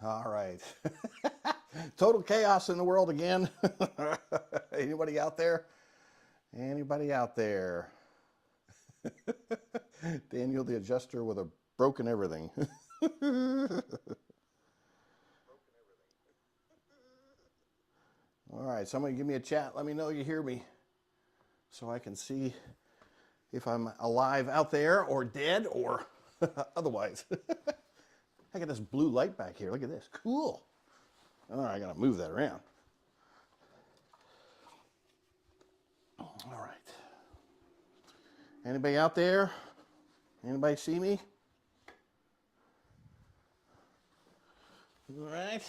All right. Total chaos in the world again. Anybody out there? Anybody out there? Daniel the adjuster with a broken everything. All right, somebody give me a chat. Let me know you hear me so I can see if I'm alive out there or dead or otherwise. I got this blue light back here. Look at this. Cool. All right, I got to move that around. All right. Anybody out there? Anybody see me? All right.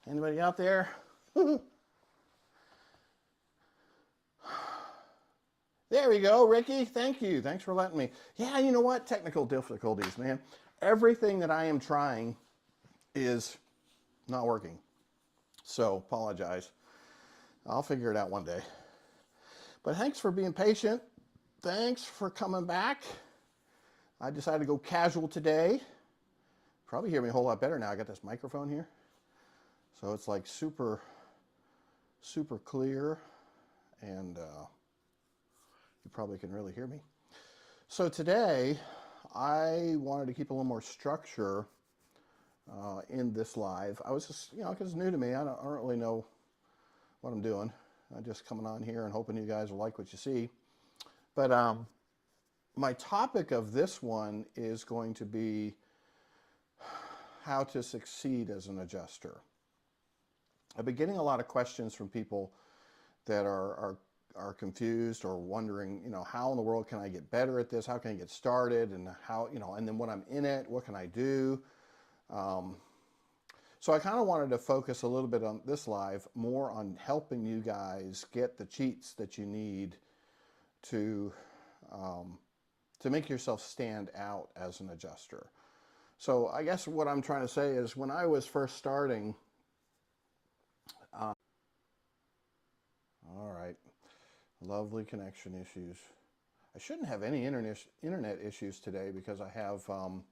Anybody out there? There we go, Ricky. Thank you. Thanks for letting me. Yeah, you know what? Technical difficulties, man. Everything that I am trying is not working. So, apologize. I'll figure it out one day. But thanks for being patient. Thanks for coming back. I decided to go casual today. Probably hear me a whole lot better now. I got this microphone here. So it's like super clear, and you probably can really hear me. So today, I wanted to keep a little more structure in this live. I was just, because it's new to me, I don't really know what I'm doing. I'm just coming on here and hoping you guys will like what you see. But my topic of this one is going to be how to succeed as an adjuster. I've been getting a lot of questions from people that are confused or wondering, how in the world can I get better at this? How can I get started? And how, and then when I'm in it, what can I do? So I kind of wanted to focus a little bit on this live, more on helping you guys get the cheats that you need to make yourself stand out as an adjuster. So I guess what I'm trying to say is when I was first starting, all right, lovely connection issues. I shouldn't have any internet issues today because I have, I'm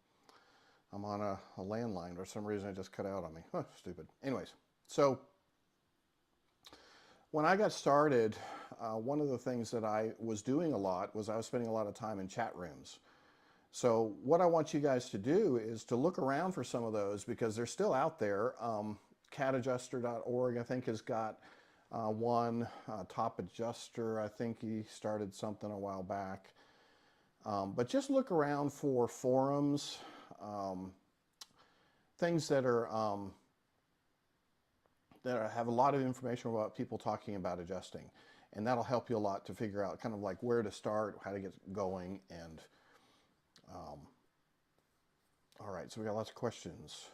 on a landline. For some reason it just cut out on me. Huh, stupid. Anyways, so when I got started, one of the things that I was doing a lot was I was spending a lot of time in chat rooms. So what I want you guys to do is to look around for some of those because they're still out there. Catadjuster.org, I think, has got one. Top Adjuster, I think he started something a while back. But just look around for forums, things that have a lot of information about people talking about adjusting. And that'll help you a lot to figure out kind of like where to start, how to get going, and all right, so we got lots of questions.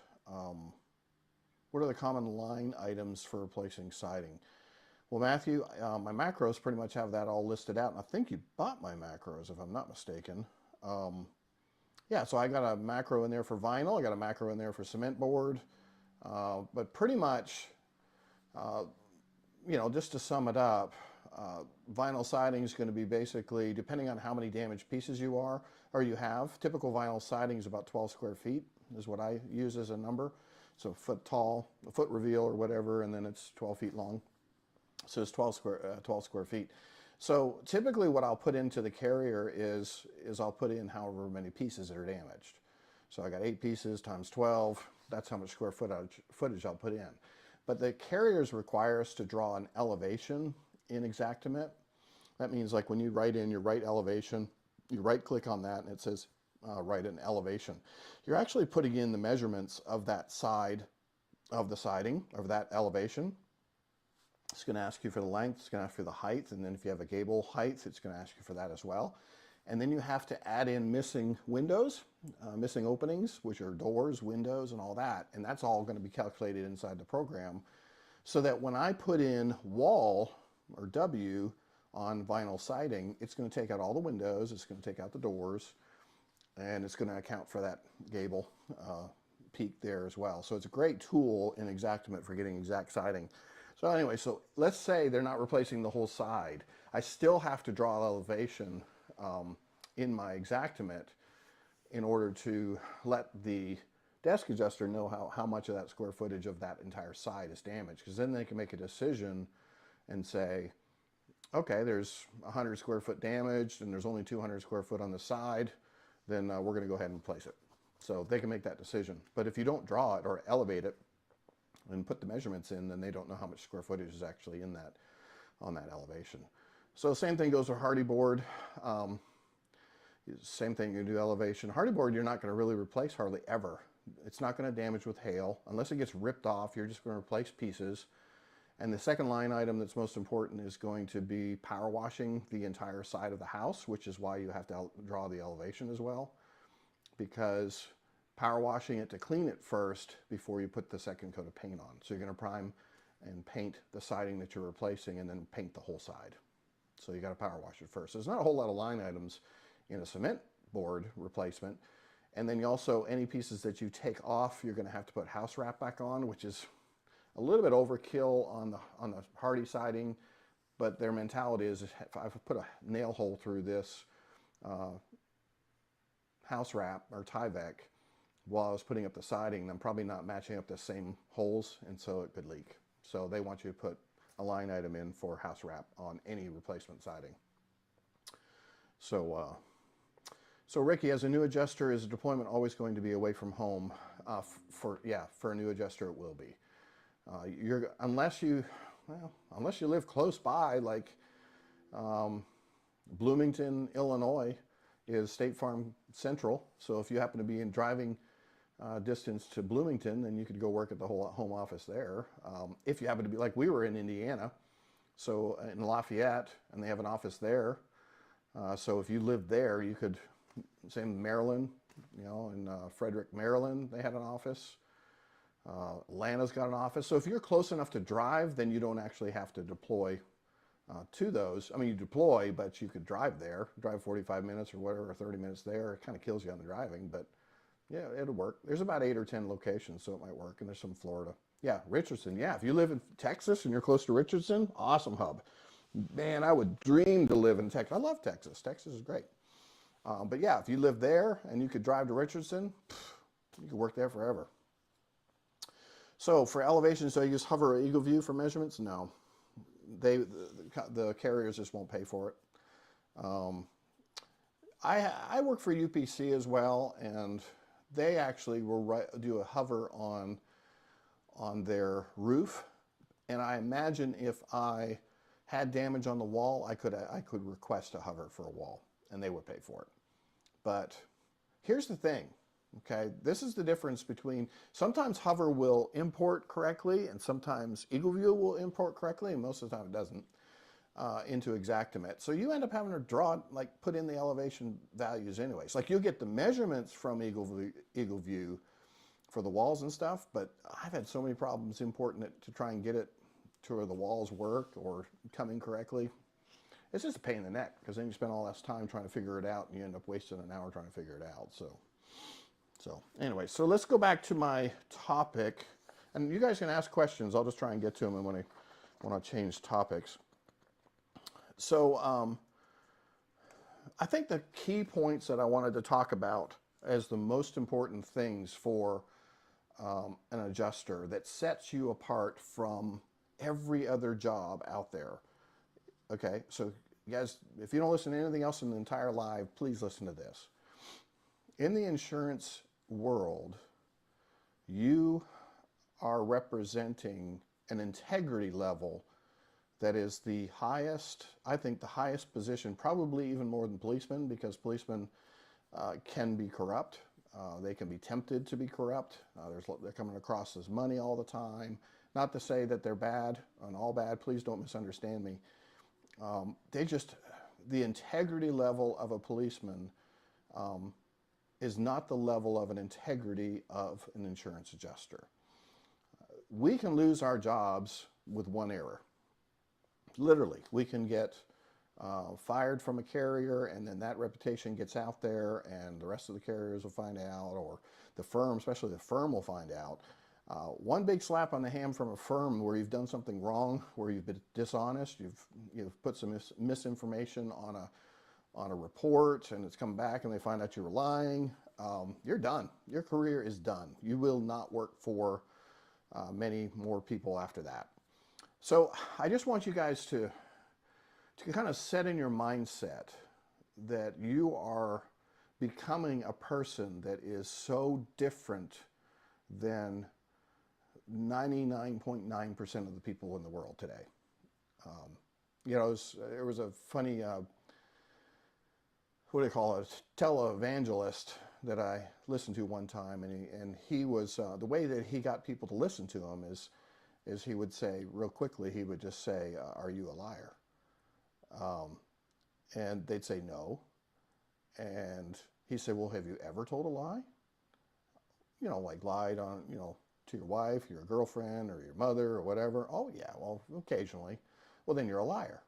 What are the common line items for replacing siding? Well, Matthew, my macros pretty much have that all listed out, and I think you bought my macros, if I'm not mistaken. Yeah, so I got a macro in there for vinyl, I got a macro in there for cement board, but pretty much, just to sum it up, vinyl siding is going to be basically, depending on how many damaged pieces you have, typical vinyl siding is about 12 square feet, is what I use as a number. So a foot tall, a foot reveal or whatever, and then it's 12 feet long. So it's 12 square feet. So typically what I'll put into the carrier is I'll put in however many pieces that are damaged. So I got 8 pieces times 12, that's how much square footage I'll put in. But the carriers require us to draw an elevation in Xactimate. That means like when you write in your right elevation, you right click on that and it says write an elevation. You're actually putting in the measurements of that side of the siding, of that elevation. It's going to ask you for the length, it's going to ask you for the height, and then if you have a gable height, it's going to ask you for that as well. And then you have to add in missing windows, missing openings, which are doors, windows, and all that. And that's all going to be calculated inside the program so that when I put in wall or W on vinyl siding, it's going to take out all the windows, it's going to take out the doors, and it's going to account for that gable peak there as well. So it's a great tool in Exactament for getting exact siding. So anyway, so let's say they're not replacing the whole side. I still have to draw elevation in my Xactimate in order to let the desk adjuster know how much of that square footage of that entire side is damaged, because then they can make a decision and say, okay, there's 100 square foot damaged and there's only 200 square foot on the side, then we're going to go ahead and replace it. So they can make that decision. But if you don't draw it or elevate it and put the measurements in, then they don't know how much square footage is actually in that, on that elevation. So same thing goes with hardy board. Same thing, you do elevation. Hardy board, you're not going to really replace hardly ever. It's not going to damage with hail. Unless it gets ripped off, you're just going to replace pieces. And the second line item that's most important is going to be power washing the entire side of the house, which is why you have to draw the elevation as well, because power washing it to clean it first before you put the second coat of paint on. So you're going to prime and paint the siding that you're replacing and then paint the whole side. So you got to power wash it first. There's not a whole lot of line items in a cement board replacement. And then you also, any pieces that you take off, you're going to have to put house wrap back on, which is a little bit overkill on the hardy siding, but their mentality is, if I put a nail hole through this house wrap or Tyvek while I was putting up the siding, I'm probably not matching up the same holes, and so it could leak. So they want you to put a line item in for house wrap on any replacement siding. So, so Ricky, as a new adjuster, is a deployment always going to be away from home? For a new adjuster, it will be. Unless you live close by, like Bloomington, Illinois is State Farm Central. So if you happen to be in driving distance to Bloomington, then you could go work at the whole home office there. If you happen to be, like we were in Indiana, so in Lafayette, and they have an office there. So if you lived there, you could, same in Maryland, you know, in Frederick, Maryland, they had an office. Atlanta's got an office. So if you're close enough to drive, then you don't actually have to deploy to those. I mean, you deploy, but you could drive there, drive 45 minutes or whatever, or 30 minutes there. It kind of kills you on the driving, but yeah, it'll work. There's about 8 or 10 locations, so it might work, and there's some Florida. Yeah, Richardson, yeah. If you live in Texas and you're close to Richardson, awesome hub. Man, I would dream to live in Texas. I love Texas. Texas is great. But yeah, if you live there and you could drive to Richardson, you could work there forever. So for elevation, so you use hover or eagle view for measurements? No, the carriers just won't pay for it. I work for UPC as well, and they actually will do a hover on their roof. And I imagine if I had damage on the wall, I could request a hover for a wall, and they would pay for it. But here's the thing. Okay, this is the difference between, sometimes hover will import correctly and sometimes eagle view will import correctly, and most of the time it doesn't, into Xactimate. So you end up having to draw, like put in the elevation values anyways. Like you'll get the measurements from eagle view for the walls and stuff, but I've had so many problems importing it to try and get it to where the walls work or come in correctly. It's just a pain in the neck, because then you spend all this time trying to figure it out and you end up wasting an hour trying to figure it out. So anyway, so let's go back to my topic, and you guys can ask questions. I'll just try and get to them when I change topics. So I think the key points that I wanted to talk about as the most important things for an adjuster that sets you apart from every other job out there. Okay, so you guys, if you don't listen to anything else in the entire live, please listen to this. In the insurance world, you are representing an integrity level that is the highest, I think the highest position, probably even more than policemen, because policemen can be corrupt. They can be tempted to be corrupt. They're coming across as money all the time. Not to say that they're bad and all bad, please don't misunderstand me. The integrity level of a policeman is not the level of an integrity of an insurance adjuster. We can lose our jobs with one error. Literally, we can get fired from a carrier, and then that reputation gets out there, and the rest of the carriers will find out, or the firm, especially the firm, will find out. One big slap on the hand from a firm where you've done something wrong, where you've been dishonest, you've put some misinformation on a report, and it's come back and they find out you were lying. you're done. Your career is done. You will not work for many more people after that. So I just want you guys to kind of set in your mindset that you are becoming a person that is so different than 99.9% of the people in the world today. You know, there was a funny, what do they call it, televangelist that I listened to one time, and he was, the way that he got people to listen to him is he would say, real quickly, he would just say, are you a liar? And they'd say no. And he said, well, have you ever told a lie? You know, like lied on, you know, to your wife, your girlfriend, or your mother, or whatever. Oh, yeah, well, occasionally. Well, then you're a liar.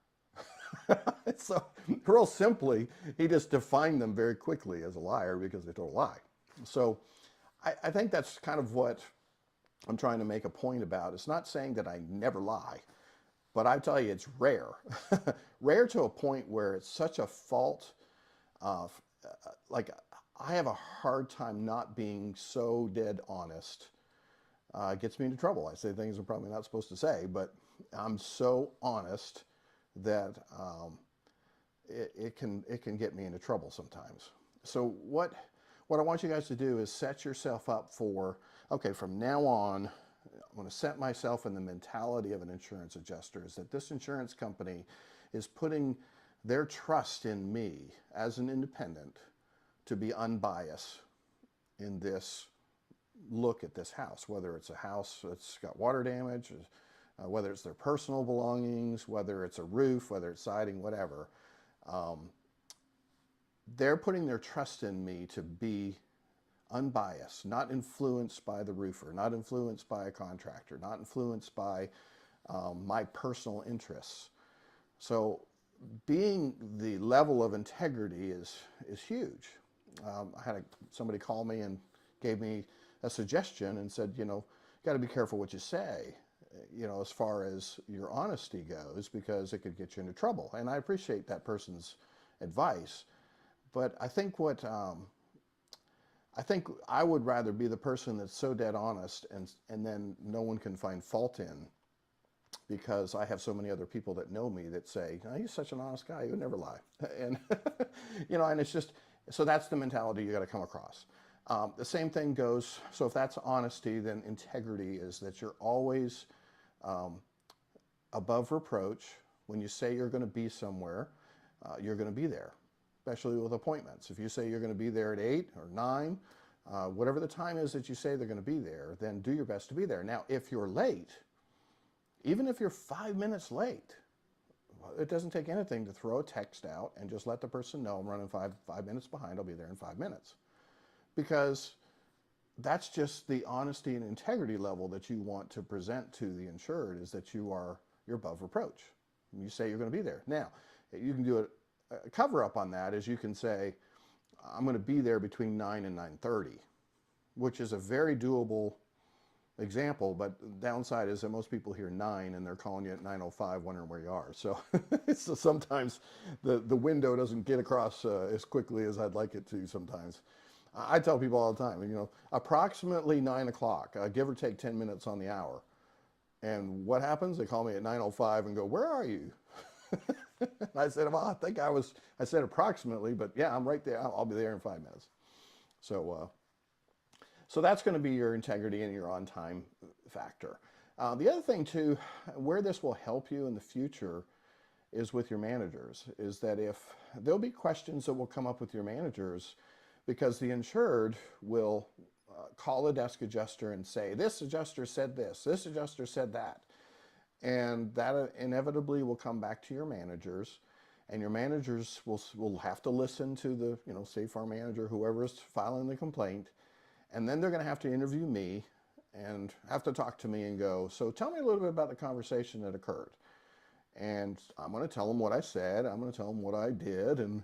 So, real simply, he just defined them very quickly as a liar because they told a lie. So, I think that's kind of what I'm trying to make a point about. It's not saying that I never lie, but I tell you, it's rare. Rare to a point where it's such a fault. Like, I have a hard time not being so dead honest. It gets me into trouble. I say things I'm probably not supposed to say, but I'm so honest that it can get me into trouble sometimes. So what I want you guys to do is set yourself up for, okay, from now on, I'm going to set myself in the mentality of an insurance adjuster, is that this insurance company is putting their trust in me as an independent to be unbiased in this look at this house, whether it's a house that's got water damage, whether it's their personal belongings, whether it's a roof, whether it's siding, whatever. They're putting their trust in me to be unbiased, not influenced by the roofer, not influenced by a contractor, not influenced by my personal interests. So being the level of integrity is huge. I had somebody call me and gave me a suggestion and said, you know, you got to be careful what you say, you know, as far as your honesty goes, because it could get you into trouble. And I appreciate that person's advice, but I think I would rather be the person that's so dead honest and then no one can find fault in, because I have so many other people that know me that say, oh, he's such an honest guy, he would never lie. And, you know, and it's just, so that's the mentality you got to come across. The same thing goes, so if that's honesty, then integrity is that you're always above reproach. When you say you're going to be somewhere, you're going to be there, especially with appointments. If you say you're going to be there at 8 or 9, whatever the time is that you say they're going to be there, then do your best to be there. Now, if you're late, even if you're 5 minutes late, it doesn't take anything to throw a text out and just let the person know I'm running five minutes behind, I'll be there in 5 minutes. Because that's just the honesty and integrity level that you want to present to the insured, is that you're above reproach. You say you're going to be there. Now, you can do a cover up on that, is you can say, I'm going to be there between 9 and 9:30, which is a very doable example, but the downside is that most people hear 9 and they're calling you at 9:05 wondering where you are. So, so sometimes the window doesn't get across as quickly as I'd like it to sometimes. I tell people all the time, you know, approximately 9 o'clock, give or take 10 minutes on the hour. And what happens? They call me at 9:05 and go, where are you? I said, well, I said approximately, but yeah, I'm right there. I'll be there in 5 minutes. So, so that's going to be your integrity and your on-time factor. The other thing too, where this will help you in the future is with your managers, is that if there'll be questions that will come up with your managers, because the insured will call a desk adjuster and say, this adjuster said this adjuster said that. And that inevitably will come back to your managers, and your managers will have to listen to the, you know, State Farm manager, whoever is filing the complaint, and then they're going to have to interview me and have to talk to me and go, so tell me a little bit about the conversation that occurred. And I'm going to tell them what I said, I'm going to tell them what I did, and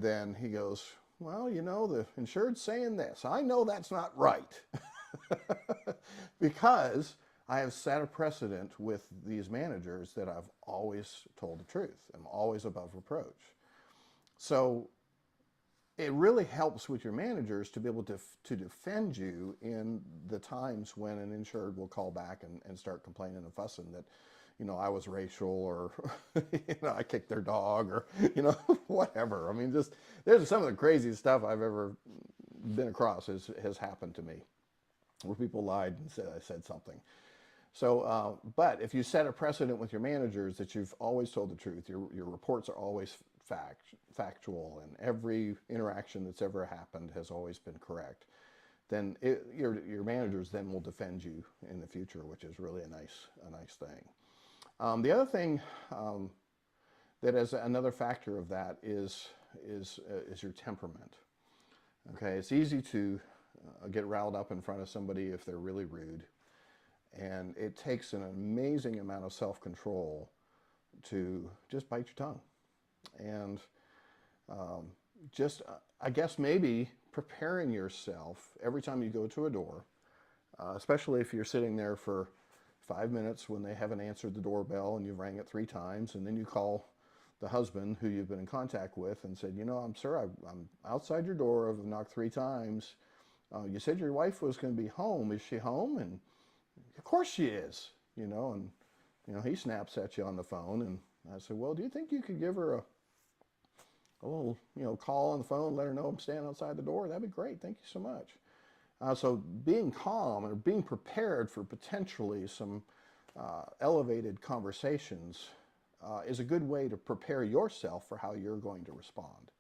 then he goes, well, you know, the insured's saying this. I know that's not right. Because I have set a precedent with these managers that I've always told the truth. I'm always above reproach. So it really helps with your managers to be able to defend you in the times when an insured will call back and start complaining and fussing that, I was racial, or, I kicked their dog, or, whatever. I mean, just, there's some of the craziest stuff I've ever been across has happened to me, where people lied and said I said something. So, but if you set a precedent with your managers that you've always told the truth, your reports are always factual, and every interaction that's ever happened has always been correct, then your managers then will defend you in the future, which is really a nice thing. The other thing that is another factor of that is your temperament. Okay, it's easy to get riled up in front of somebody if they're really rude. And it takes an amazing amount of self-control to just bite your tongue. And I guess maybe preparing yourself every time you go to a door, especially if you're sitting there for 5 minutes when they haven't answered the doorbell and you've rang it 3 times, and then you call the husband who you've been in contact with and said, I'm outside your door, I've knocked 3 times. You said your wife was going to be home. Is she home? And of course she is, and, he snaps at you on the phone. And I said, well, do you think you could give her a little, call on the phone, let her know I'm standing outside the door? That'd be great. Thank you so much. So being calm or being prepared for potentially some elevated conversations is a good way to prepare yourself for how you're going to respond.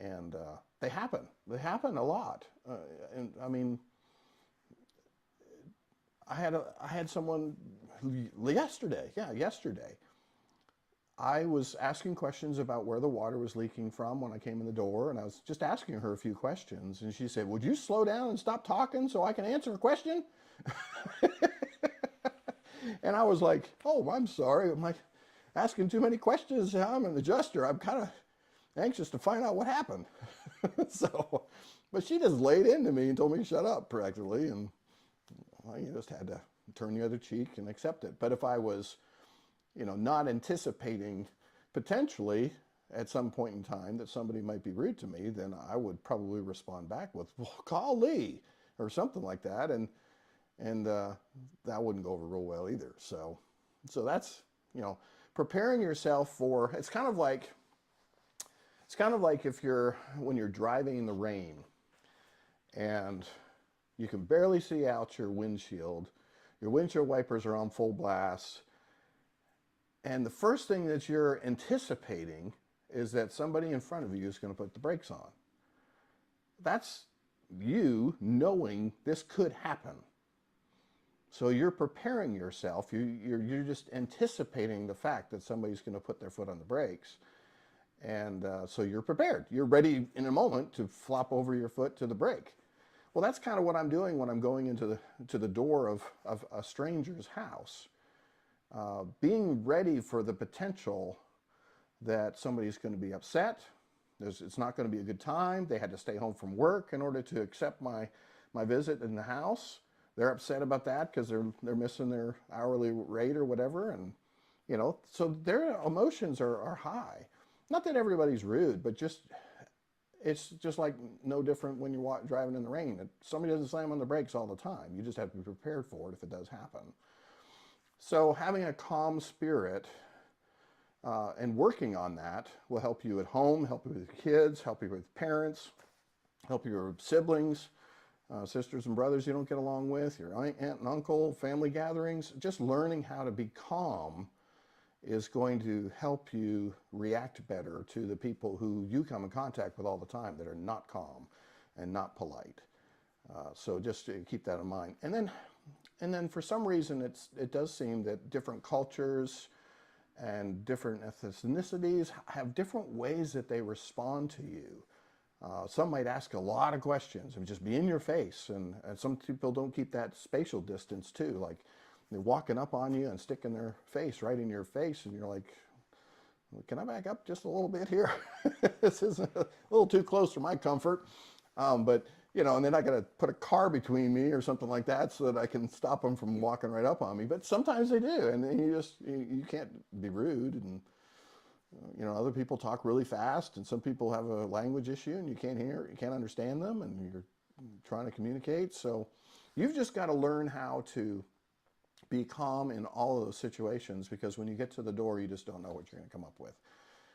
And they happen. They happen a lot. And I mean, I had someone yesterday. I was asking questions about where the water was leaking from when I came in the door, and I was just asking her a few questions, and she said, would you slow down and stop talking so I can answer a question? And I was like, oh, I'm sorry. I'm like, asking too many questions. I'm an adjuster. I'm kind of anxious to find out what happened. But she just laid into me and told me to shut up practically, and you just had to turn the other cheek and accept it. But if I was, not anticipating potentially at some point in time that somebody might be rude to me, then I would probably respond back with, well, call Lee, or something like that. And that wouldn't go over real well either. So that's, preparing yourself for, it's kind of like when you're driving in the rain and you can barely see out your windshield wipers are on full blast, and the first thing that you're anticipating is that somebody in front of you is going to put the brakes on. That's you knowing this could happen. So you're preparing yourself. You're just anticipating the fact that somebody's going to put their foot on the brakes. And so you're prepared. You're ready in a moment to flop over your foot to the brake. Well, that's kind of what I'm doing when I'm going into the door of a stranger's house. Being ready for the potential that somebody's going to be upset. It's not going to be a good time. They had to stay home from work in order to accept my visit in the house. They're upset about that because they're missing their hourly rate or whatever. And, so their emotions are high. Not that everybody's rude, but it's just like no different when you're driving in the rain. Somebody doesn't slam on the brakes all the time. You just have to be prepared for it if it does happen. So having a calm spirit and working on that will help you at home, help you with kids, help you with parents, help your siblings, sisters and brothers you don't get along with, your aunt and uncle, family gatherings. Just learning how to be calm is going to help you react better to the people who you come in contact with all the time that are not calm and not polite. So just to keep that in mind. And then for some reason it does seem that different cultures and different ethnicities have different ways that they respond to you. Some might ask a lot of questions and just be in your face, and some people don't keep that spatial distance too. Like they're walking up on you and sticking their face right in your face, and you're like, can I back up just a little bit here? This is a little too close for my comfort. But and they're not going to put a car between me or something like that so that I can stop them from walking right up on me. But sometimes they do, and then you can't be rude, and Other people talk really fast, and some people have a language issue, and you can't understand them, and you're trying to communicate. So you've just got to learn how to be calm in all of those situations, because when you get to the door, you just don't know what you're going to come up with.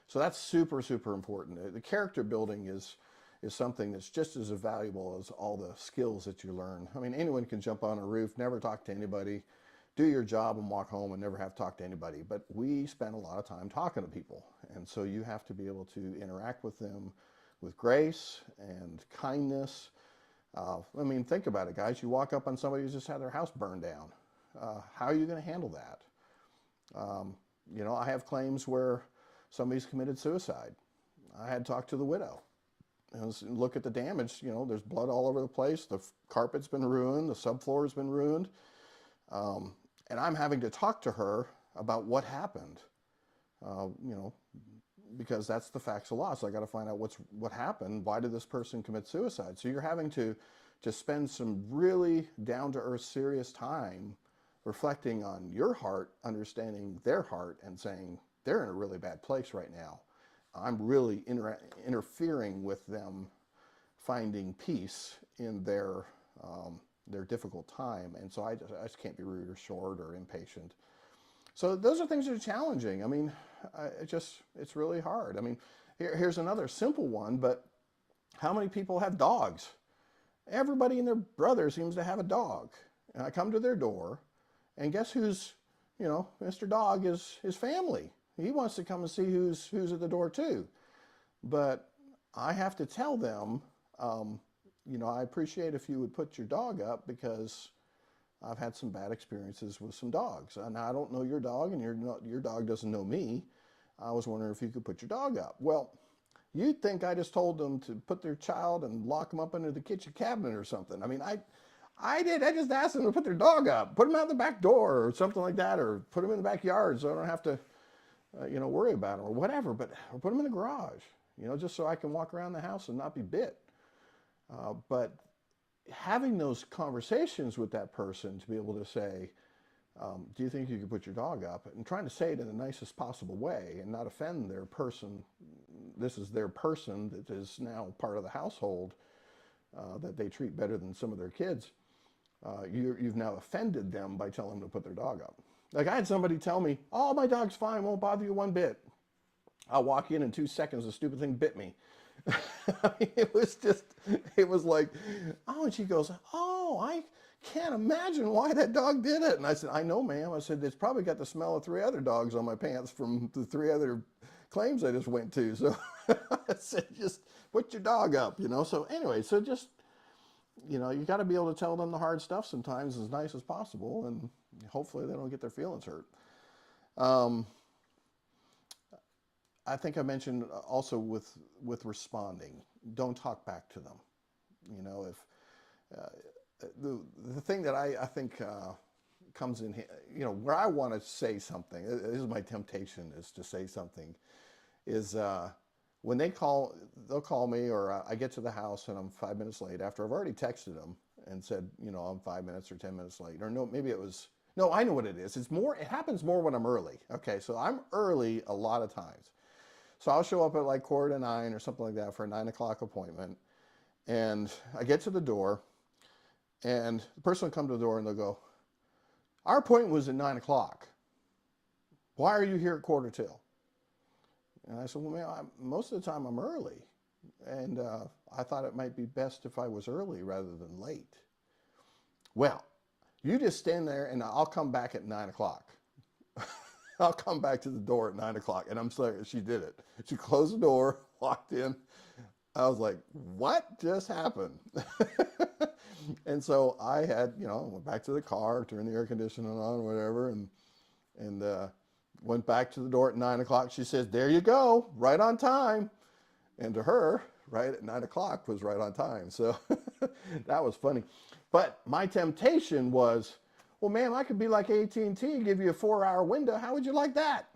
So that's super, super important. The character building is something that's just as valuable as all the skills that you learn. I mean, anyone can jump on a roof, never talk to anybody, do your job and walk home and never have to talk to anybody. But we spend a lot of time talking to people. And so you have to be able to interact with them with grace and kindness. I mean, think about it, guys. You walk up on somebody who's just had their house burned down. How are you going to handle that? I have claims where somebody's committed suicide. I had talked to the widow. And look at the damage. There's blood all over the place. The carpet's been ruined. The subfloor has been ruined. And I'm having to talk to her about what happened, because that's the facts of law. So I got to find out what happened. Why did this person commit suicide? So you're having to spend some really down-to-earth, serious time reflecting on your heart, understanding their heart, and saying, they're in a really bad place right now. I'm really interfering with them finding peace in their difficult time. And so I just can't be rude or short or impatient. So those are things that are challenging. I mean, it's really hard. I mean, here's another simple one, but how many people have dogs? Everybody and their brother seems to have a dog. And I come to their door, and guess who's, Mr. Dog is his family. He wants to come and see who's at the door too. But I have to tell them, I appreciate if you would put your dog up, because I've had some bad experiences with some dogs. And I don't know your dog, and your dog doesn't know me. I was wondering if you could put your dog up. Well, you'd think I just told them to put their child and lock them up under the kitchen cabinet or something. I mean, I just asked them to put their dog up, put them out the back door or something like that, or put them in the backyard so I don't have to, worry about them or whatever, or put them in the garage, just so I can walk around the house and not be bit. But having those conversations with that person to be able to say, do you think you could put your dog up? And trying to say it in the nicest possible way and not offend their person. This is their person that is now part of the household that they treat better than some of their kids. You've now offended them by telling them to put their dog up. Like, I had somebody tell me, oh, my dog's fine, won't bother you one bit. I'll walk in 2 seconds, the stupid thing bit me. I mean, it was like, oh, and she goes, oh, I can't imagine why that dog did it. And I said, I know, ma'am. I said, it's probably got the smell of 3 other dogs on my pants from the 3 other claims I just went to. So I said, just put your dog up, So anyway, so just, you got to be able to tell them the hard stuff sometimes as nice as possible, and hopefully they don't get their feelings hurt. I think I mentioned also with responding, don't talk back to them. If the thing that I think comes in, where I want to say something, this is my temptation, is to say something, is when they'll call me, or I get to the house and I'm 5 minutes late after I've already texted them and said, I'm 5 minutes or 10 minutes late, or no, maybe I know what it is. It happens more when I'm early. Okay, so I'm early a lot of times. So I'll show up at like 8:45 or something like that for a 9 o'clock appointment. And I get to the door, and the person will come to the door and they'll go, our appointment was at 9 o'clock. Why are you here at 8:45? And I said, well, man, most of the time I'm early. And I thought it might be best if I was early rather than late. Well, you just stand there and I'll come back at 9 o'clock. I'll come back to the door at 9 o'clock. And I'm sorry, she did it. She closed the door, walked in. I was like, what just happened? And so I had, went back to the car, turned the air conditioning on, whatever, and went back to the door at 9 o'clock. She says, there you go, right on time. And to her, right at 9 o'clock was right on time. So that was funny. But my temptation was, well, ma'am, I could be like AT&T and give you a 4-hour window. How would you like that?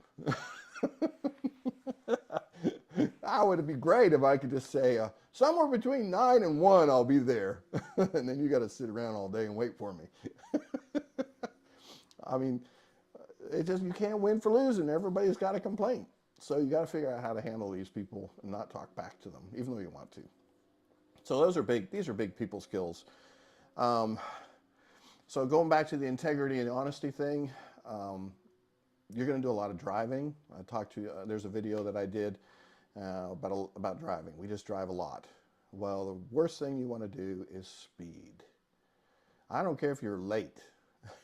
Would it be great if I could just say, somewhere between 9 and 1, I'll be there. And then you got to sit around all day and wait for me. I mean, you can't win for losing. Everybody's got a complaint. So you got to figure out how to handle these people and not talk back to them, even though you want to. So those are big, these are big people skills. So going back to the integrity and honesty thing, you're going to do a lot of driving. I talked to you, there's a video that I did about driving. We just drive a lot. Well, the worst thing you want to do is speed. I don't care if you're late.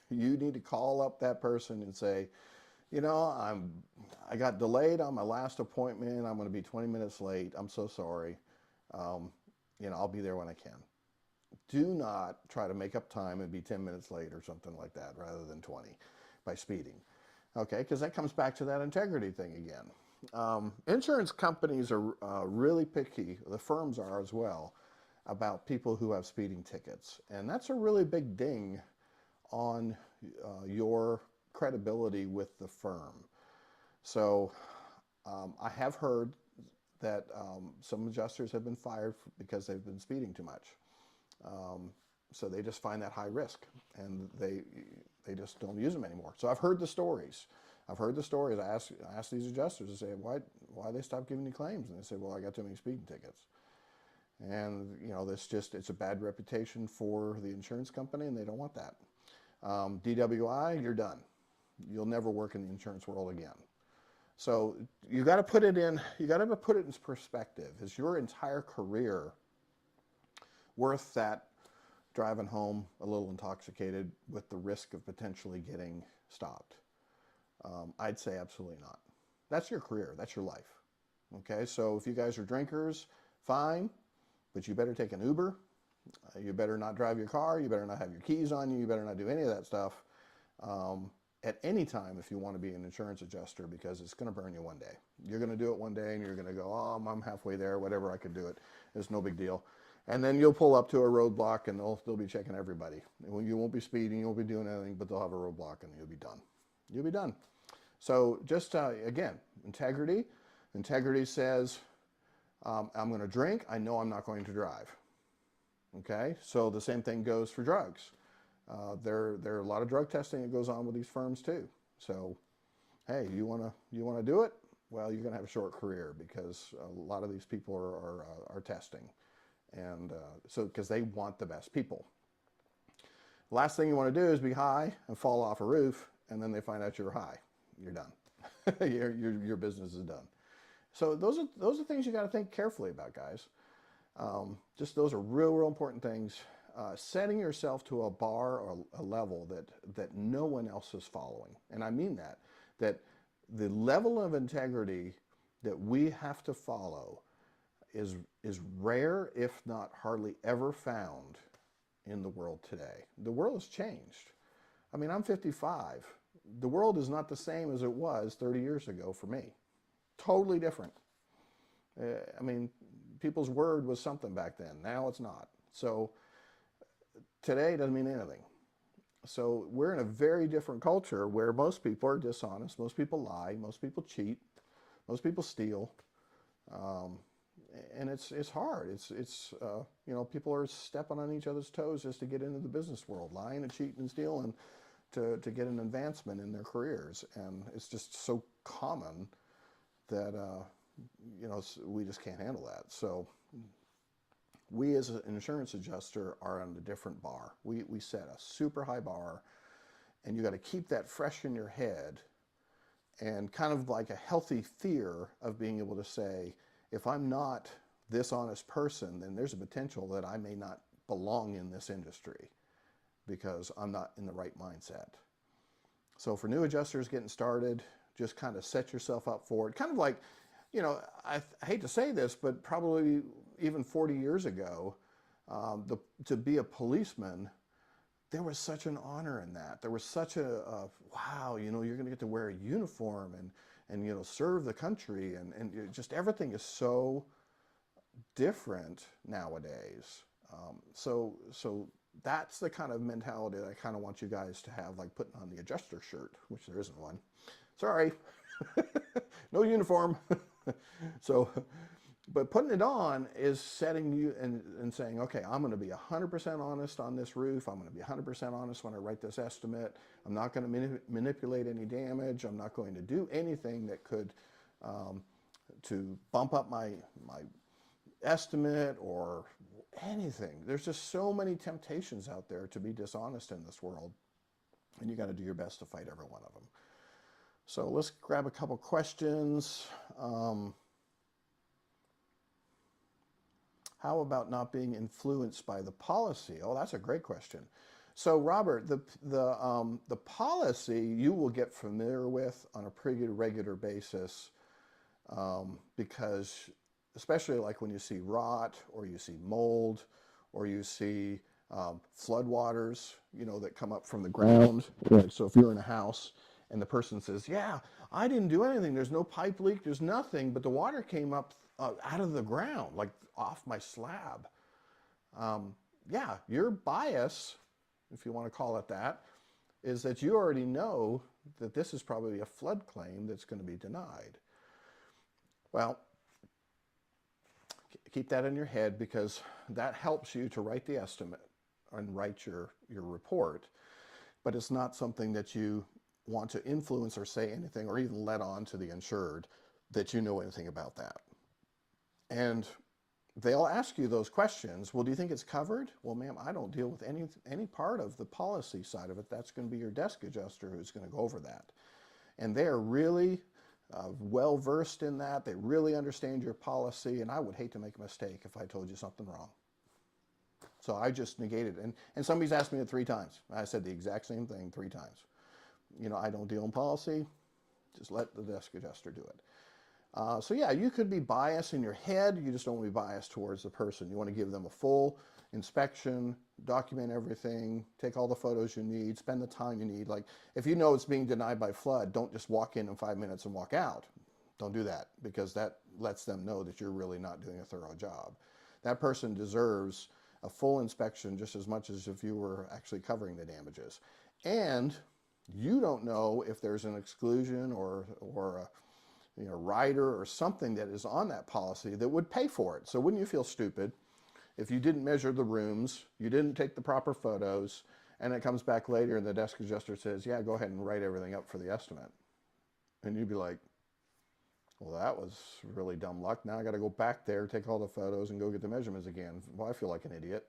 You need to call up that person and say, you know, I got delayed on my last appointment. I'm going to be 20 minutes late. I'm so sorry. You know, I'll be there when I can. Do not try to make up time and be 10 minutes late or something like that rather than 20 by speeding. Okay, because that comes back to that integrity thing again. Insurance companies are really picky, the firms are as well, about people who have speeding tickets. And that's a really big ding on your credibility with the firm. So I have heard that some adjusters have been fired because they've been speeding too much. So they just find that high risk, and they just don't use them anymore. So I've heard the stories. I asked these adjusters, I say, why they stop giving you claims? And they say, well, I got too many speeding tickets. And you know, it's a bad reputation for the insurance company, and they don't want that. DWI, you're done. You'll never work in the insurance world again. So you got to put it in perspective. Is your entire career worth that driving home a little intoxicated with the risk of potentially getting stopped? I'd say absolutely not. That's your career. That's your life. Okay, so if you guys are drinkers, fine, but you better take an Uber. You better not drive your car. You better not have your keys on you. You better not do any of that stuff at any time if you want to be an insurance adjuster, because it's going to burn you one day. You're going to do it one day and you're going to go, oh, I'm halfway there, whatever, I could do it. It's no big deal. And then you'll pull up to a roadblock and they'll be checking everybody. You won't be speeding, you won't be doing anything, but they'll have a roadblock and you'll be done. You'll be done. So just, again, integrity. Integrity says, I'm going to drink. I know I'm not going to drive. Okay, so the same thing goes for drugs. There are a lot of drug testing that goes on with these firms too. So, hey, you wanna do it? Well, you're gonna have a short career, because a lot of these people are testing, and so because they want the best people. The last thing you want to do is be high and fall off a roof, and then they find out you're high. You're done. your business is done. So those are things you got to think carefully about, guys. Just those are real important things. Setting yourself to a bar or a level that no one else is following. And I mean that the level of integrity that we have to follow is rare, if not hardly ever found in the world today. The world has changed. I mean, I'm 55. The world is not the same as it was 30 years ago for me. Totally different. I mean, people's word was something back then. Now it's not. So today doesn't mean anything. So we're in a very different culture where most people are dishonest, most people lie, most people cheat, most people steal, and it's hard. It's you know, people are stepping on each other's toes just to get into the business world, lying and cheating and stealing to get an advancement in their careers, and it's just so common that you know, we just can't handle that. So we as an insurance adjuster are on a different bar. We set a super high bar, and you got to keep that fresh in your head, and kind of like a healthy fear of being able to say, if I'm not this honest person, then there's a potential that I may not belong in this industry because I'm not in the right mindset. So for new adjusters getting started, just kind of set yourself up for it. Kind of like, you know, I hate to say this, but probably even 40 years ago, to be a policeman, there was such an honor in that. There was such a wow, you know, you're going to get to wear a uniform and you know, serve the country, and just everything is so different nowadays. So that's the kind of mentality that I kind of want you guys to have, like putting on the adjuster shirt, which there isn't one. Sorry, no uniform. So, but putting it on is setting you and saying, okay, I'm going to be 100% honest on this roof. I'm going to be 100% honest when I write this estimate. I'm not going to manipulate any damage. I'm not going to do anything that could to bump up my estimate or anything. There's just so many temptations out there to be dishonest in this world, and you got to do your best to fight every one of them. So let's grab a couple questions. How about not being influenced by the policy? Oh, that's a great question. So Robert, the policy you will get familiar with on a pretty regular basis, because especially like when you see rot or you see mold or you see floodwaters, that come up from the ground. Right. So if you're in a house and the person says, yeah, I didn't do anything, there's no pipe leak, there's nothing, but the water came up out of the ground, like off my slab. Yeah, your bias, if you want to call it that, is that you already know that this is probably a flood claim that's going to be denied. Well, keep that in your head, because that helps you to write the estimate and write your report, but it's not something that you want to influence or say anything or even let on to the insured that you know anything about that. And they'll ask you those questions. Well, do you think it's covered? Well, ma'am, I don't deal with any part of the policy side of it. That's going to be your desk adjuster who's going to go over that. And they're really well versed in that. They really understand your policy, and I would hate to make a mistake if I told you something wrong. So I just negated it. And somebody's asked me it 3 times. I said the exact same thing 3 times. I don't deal in policy. Just let the desk adjuster do it. So yeah, you could be biased in your head. You just don't want to be biased towards the person. You want to give them a full inspection, document everything, take all the photos you need, spend the time you need. Like if you know it's being denied by flood, don't just walk in 5 minutes and walk out. Don't do that, because that lets them know that you're really not doing a thorough job. That person deserves a full inspection just as much as if you were actually covering the damages. And you don't know if there's an exclusion or a rider or something that is on that policy that would pay for it. So wouldn't you feel stupid if you didn't measure the rooms, you didn't take the proper photos, and it comes back later and the desk adjuster says, yeah, go ahead and write everything up for the estimate. And you'd be like, well, that was really dumb luck. Now I got to go back there, take all the photos, and go get the measurements again. Well, I feel like an idiot.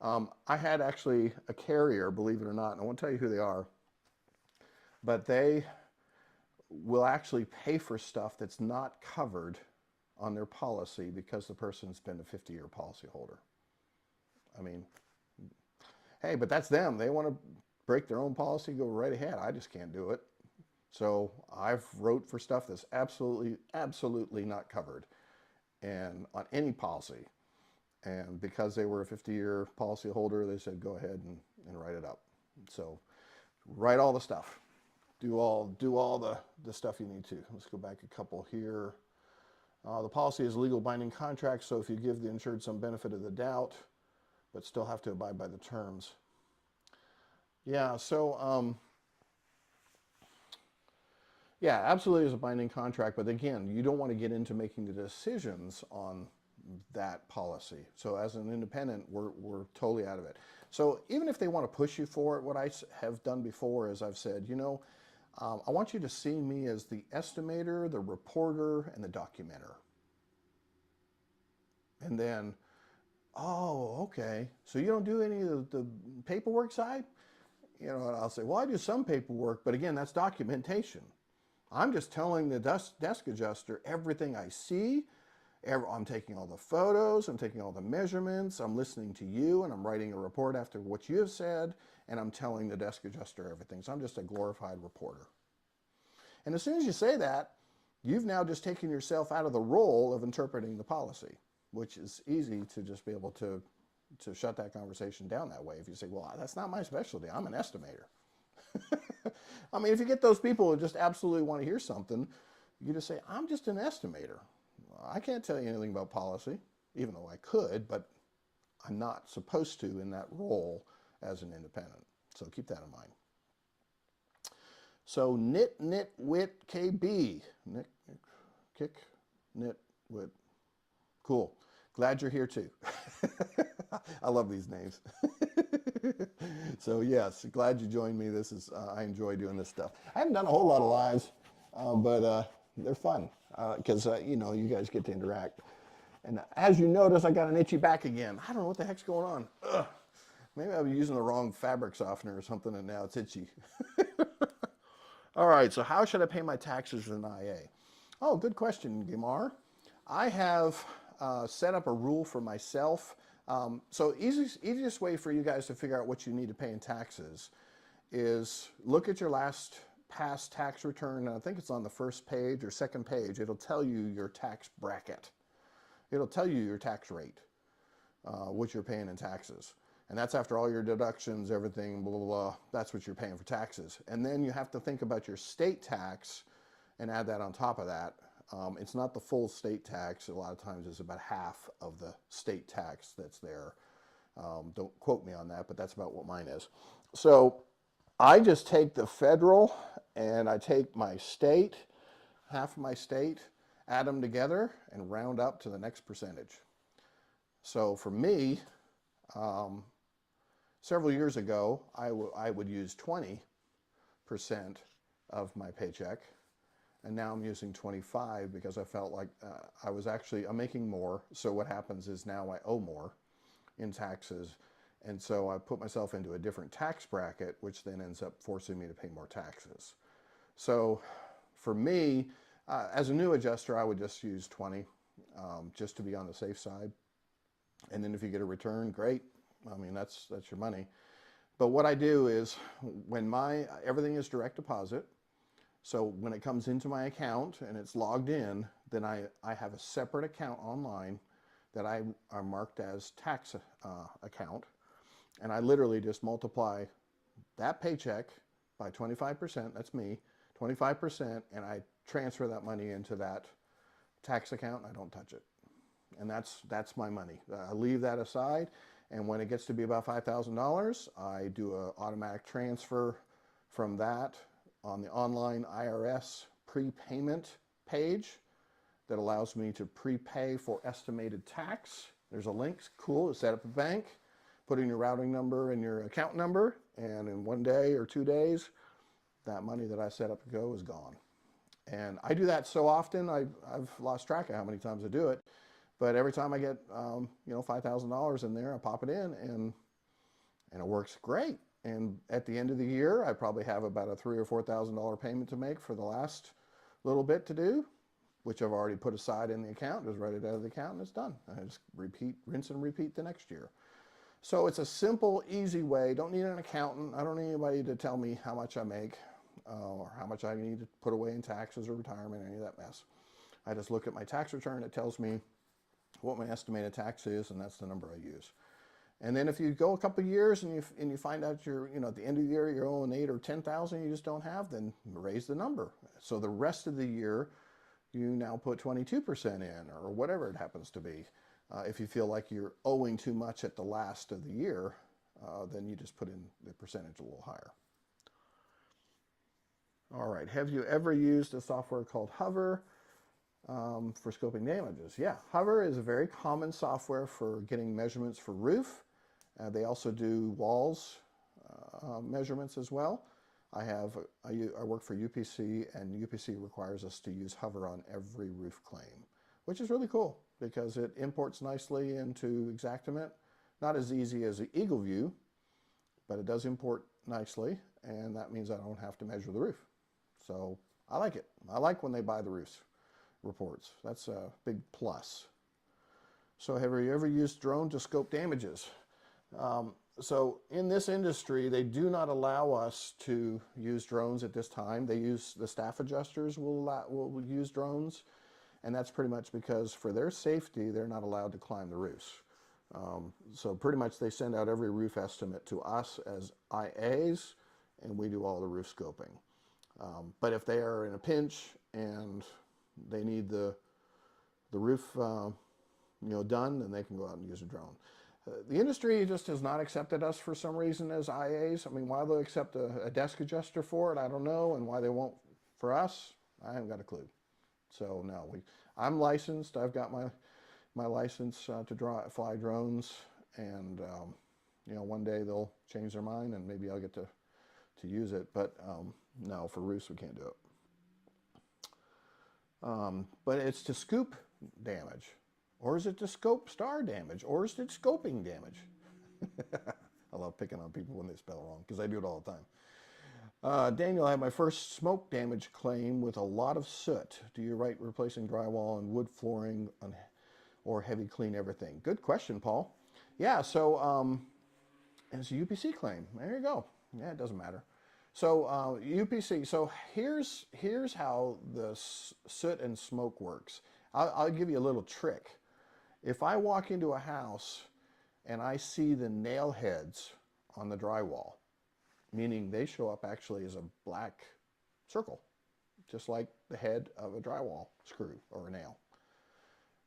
I had actually a carrier, believe it or not, and I won't tell you who they are, but they will actually pay for stuff that's not covered on their policy because the person's been a 50-year policy holder. I mean, hey, but that's them. They want to break their own policy, go right ahead. I just can't do it. So I've wrote for stuff that's absolutely not covered and on any policy. And because they were a 50-year policy holder, they said, go ahead and write it up. So write all the stuff. Do all the stuff you need to. Let's go back a couple here. The policy is a legal binding contract, so if you give the insured some benefit of the doubt, but still have to abide by the terms. Yeah, so yeah, absolutely is a binding contract, but again, you don't want to get into making the decisions on that policy. So as an independent, we're totally out of it. So even if they want to push you for it, what I have done before is I've said, I want you to see me as the estimator, the reporter, and the documenter. And then, oh, okay, so you don't do any of the paperwork side? And I'll say, well, I do some paperwork, but again, that's documentation. I'm just telling the desk adjuster everything I see. I'm taking all the photos, I'm taking all the measurements, I'm listening to you, and I'm writing a report after what you have said, and I'm telling the desk adjuster everything. So I'm just a glorified reporter. And as soon as you say that, you've now just taken yourself out of the role of interpreting the policy, which is easy to just be able to shut that conversation down that way. If you say, well, that's not my specialty, I'm an estimator. I mean, if you get those people who just absolutely want to hear something, you just say, I'm just an estimator. I can't tell you anything about policy, even though I could, but I'm not supposed to in that role as an independent. So keep that in mind. So Nitwit KB. Nitwit. Cool. Glad you're here too. I love these names. So yes, glad you joined me. This is I enjoy doing this stuff. I haven't done a whole lot of lives, but they're fun. because you know, you guys get to interact. And as you notice, I got an itchy back again. I don't know what the heck's going on. Ugh. Maybe I was using the wrong fabric softener or something, and now it's itchy. All right, so how should I pay my taxes as an IA? Oh, good question, Gimar. I have set up a rule for myself. So easiest way for you guys to figure out what you need to pay in taxes is look at your last past tax return. I think it's on the first page or second page. It'll tell you your tax bracket. It'll tell you your tax rate, what you're paying in taxes. And that's after all your deductions, everything, blah, blah, blah. That's what you're paying for taxes. And then you have to think about your state tax and add that on top of that. It's not the full state tax. A lot of times it's about half of the state tax that's there. Don't quote me on that, but that's about what mine is. So I just take the federal and I take my state, half of my state, add them together and round up to the next percentage. So for me, several years ago, I would use 20% of my paycheck, and now I'm using 25 because I felt like I'm making more. So what happens is now I owe more in taxes, and so I put myself into a different tax bracket, which then ends up forcing me to pay more taxes. So for me, as a new adjuster, I would just use 20, just to be on the safe side. And then if you get a return, great. I mean, that's your money. But what I do is when everything is direct deposit, so when it comes into my account and it's logged in, then I have a separate account online that I are marked as tax account. And I literally just multiply that paycheck by 25%, that's me, 25%, and I transfer that money into that tax account and I don't touch it. And that's my money. I leave that aside, and when it gets to be about $5,000, I do an automatic transfer from that on the online IRS prepayment page that allows me to prepay for estimated tax. There's a link, cool, to set up a bank, put in your routing number and your account number, and in 1 day or 2 days, that money that I set up to go is gone. And I do that so often, I've lost track of how many times I do it. But every time I get, $5,000 in there, I pop it in, and it works great. And at the end of the year, I probably have about a $3,000 or $4,000 payment to make for the last little bit to do, which I've already put aside in the account. Just write it out of the account, and it's done. I just rinse and repeat the next year. So it's a simple, easy way. Don't need an accountant. I don't need anybody to tell me how much I make or how much I need to put away in taxes or retirement, any of that mess. I just look at my tax return. It tells me what my estimated tax is, and that's the number I use. And then if you go a couple of years and you find out you're, at the end of the year you're owing 8,000 or 10,000 you just don't have, then raise the number. So the rest of the year you now put 22% in, or whatever it happens to be. If you feel like you're owing too much at the last of the year, then you just put in the percentage a little higher. All right, have you ever used a software called Hover for scoping damages? Yeah, Hover is a very common software for getting measurements for roof. They also do walls measurements as well. I work for UPC, and UPC requires us to use Hover on every roof claim, which is really cool because it imports nicely into Xactimate. Not as easy as the Eagle View, but it does import nicely, and that means I don't have to measure the roof. So I like it. I like when they buy the roofs reports. That's a big plus. So have you ever used drone to scope damages? So in this industry, they do not allow us to use drones at this time. The staff adjusters will use drones, and that's pretty much because for their safety, they're not allowed to climb the roofs. So pretty much they send out every roof estimate to us as IAs, and we do all the roof scoping. But if they are in a pinch and they need the roof done, then they can go out and use a drone. The industry just has not accepted us for some reason as IAs. I mean, why they'll accept a desk adjuster for it, I don't know, and why they won't for us, I haven't got a clue. So no, I'm licensed. I've got my license to fly drones, and one day they'll change their mind and maybe I'll get to use it. But no, for roofs we can't do it. But it's to scoop damage, or is it to scope star damage, or is it scoping damage? I love picking on people when they spell wrong because I do it all the time. Daniel, I have my first smoke damage claim with a lot of soot. Do you write replacing drywall and wood flooring or heavy clean everything? Good question, Paul. Yeah, so it's a UPC claim. There you go. Yeah, it doesn't matter. So UPC, so here's how the soot and smoke works. I'll give you a little trick. If I walk into a house and I see the nail heads on the drywall, meaning they show up actually as a black circle, just like the head of a drywall screw or a nail,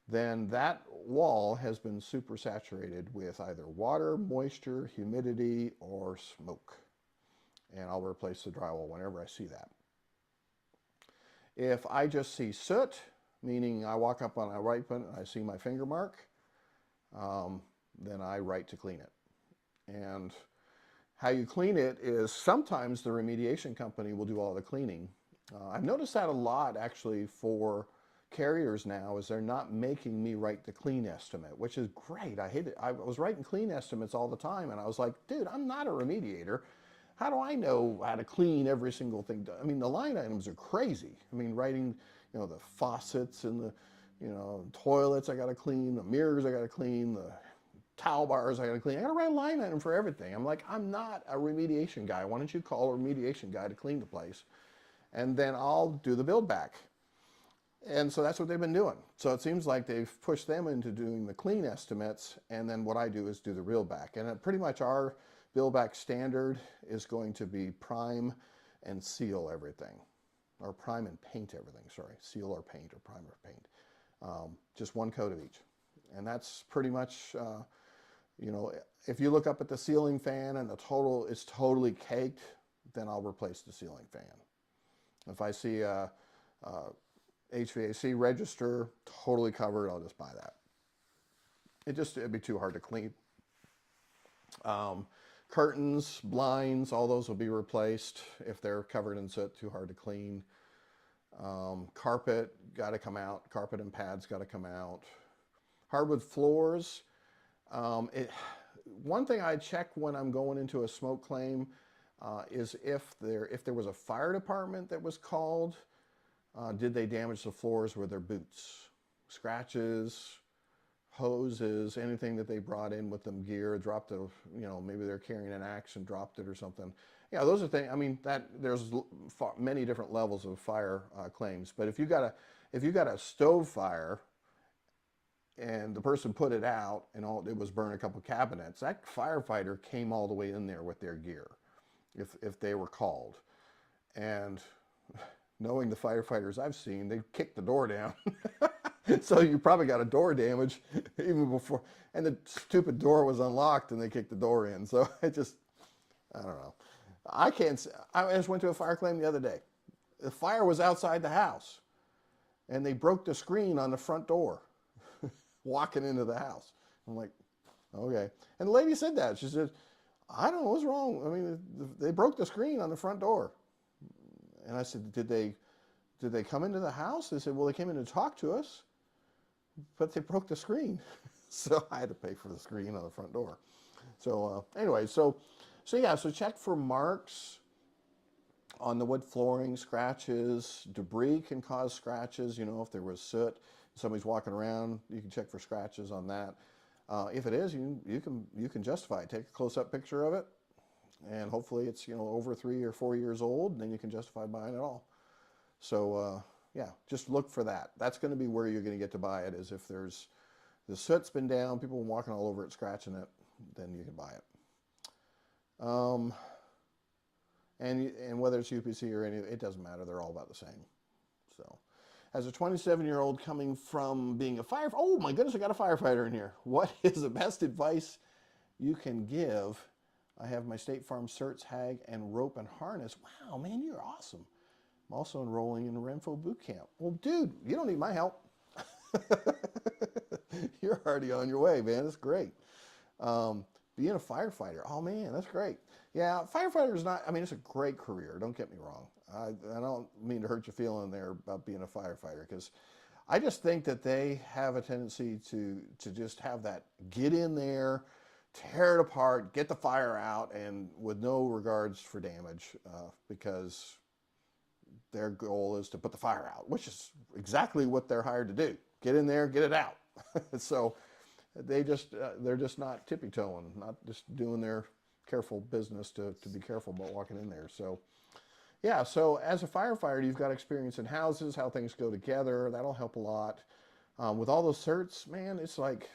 then that wall has been supersaturated with either water, moisture, humidity, or smoke. And I'll replace the drywall whenever I see that. If I just see soot, meaning I walk up on a ripen and I see my finger mark, then I write to clean it. And how you clean it is sometimes the remediation company will do all the cleaning. I've noticed that a lot actually for carriers now, is they're not making me write the clean estimate, which is great. I hate it. I was writing clean estimates all the time and I was like, dude, I'm not a remediator. How do I know how to clean every single thing? I mean, the line items are crazy. I mean, writing, you know, the faucets and the, you know, toilets I got to clean, the mirrors I got to clean, the towel bars I got to clean. I got to write a line item for everything. I'm like, I'm not a remediation guy. Why don't you call a remediation guy to clean the place? And then I'll do the build back. And so that's what they've been doing. So it seems like they've pushed them into doing the clean estimates, and then what I do is do the real back. And pretty much our build back standard is going to be prime and seal everything, or prime and paint everything, sorry, seal or paint, or prime or paint. Just one coat of each. And that's pretty much, you know, if you look up at the ceiling fan and the total is totally caked, then I'll replace the ceiling fan. If I see a HVAC register totally covered, I'll just buy that. It'd be too hard to clean. Curtains, blinds, all those will be replaced if they're covered in soot, too hard to clean. Carpet got to come out. Carpet and pads got to come out. Hardwood floors. One thing I check when I'm going into a smoke claim is if there was a fire department that was called, did they damage the floors with their boots? Scratches, hoses, anything that they brought in with them, gear, dropped you know, maybe they're carrying an axe and dropped it or something. Yeah, those are things. I mean, there's many different levels of fire claims. But if you got a stove fire and the person put it out and all it was burn a couple cabinets, that firefighter came all the way in there with their gear, if they were called. And knowing the firefighters I've seen, they kicked the door down. So you probably got a door damage even before, and the stupid door was unlocked and they kicked the door in. So I don't know. I just went to a fire claim the other day. The fire was outside the house and they broke the screen on the front door walking into the house. I'm like, okay. And the lady said that. She said, I don't know what's wrong. I mean, they broke the screen on the front door. And I said, did they come into the house? They said, well, they came in to talk to us, but they broke the screen. So I had to pay for the screen on the front door. So anyway, so check for marks on the wood flooring, scratches. Debris can cause scratches. You know, if there was soot, somebody's walking around, you can check for scratches on that. If it is, you can justify it. Take a close-up picture of it, and hopefully it's, you know, over 3 or 4 years old, and then you can justify buying it all. So yeah, just look for that. That's going to be where you're going to get to buy it, is if there's the soot's been down, people walking all over it, scratching it, then you can buy it. And whether it's UPC or any, it doesn't matter. They're all about the same. So, as a 27-year-old coming from being a firefighter, oh my goodness, I got a firefighter in here. What is the best advice you can give? I have my State Farm certs, HAG, and rope and harness. Wow, man, you're awesome. I'm also enrolling in the Renfo boot camp. Well, dude, you don't need my help. You're already on your way, man. It's great. being a firefighter. Oh man, that's great. Yeah, firefighter is not, I mean, it's a great career. Don't get me wrong. I don't mean to hurt your feeling there about being a firefighter, because I just think that they have a tendency to just have that get in there, tear it apart, get the fire out, and with no regards for damage, because their goal is to put the fire out, which is exactly what they're hired to do. Get in there, get it out. So they're just not tippy-toeing, not just doing their careful business to be careful about walking in there. So yeah, so as a firefighter, you've got experience in houses, how things go together. That'll help a lot. With all those certs, man, it's like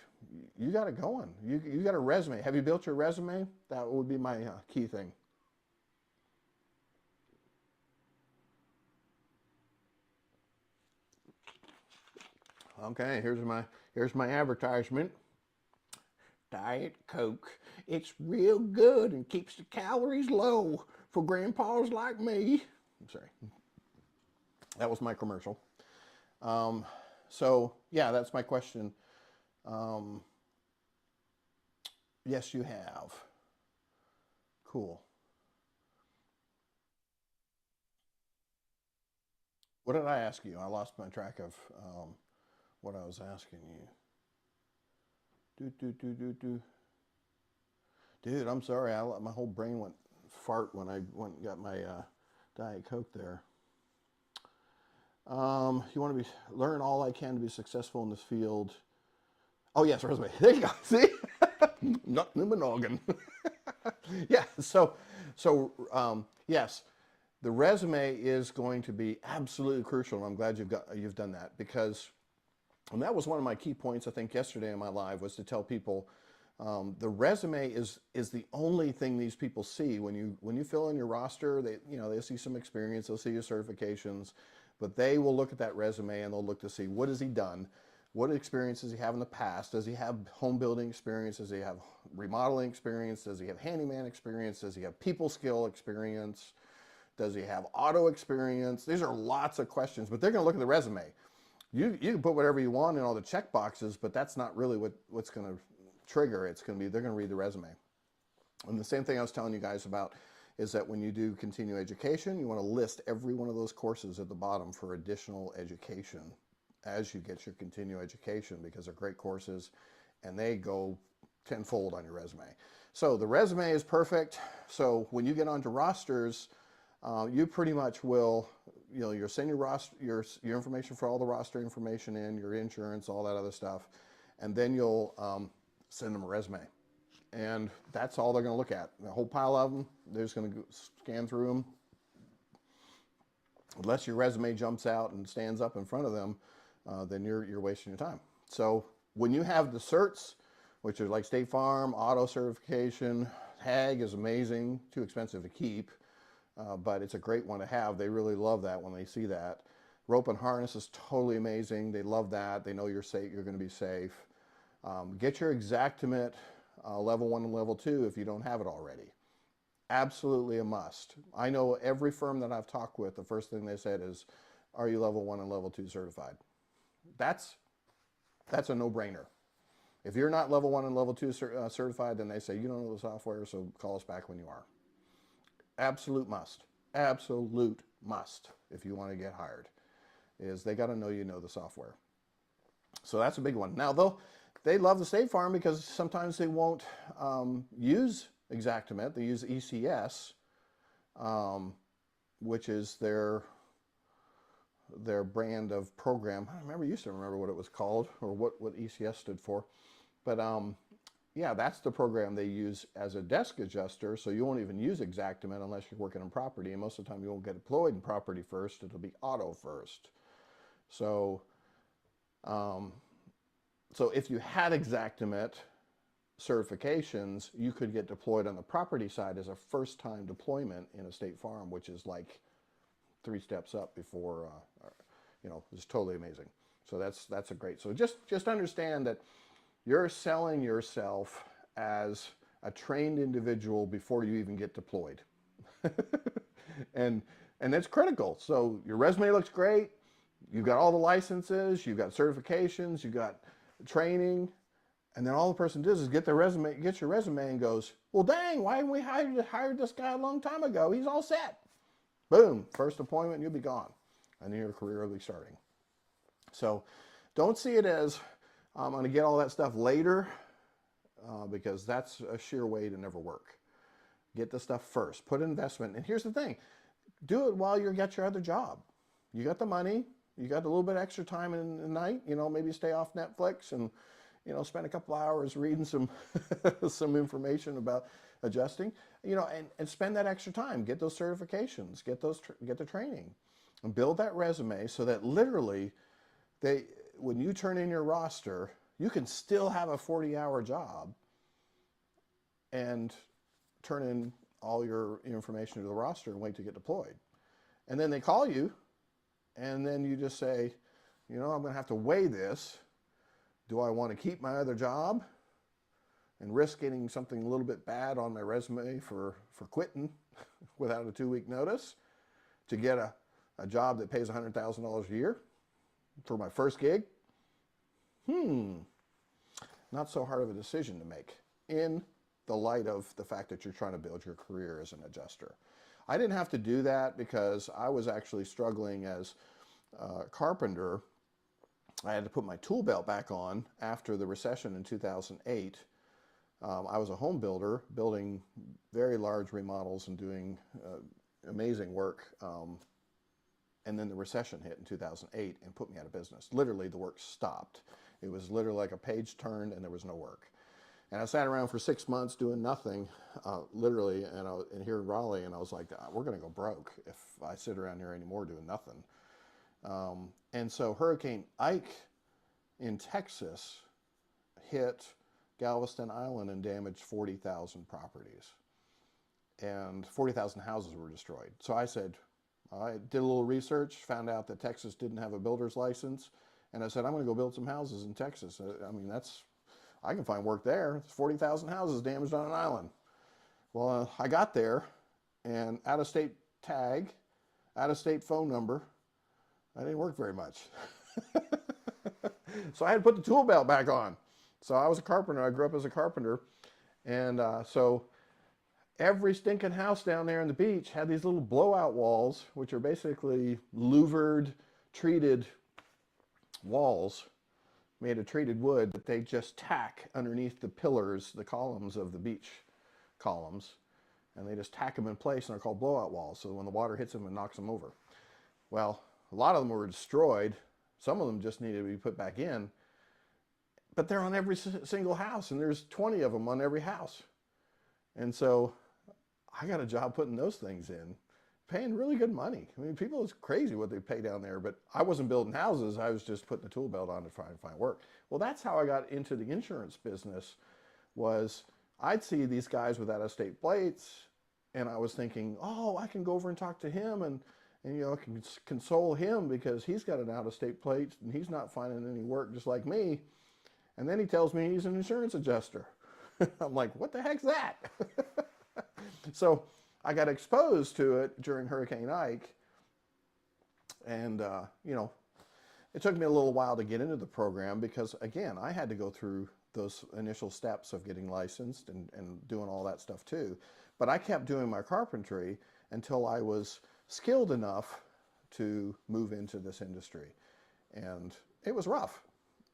you got it going. You got a resume. Have you built your resume? That would be my key thing. Okay, here's my advertisement. Diet Coke. It's real good and keeps the calories low for grandpas like me. I'm sorry. That was my commercial. So yeah, that's my question. Um, yes, you have. Cool. What did I ask you? I lost my track of what I was asking you. Do do do do do. Dude, I'm sorry. My whole brain went fart when I went and got my Diet Coke there. You want to learn all I can to be successful in this field. Oh yes, resume. There you go. See, not the noggin. Yeah. So yes, the resume is going to be absolutely crucial, and I'm glad you've done that, because, and that was one of my key points I think yesterday in my live, was to tell people the resume is the only thing these people see when you fill in your roster. They see some experience, they'll see your certifications, but they will look at that resume and they'll look to see, what has he done, what experience does he have in the past, does he have home building experience, does he have remodeling experience, does he have handyman experience, does he have people skill experience, does he have auto experience. These are lots of questions, but they're going to look at the resume. You can put whatever you want in all the check boxes, but that's not really what's going to trigger. It's going to be, they're going to read the resume. And the same thing I was telling you guys about is that when you do continuing education, you want to list every one of those courses at the bottom for additional education as you get your continuing education, because they're great courses and they go tenfold on your resume. So the resume is perfect. So when you get onto rosters, you pretty much will, you'll send your roster, your information for all the roster information in, your insurance, all that other stuff, and then you'll send them a resume. And that's all they're going to look at. A whole pile of them, they're just going to scan through them. Unless your resume jumps out and stands up in front of them, then you're wasting your time. So when you have the certs, which are like State Farm, auto certification, HAG is amazing, too expensive to keep, but it's a great one to have. They really love that when they see that. Rope and harness is totally amazing. They love that. They know you're safe. You're going to be safe. Get your Xactimate level 1 and level 2 if you don't have it already. Absolutely a must. I know every firm that I've talked with, the first thing they said is, are you level 1 and level 2 certified? That's a no-brainer. If you're not level 1 and level 2 certified, then they say, you don't know the software, so call us back when you are. Absolute must. Absolute must if you want to get hired, is they got to know you know the software. So that's a big one. Now, they love the State Farm because sometimes they won't use Exactament. They use ECS, which is their brand of program. I used to remember what it was called, or what ECS stood for. But yeah, that's the program they use as a desk adjuster, so you won't even use Exactament unless you're working in property, and most of the time you won't get deployed in property first, it'll be auto first. So so if you had Xactimate certifications, you could get deployed on the property side as a first-time deployment in a State Farm, which is like 3 steps up before, it's totally amazing. So that's a great. So just understand that you're selling yourself as a trained individual before you even get deployed, and that's critical. So your resume looks great. You've got all the licenses. You've got certifications. You've got training. And then all the person does is get your resume and goes, well, dang, why didn't we hired this guy a long time ago? He's all set. Boom, first appointment, you'll be gone. And then your career will be starting. So don't see it as I'm going to get all that stuff later, because that's a sheer way to never work. Get the stuff first. Put investment. And here's the thing. Do it while you got your other job. You got the money. You got a little bit extra time in the night. Maybe stay off Netflix and, spend a couple hours reading some some information about adjusting, and spend that extra time. Get those certifications. Get the training. And build that resume so that literally when you turn in your roster, you can still have a 40-hour job and turn in all your information to the roster and wait to get deployed. And then they call you, and then you just say, I'm going to have to weigh this. Do I want to keep my other job and risk getting something a little bit bad on my resume for quitting without a 2-week notice to get a job that pays $100,000 a year for my first gig? Not so hard of a decision to make in the light of the fact that you're trying to build your career as an adjuster. I didn't have to do that because I was actually struggling as a carpenter. I had to put my tool belt back on after the recession in 2008. I was a home builder, building very large remodels and doing amazing work. And then the recession hit in 2008 and put me out of business. Literally, the work stopped. It was literally like a page turned and there was no work. And I sat around for 6 months doing nothing, literally, and here in Raleigh, and I was like, we're going to go broke if I sit around here anymore doing nothing. And so Hurricane Ike in Texas hit Galveston Island and damaged 40,000 properties. And 40,000 houses were destroyed. So I said, I did a little research, found out that Texas didn't have a builder's license, and I said, I'm going to go build some houses in Texas. I can find work there. It's 40,000 houses damaged on an island. Well, I got there, and out-of-state tag, out-of-state phone number, I didn't work very much. So I had to put the tool belt back on. So I was a carpenter. I grew up as a carpenter. And so every stinking house down there on the beach had these little blowout walls, which are basically louvered, treated walls made of treated wood that they just tack underneath the pillars, the columns of the beach columns. And they just tack them in place, and they're called blowout walls. So when the water hits them, it knocks them over. Well, a lot of them were destroyed. Some of them just needed to be put back in. But they're on every single house, and there's 20 of them on every house. And so I got a job putting those things in, paying really good money. I mean, people, it's crazy what they pay down there, but I wasn't building houses. I was just putting the tool belt on to try and find work. Well, that's how I got into the insurance business. Was I'd see these guys with out-of-state plates, and I was thinking, oh, I can go over and talk to him and I can console him because he's got an out-of-state plate and he's not finding any work just like me. And then he tells me he's an insurance adjuster. I'm like, what the heck's that? So I got exposed to it during Hurricane Ike. And, it took me a little while to get into the program because, again, I had to go through those initial steps of getting licensed and doing all that stuff too. But I kept doing my carpentry until I was skilled enough to move into this industry. And it was rough,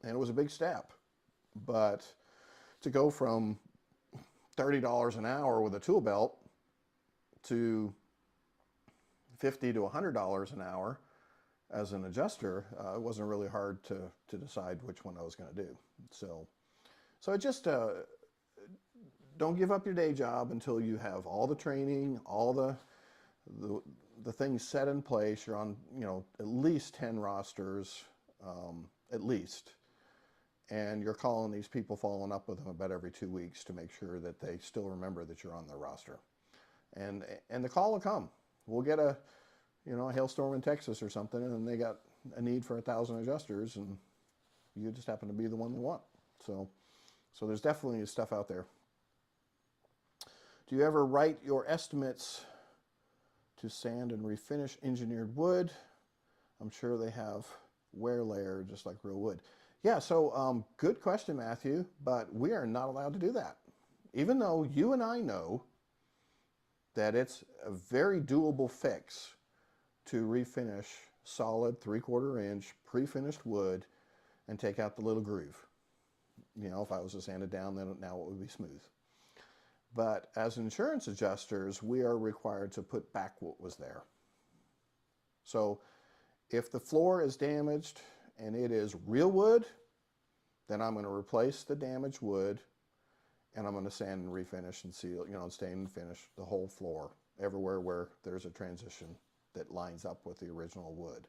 and it was a big step. But to go from $30 an hour with a tool belt to $50 to $100 an hour as an adjuster, it wasn't really hard to decide which one I was going to do. So it just, don't give up your day job until you have all the training, all the things set in place. You're on, at least 10 rosters, at least. And you're calling these people, following up with them about every 2 weeks to make sure that they still remember that you're on their roster. And the call will come. We'll get a hailstorm in Texas or something, and they got a need for 1,000 adjusters, and you just happen to be the one they want. So there's definitely stuff out there. Do you ever write your estimates to sand and refinish engineered wood? I'm sure they have wear layer just like real wood. Yeah, so good question, Matthew, but we are not allowed to do that. Even though you and I know that it's a very doable fix to refinish solid 3/4 inch pre-finished wood and take out the little groove. You know, if I was to sand it down, then now it would be smooth. But as insurance adjusters, we are required to put back what was there. So if the floor is damaged and it is real wood, then I'm going to replace the damaged wood and I'm going to sand and refinish and seal, you know, and stain and finish the whole floor everywhere where there's a transition that lines up with the original wood.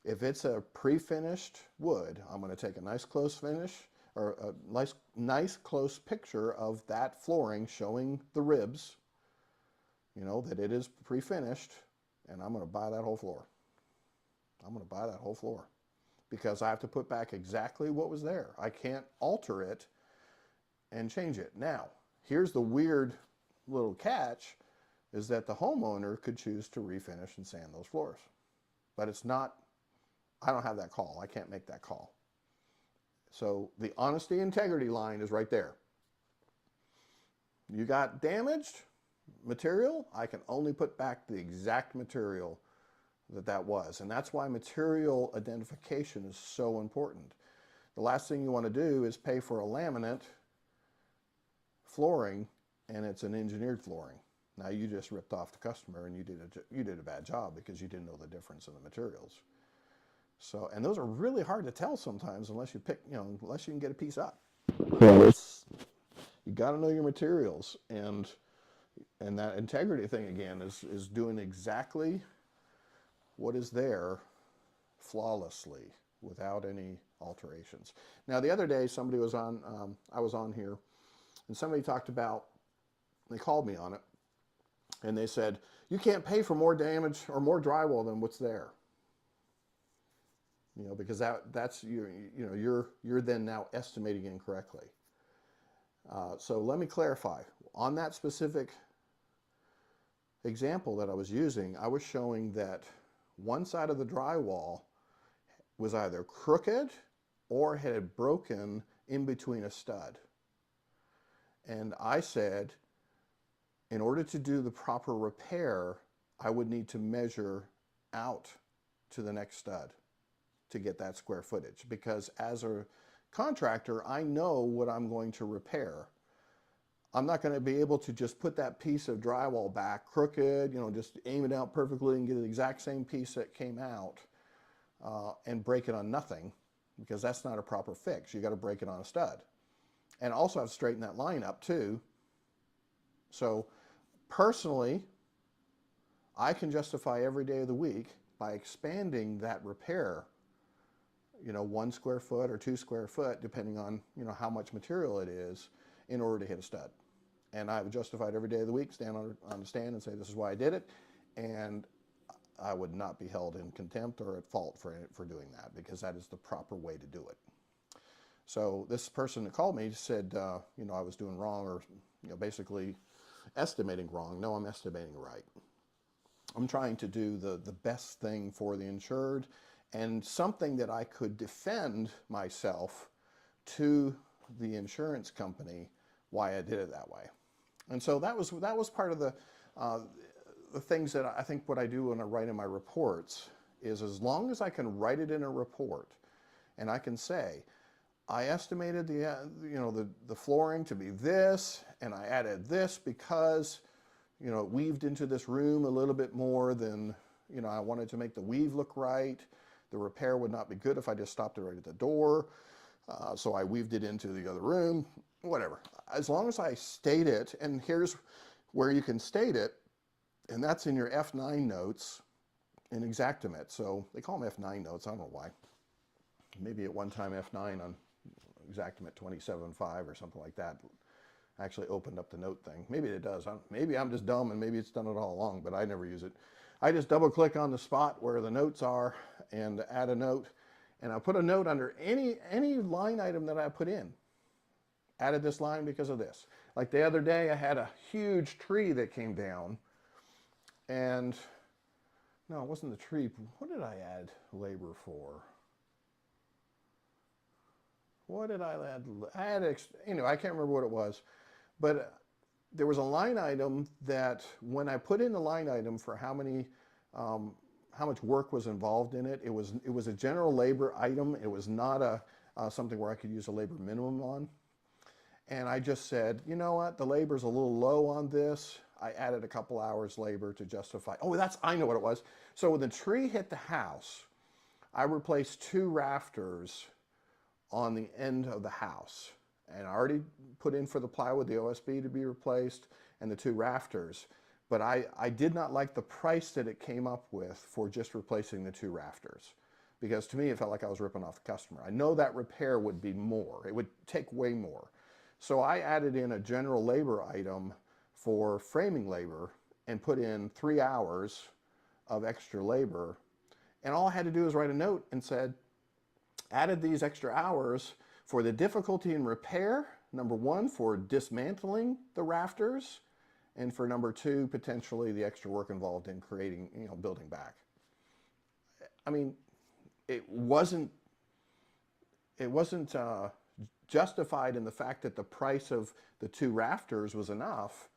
If it's a pre-finished wood, I'm going to take a nice close finish or a nice close picture of that flooring showing the ribs, you know, that it is pre-finished, and I'm going to buy that whole floor. I'm going to buy that whole floor because I have to put back exactly what was there. I can't alter it and change it. Now, here's the weird little catch, is that the homeowner could choose to refinish and sand those floors. But it's not, I don't have that call. I can't make that call. So the honesty integrity line is right there. You got damaged material, I can only put back the exact material that was. And that's why material identification is so important. The last thing you want to do is pay for a laminate flooring and it's an engineered flooring. Now you just ripped off the customer and you did a bad job because you didn't know the difference in the materials. So, and those are really hard to tell sometimes unless you pick, you know, unless you can get a piece up. You got to know your materials, and that integrity thing again is doing exactly what is there flawlessly without any alterations. Now the other day somebody was on, I was on here, and somebody talked about, they called me on it, and they said, you can't pay for more damage or more drywall than what's there. You know, because that's you're then now estimating incorrectly. So let me clarify. On that specific example that I was using, I was showing that one side of the drywall was either crooked or had broken in between a stud. And I said, in order to do the proper repair, I would need to measure out to the next stud to get that square footage, because as a contractor, I know what I'm going to repair. I'm not going to be able to just put that piece of drywall back crooked, you know, just aim it out perfectly and get the exact same piece that came out and break it on nothing, because that's not a proper fix. You got to break it on a stud. And also have to straighten that line up too. So personally, I can justify every day of the week by expanding that repair, you know, 1 square foot or 2 square foot, depending on, you know, how much material it is, in order to hit a stud. And I've justified every day of the week, stand on the stand and say, this is why I did it. And I would not be held in contempt or at fault for doing that, because that is the proper way to do it. So this person that called me said, you know, I was doing wrong, or, you know, basically estimating wrong. No, I'm estimating right. I'm trying to do the best thing for the insured, and something that I could defend myself to the insurance company why I did it that way. And so that was part of the things that I think what I do when I write in my reports is, as long as I can write it in a report and I can say, I estimated the flooring to be this, and I added this because, you know, it weaved into this room a little bit more than, you know, I wanted to make the weave look right. The repair would not be good if I just stopped it right at the door. So I weaved it into the other room, whatever. As long as I state it, and here's where you can state it, and that's in your F9 notes in Xactimate. So they call them F9 notes, I don't know why. Maybe at one time F9 on Xactimate 27.5 or something like that actually opened up the note thing. Maybe it does. Maybe I'm just dumb and maybe it's done it all along, but I never use it. I just double click on the spot where the notes are and add a note, and I put a note under any line item that I put in. Added this line because of this. Like the other day I had a huge tree that came down, and no, it wasn't the tree. What did I add labor for? what did I add? I had, anyway, I can't remember what it was, but there was a line item that when I put in the line item for how much work was involved in it, it was a general labor item. It was not something where I could use a labor minimum on. And I just said, you know what, the labor's a little low on this. I added a couple hours labor to justify. Oh, I know what it was. So when the tree hit the house, I replaced 2 rafters on the end of the house. And I already put in for the plywood, the OSB to be replaced, and the 2 rafters. But I did not like the price that it came up with for just replacing the 2 rafters. Because to me, it felt like I was ripping off the customer. I know that repair would be more. It would take way more. So I added in a general labor item for framing labor and put in 3 hours of extra labor. And all I had to do was write a note and said, added these extra hours for the difficulty in repair, number 1, for dismantling the rafters, and for number 2, potentially the extra work involved in creating, building back. I mean, it wasn't justified in the fact that the price of the 2 rafters was enough,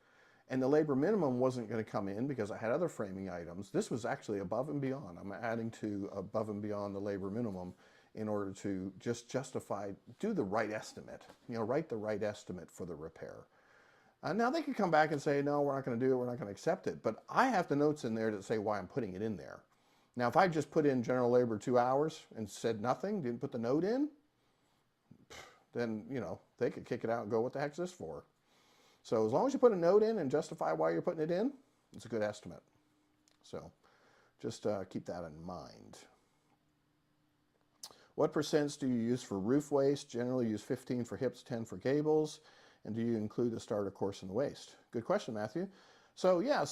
and the labor minimum wasn't going to come in because I had other framing items. This was actually above and beyond. I'm adding to above and beyond the labor minimum in order to just justify, do the right estimate, write the right estimate for the repair. Now they could come back and say, no, we're not going to do it, we're not going to accept it, but I have the notes in there that say why I'm putting it in there. Now if I just put in general labor 2 hours and said nothing, didn't put the note in, then, they could kick it out and go, what the heck's this for? So as long as you put a note in and justify why you're putting it in, it's a good estimate. So just keep that in mind. What percents do you use for roof waste? Generally use 15 for hips, 10 for gables. And do you include the starter course in the waste? Good question, Matthew. So yeah,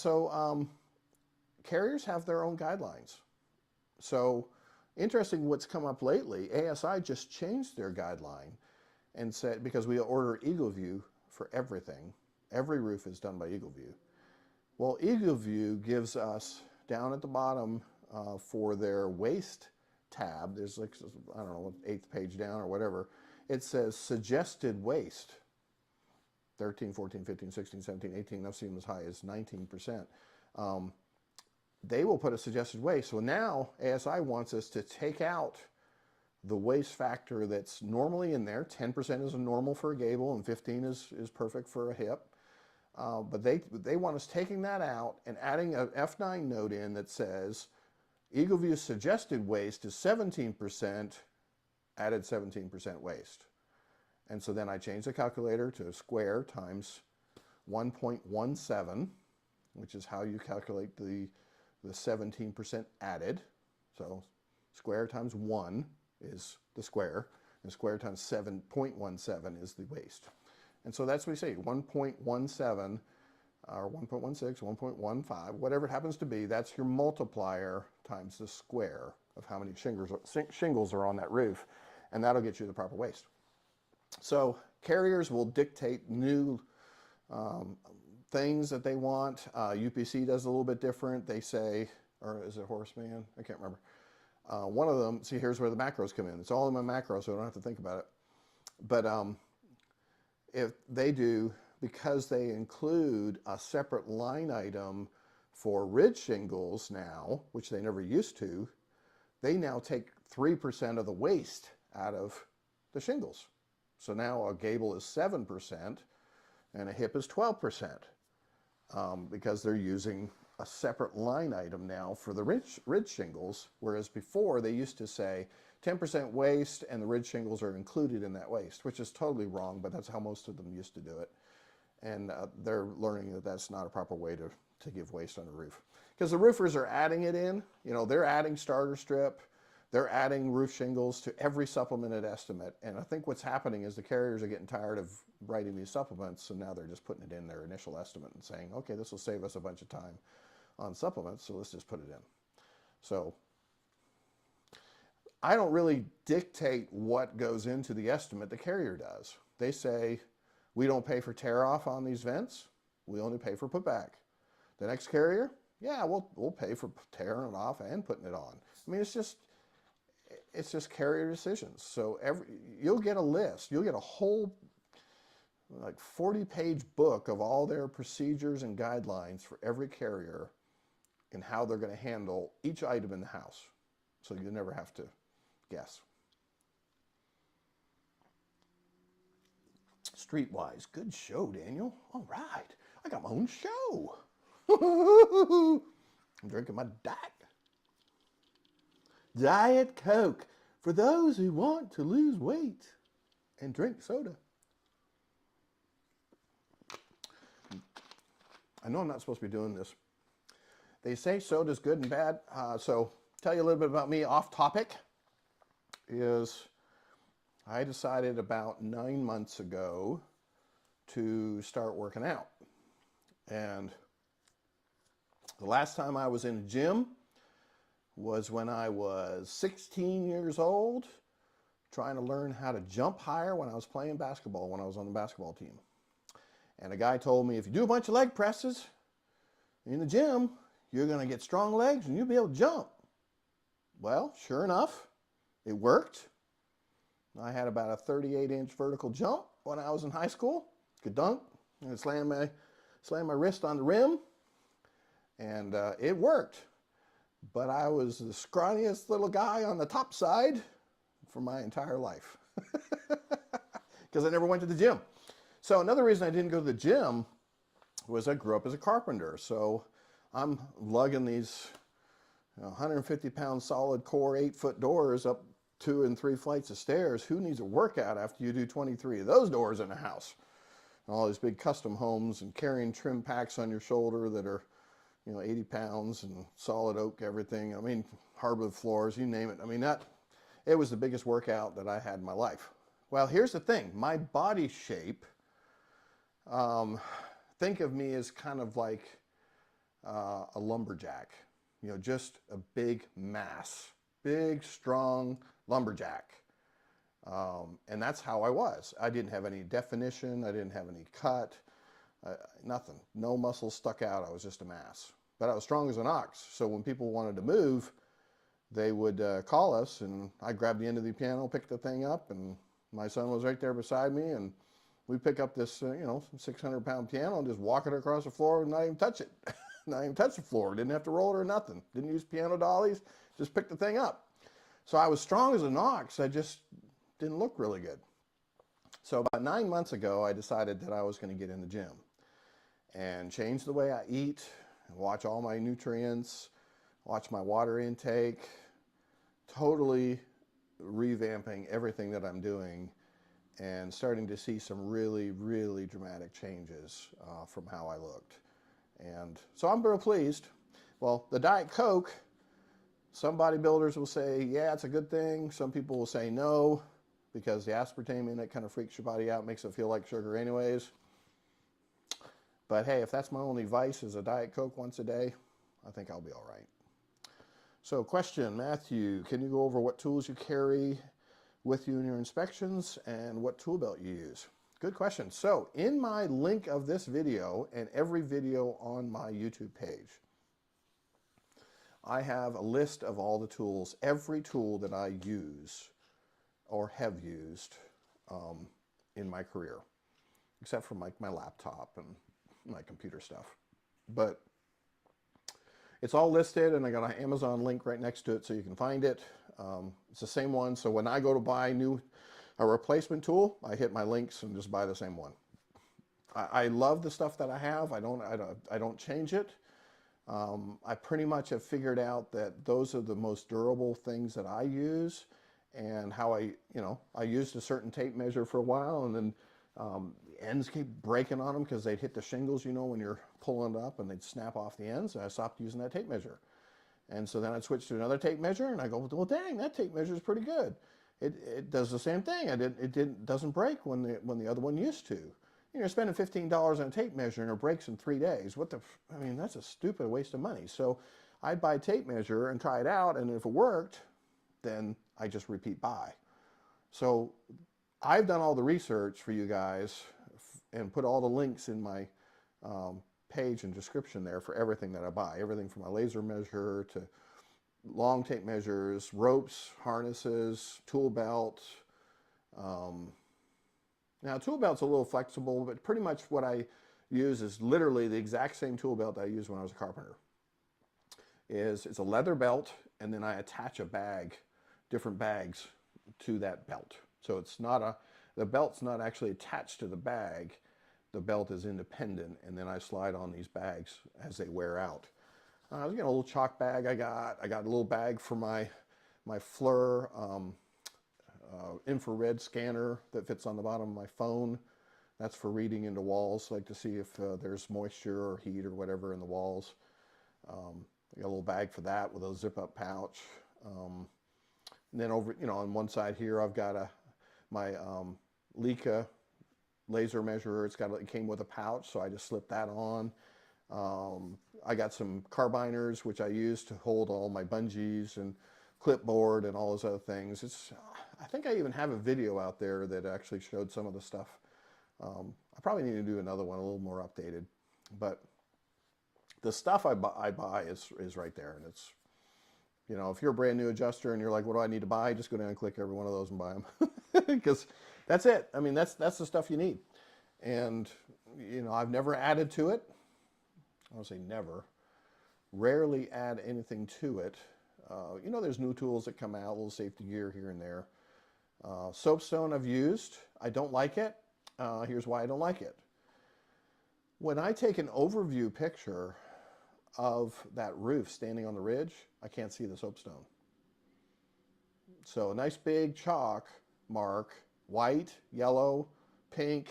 carriers have their own guidelines. So interesting what's come up lately, ASI just changed their guideline and said, because we order EagleView for everything, every roof is done by EagleView. Well, EagleView gives us down at the bottom for their waste tab, there's like, I don't know, 8th page down or whatever, it says suggested waste. 13, 14, 15, 16, 17, 18, I've seen them as high as 19%. They will put a suggested waste. So now ASI wants us to take out the waste factor that's normally in there. 10% is normal for a gable and 15 is perfect for a hip. But they want us taking that out and adding an F9 note in that says EagleView's suggested waste is 17%, added 17% waste. And so then I changed the calculator to square times 1.17, which is how you calculate the 17% added. So square times 1 is the square, and square times 7.17 is the waste. And so that's what we say, 1.17 or 1.16, 1.15, whatever it happens to be, that's your multiplier times the square of how many shingles are on that roof, and that'll get you the proper waste. So carriers will dictate new things that they want. UPC does a little bit different. They say, or is it Horseman? I can't remember. One of them, see, here's where the macros come in. It's all in my macro, so I don't have to think about it. But if they do, because they include a separate line item for ridge shingles now, which they never used to, they now take 3% of the waste out of the shingles. So now a gable is 7% and a hip is 12%, because they're using a separate line item now for the ridge shingles, whereas before they used to say 10% waste and the ridge shingles are included in that waste, which is totally wrong, but that's how most of them used to do it. And they're learning that that's not a proper way to give waste on a roof. Because the roofers are adding it in, they're adding starter strip, they're adding roof shingles to every supplemented estimate. And I think what's happening is the carriers are getting tired of writing these supplements, so now they're just putting it in their initial estimate and saying, okay, this will save us a bunch of time on supplements, so let's just put it in. So I don't really dictate what goes into the estimate, the carrier does. They say, we don't pay for tear off on these vents, we only pay for putback. The next carrier, yeah, we'll pay for tearing it off and putting it on. I mean, it's just, it's just carrier decisions. So you'll get a list. You'll get a whole like 40-page book of all their procedures and guidelines for every carrier and how they're going to handle each item in the house. So you never have to guess. Streetwise, good show, Daniel. All right, I got my own show. I'm drinking my Diet Coke for those who want to lose weight and drink soda. I know I'm not supposed to be doing this. They say soda's good and bad, so tell you a little bit about me off topic is I decided about 9 months ago to start working out. And the last time I was in a gym was when I was 16 years old, trying to learn how to jump higher when I was playing basketball, when I was on the basketball team. And a guy told me, if you do a bunch of leg presses in the gym, you're going to get strong legs and you'll be able to jump. Well, sure enough, it worked. I had about a 38-inch vertical jump when I was in high school. Could dunk and slam my wrist on the rim, and it worked. But I was the scrawniest little guy on the top side for my entire life because I never went to the gym. So another reason I didn't go to the gym was I grew up as a carpenter. So I'm lugging these 150-pound solid core 8-foot doors up 2 and 3 flights of stairs. Who needs a workout after you do 23 of those doors in a house? And all these big custom homes and carrying trim packs on your shoulder that are 80 pounds and solid oak, everything. I mean, hardwood floors, you name it. I mean, it was the biggest workout that I had in my life. Well, here's the thing. My body shape, think of me as kind of like a lumberjack, just a big mass, big, strong lumberjack. And that's how I was. I didn't have any definition. I didn't have any cut, nothing. No muscles stuck out. I was just a mass. But I was strong as an ox. So when people wanted to move, they would call us, and I'd grab the end of the piano, pick the thing up, and my son was right there beside me, and we'd pick up this, 600-pound piano and just walk it across the floor and not even touch it. Not even touch the floor. Didn't have to roll it or nothing. Didn't use piano dollies. Just pick the thing up. So I was strong as an ox. I just didn't look really good. So about 9 months ago, I decided that I was going to get in the gym and change the way I eat, watch all my nutrients, watch my water intake, totally revamping everything that I'm doing and starting to see some really, really dramatic changes from how I looked. And so I'm real pleased. Well, the Diet Coke, some bodybuilders will say, yeah, it's a good thing. Some people will say no, because the aspartame in it kind of freaks your body out, makes it feel like sugar anyways. But hey, if that's my only vice is a Diet Coke once a day, I think I'll be all right. So question, Matthew, can you go over what tools you carry with you in your inspections and what tool belt you use? Good question. So in my link of this video and every video on my YouTube page, I have a list of all the tools, every tool that I use or have used in my career, except for my laptop and my computer stuff. But it's all listed, and I got an Amazon link right next to it so you can find it. It's the same one, so when I go to buy a replacement tool, I hit my links and just buy the same one. I love the stuff that I have. I don't change it. I pretty much have figured out that those are the most durable things that I use, and how I used a certain tape measure for a while, and then the ends keep breaking on them because they'd hit the shingles, when you're pulling it up, and they'd snap off the ends. And I stopped using that tape measure. And so then I'd switch to another tape measure, and I go, well, dang, that tape measure is pretty good. It does the same thing. It doesn't break when the other one used to. You're spending $15 on a tape measure and it breaks in 3 days. That's a stupid waste of money. So I'd buy a tape measure and try it out, and if it worked, then I just repeat buy. So I've done all the research for you guys and put all the links in my page and description there for everything that I buy. Everything from my laser measure to long tape measures, ropes, harnesses, tool belt. Now, tool belt's a little flexible, but pretty much what I use is literally the exact same tool belt I used when I was a carpenter. It's a leather belt, and then I attach a bag, different bags to that belt. So it's not the belt's not actually attached to the bag. The belt is independent, and then I slide on these bags as they wear out. I was getting a little chalk bag I got a little bag for my FLIR infrared scanner that fits on the bottom of my phone. That's for reading into walls, like to see if there's moisture or heat or whatever in the walls. I got a little bag for that with a zip-up pouch. And then over, on one side here, I've got my Leica laser measurer. It came with a pouch, so I just slipped that on. I got some carbiners, which I use to hold all my bungees and clipboard and all those other things. I think I even have a video out there that actually showed some of the stuff. I probably need to do another one, a little more updated. But the stuff I buy is right there, and it's, if you're a brand new adjuster and you're like, what do I need to buy? Just go down and click every one of those and buy them, because that's it. I mean, that's the stuff you need. And I've never added to it. I won't say never. Rarely add anything to it. There's new tools that come out, a little safety gear here and there. Soapstone I've used. I don't like it. Here's why I don't like it. When I take an overview picture of that roof standing on the ridge, I can't see the soapstone. So a nice big chalk mark, white, yellow, pink,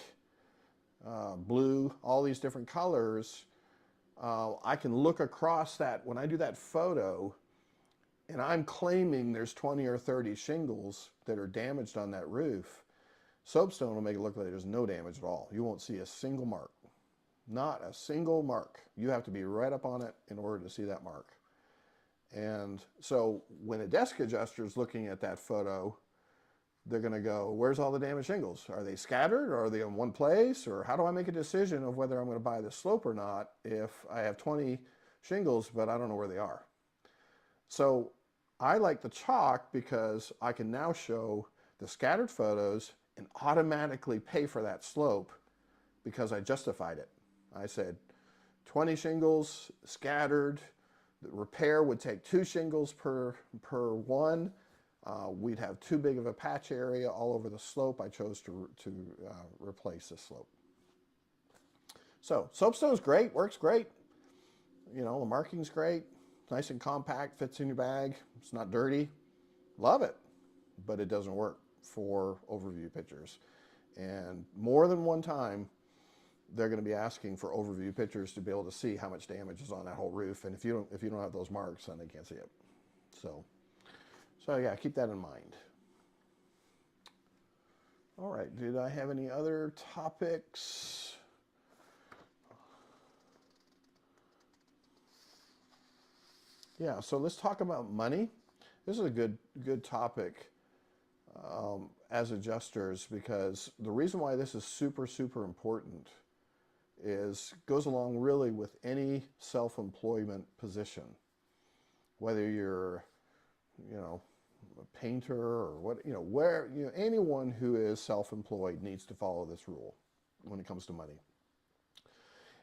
blue, all these different colors. I can look across that when I do that photo, and I'm claiming there's 20 or 30 shingles that are damaged on that roof. Soapstone will make it look like there's no damage at all. You won't see a single mark. Not a single mark. You have to be right up on it in order to see that mark. And so when a desk adjuster is looking at that photo, they're going to go, where's all the damaged shingles? Are they scattered, or are they in one place? Or how do I make a decision of whether I'm going to buy this slope or not if I have 20 shingles, but I don't know where they are? So I like the chalk because I can now show the scattered photos and automatically pay for that slope because I justified it. I said 20 shingles scattered. The repair would take 2 shingles per one. We'd have too big of a patch area all over the slope. I chose to replace the slope. So soapstone's great, works great. The marking's great, nice and compact, fits in your bag. It's not dirty. Love it, but it doesn't work for overview pictures. And more than one time, they're going to be asking for overview pictures to be able to see how much damage is on that whole roof. And if you don't have those marks, then they can't see it. So yeah, keep that in mind. All right, did I have any other topics? Yeah, so let's talk about money. This is a good topic as adjusters, because the reason why this is super important goes along really with any self-employment position, whether you're a painter or what, anyone who is self-employed needs to follow this rule when it comes to money,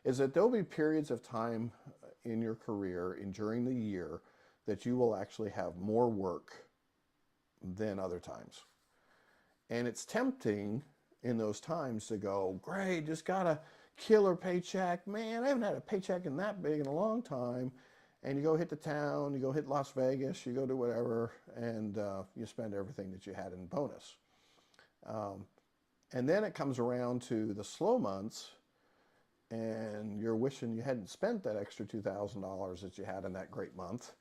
is that there'll be periods of time in your career and during the year that you will actually have more work than other times. And it's tempting in those times to go, great, just got a killer paycheck. Man, I haven't had a paycheck in that big in a long time. And you go hit the town, you go hit Las Vegas, you go do whatever, and you spend everything that you had in bonus. And then it comes around to the slow months, and you're wishing you hadn't spent that extra $2,000 that you had in that great month,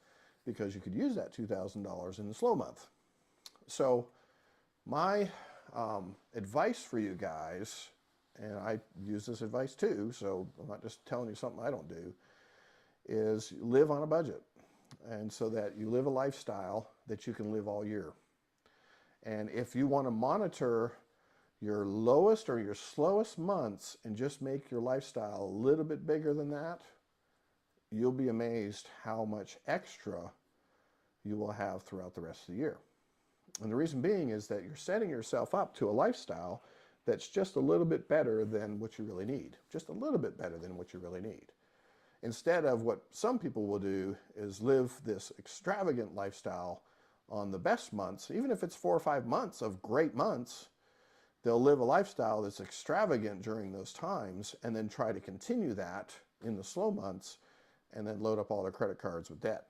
because you could use that $2,000 in the slow month. So my advice for you guys, and I use this advice too, so I'm not just telling you something I don't do, is live on a budget, and so that you live a lifestyle that you can live all year. And if you want to monitor your lowest or your slowest months and just make your lifestyle a little bit bigger than that, you'll be amazed how much extra you will have throughout the rest of the year. And the reason being is that you're setting yourself up to a lifestyle that's just a little bit better than what you really need. Just a little bit better than what you really need. Instead of what some people will do is live this extravagant lifestyle on the best months, even if it's 4 or 5 months of great months, they'll live a lifestyle that's extravagant during those times and then try to continue that in the slow months and then load up all their credit cards with debt.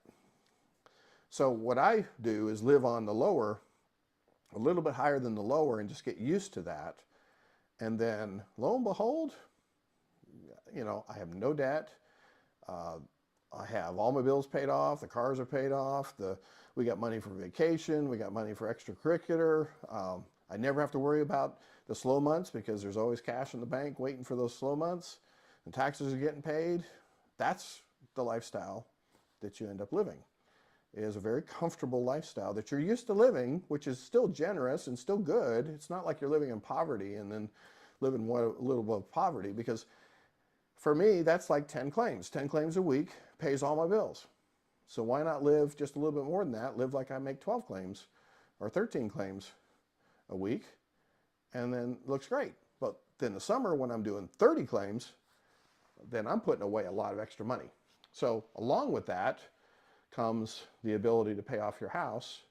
So what I do is live on the lower, a little bit higher than the lower, and just get used to that. And then lo and behold, I have no debt. I have all my bills paid off. The cars are paid off. We got money for vacation. We got money for extracurricular. I never have to worry about the slow months because there's always cash in the bank waiting for those slow months. And taxes are getting paid. That's the lifestyle that you end up living. It is a very comfortable lifestyle that you're used to living, which is still generous and still good. It's not like you're living in poverty and then living a little above poverty, because for me, that's like 10 claims. 10 claims a week pays all my bills. So why not live just a little bit more than that? Live like I make 12 claims or 13 claims a week, and then it looks great. But then the summer, when I'm doing 30 claims, then I'm putting away a lot of extra money. So along with that comes the ability to pay off your house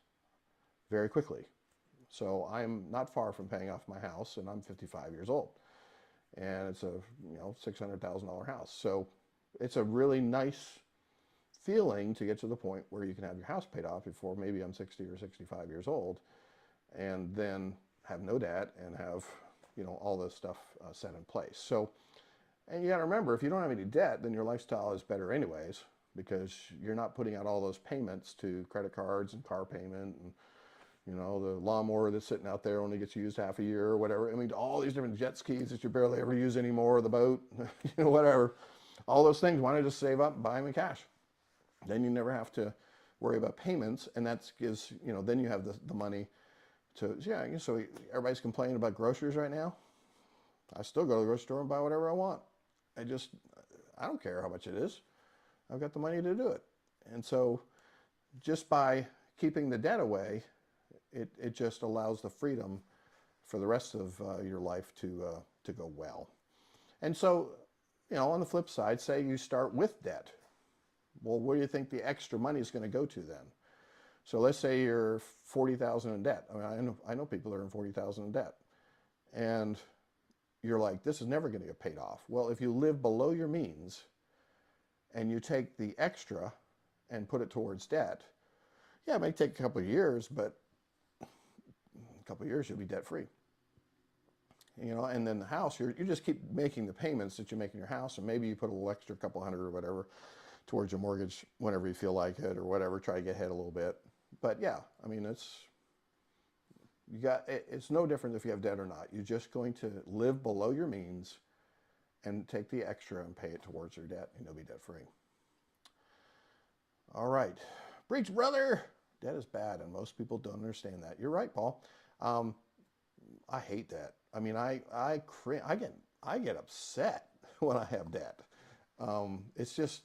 very quickly. So I'm not far from paying off my house, and I'm 55 years old. And it's a $600,000 house. So it's a really nice feeling to get to the point where you can have your house paid off before maybe I'm 60 or 65 years old, and then have no debt and have all this stuff set in place. So, and you got to remember, if you don't have any debt, then your lifestyle is better anyways, because you're not putting out all those payments to credit cards and car payment, and the lawnmower that's sitting out there only gets used half a year or whatever. I mean, all these different jet skis that you barely ever use anymore, the boat, whatever. All those things, why not just save up and buy them in cash? Then you never have to worry about payments, and that gives, then you have the money to, so everybody's complaining about groceries right now. I still go to the grocery store and buy whatever I want. I don't care how much it is. I've got the money to do it. And so just by keeping the debt away, it just allows the freedom for the rest of your life to go well. And so, on the flip side, say you start with debt. Well, where do you think the extra money is going to go to then? So let's say you're $40,000 in debt. I mean, I know people that are in $40,000 in debt, and you're like, this is never going to get paid off. Well, if you live below your means and you take the extra and put it towards debt, it may take a couple of years, but a couple of years you'll be debt free. And then the house, you just keep making the payments that you make in your house, and maybe you put a little extra, couple hundred or whatever, towards your mortgage whenever you feel like it or whatever, try to get ahead a little bit. But yeah, I mean, it's no different if you have debt or not. You're just going to live below your means and take the extra and pay it towards your debt, and you'll be debt free. All right. Preach, brother. Debt is bad, and most people don't understand that. You're right, Paul. I hate debt. I mean, I get upset when I have debt. It's this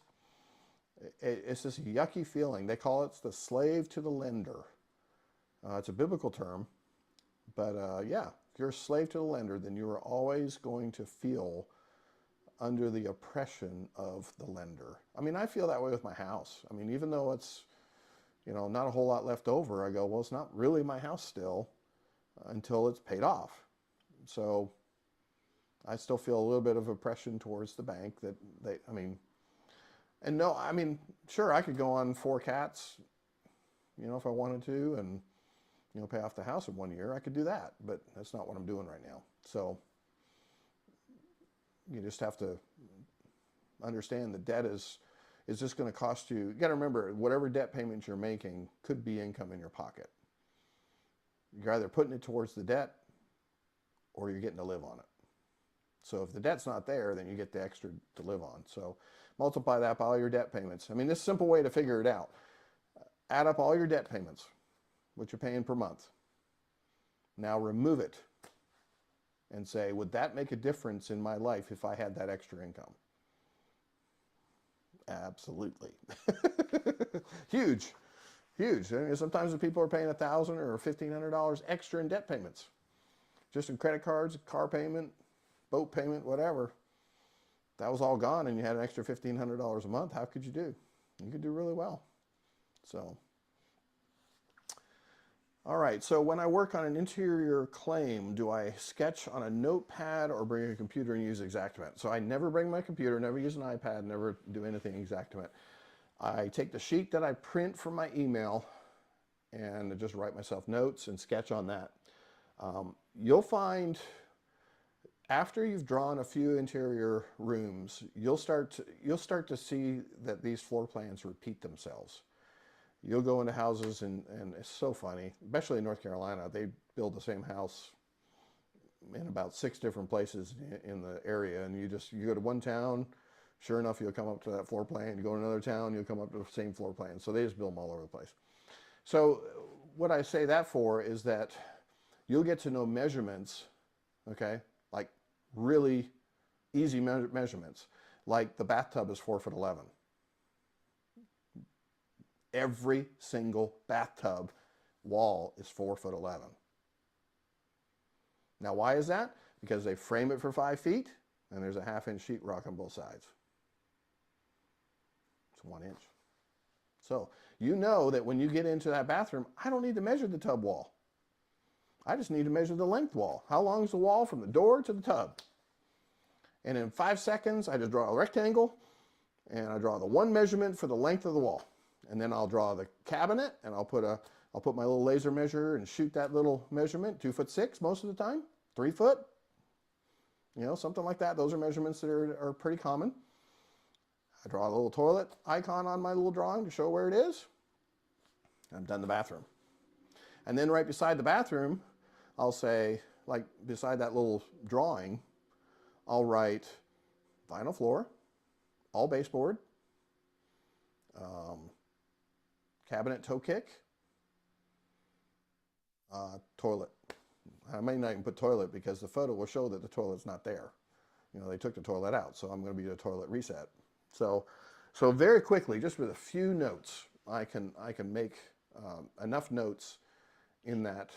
yucky feeling. They call it the slave to the lender. It's a biblical term, but if you're a slave to the lender, then you are always going to feel under the oppression of the lender. I mean, I feel that way with my house. I mean, even though it's, not a whole lot left over, I go, well, it's not really my house still until it's paid off. So I still feel a little bit of oppression towards the bank sure, I could go on 4 cats, if I wanted to, and, pay off the house in 1 year. I could do that, but that's not what I'm doing right now. So you just have to understand that debt is just going to cost you. You got to remember, whatever debt payments you're making could be income in your pocket. You're either putting it towards the debt or you're getting to live on it. So if the debt's not there, then you get the extra to live on. So multiply that by all your debt payments. I mean, this simple way to figure it out. Add up all your debt payments, what you're paying per month. Now remove it and say, would that make a difference in my life if I had that extra income? Absolutely. Huge. Huge. I mean, sometimes the people are paying $1,000 or $1,500 extra in debt payments, just in credit cards, car payment, boat payment, whatever. That was all gone, and you had an extra $1,500 a month. How could you do? You could do really well. So, all right. So when I work on an interior claim, do I sketch on a notepad or bring a computer and use Xactimate? So I never bring my computer, never use an iPad, never do anything Xactimate. I take the sheet that I print from my email and just write myself notes and sketch on that. You'll find after you've drawn a few interior rooms, you'll start to see that these floor plans repeat themselves. You'll go into houses and it's so funny, especially in North Carolina, they build the same house in about 6 different places in the area, and you go to one town, sure enough, you'll come up to that floor plan. You go to another town, you'll come up to the same floor plan. So they just build them all over the place. So what I say that for is that you'll get to know measurements, okay, like really easy measurements, like the bathtub is 4'11". Every single bathtub wall is 4'11". Now, why is that? Because they frame it for 5 feet, and there's a 1/2-inch sheetrock on both sides. It's 1 inch. So you know that when you get into that bathroom, I don't need to measure the tub wall. I just need to measure the length wall. How long is the wall from the door to the tub? And in 5 seconds, I just draw a rectangle, and I draw the one measurement for the length of the wall. And then I'll draw the cabinet, and I'll put my little laser measure and shoot that little measurement, 2'6" most of the time, 3 foot, you know, something like that. Those are measurements that are pretty common. I draw a little toilet icon on my little drawing to show where it is. I'm done the bathroom. And then right beside the bathroom, I'll say, like beside that little drawing, I'll write vinyl floor, all baseboard, cabinet toe kick, toilet. I may not even put toilet because the photo will show that the toilet's not there. You know, they took the toilet out, so I'm going to be a toilet reset. So very quickly, just with a few notes, I can make enough notes in that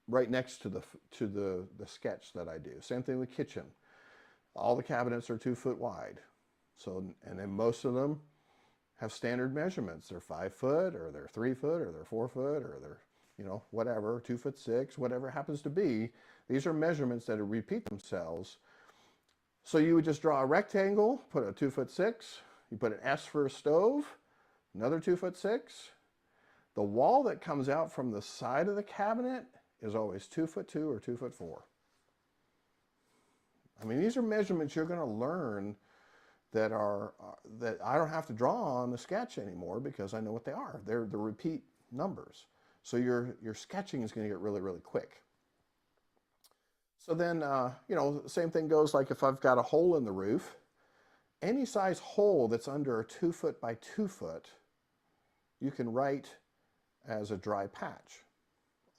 right next to the sketch that I do. Same thing with kitchen. All the cabinets are 2 foot wide. So, and then most of them have standard measurements. They're 5 foot, or they're 3 foot, or they're 4 foot, or they're, you know, whatever, 2'6", whatever it happens to be. These are measurements that repeat themselves. So you would just draw a rectangle, put a 2'6", you put an S for a stove, another 2'6". The wall that comes out from the side of the cabinet is always 2'2" or 2'4". I mean, these are measurements you're going to learn that I don't have to draw on the sketch anymore because I know what they are. They're the repeat numbers. So your sketching is going to get really, really quick. So then, you know, the same thing goes like if I've got a hole in the roof, any size hole that's under a 2 foot by 2 foot, you can write as a dry patch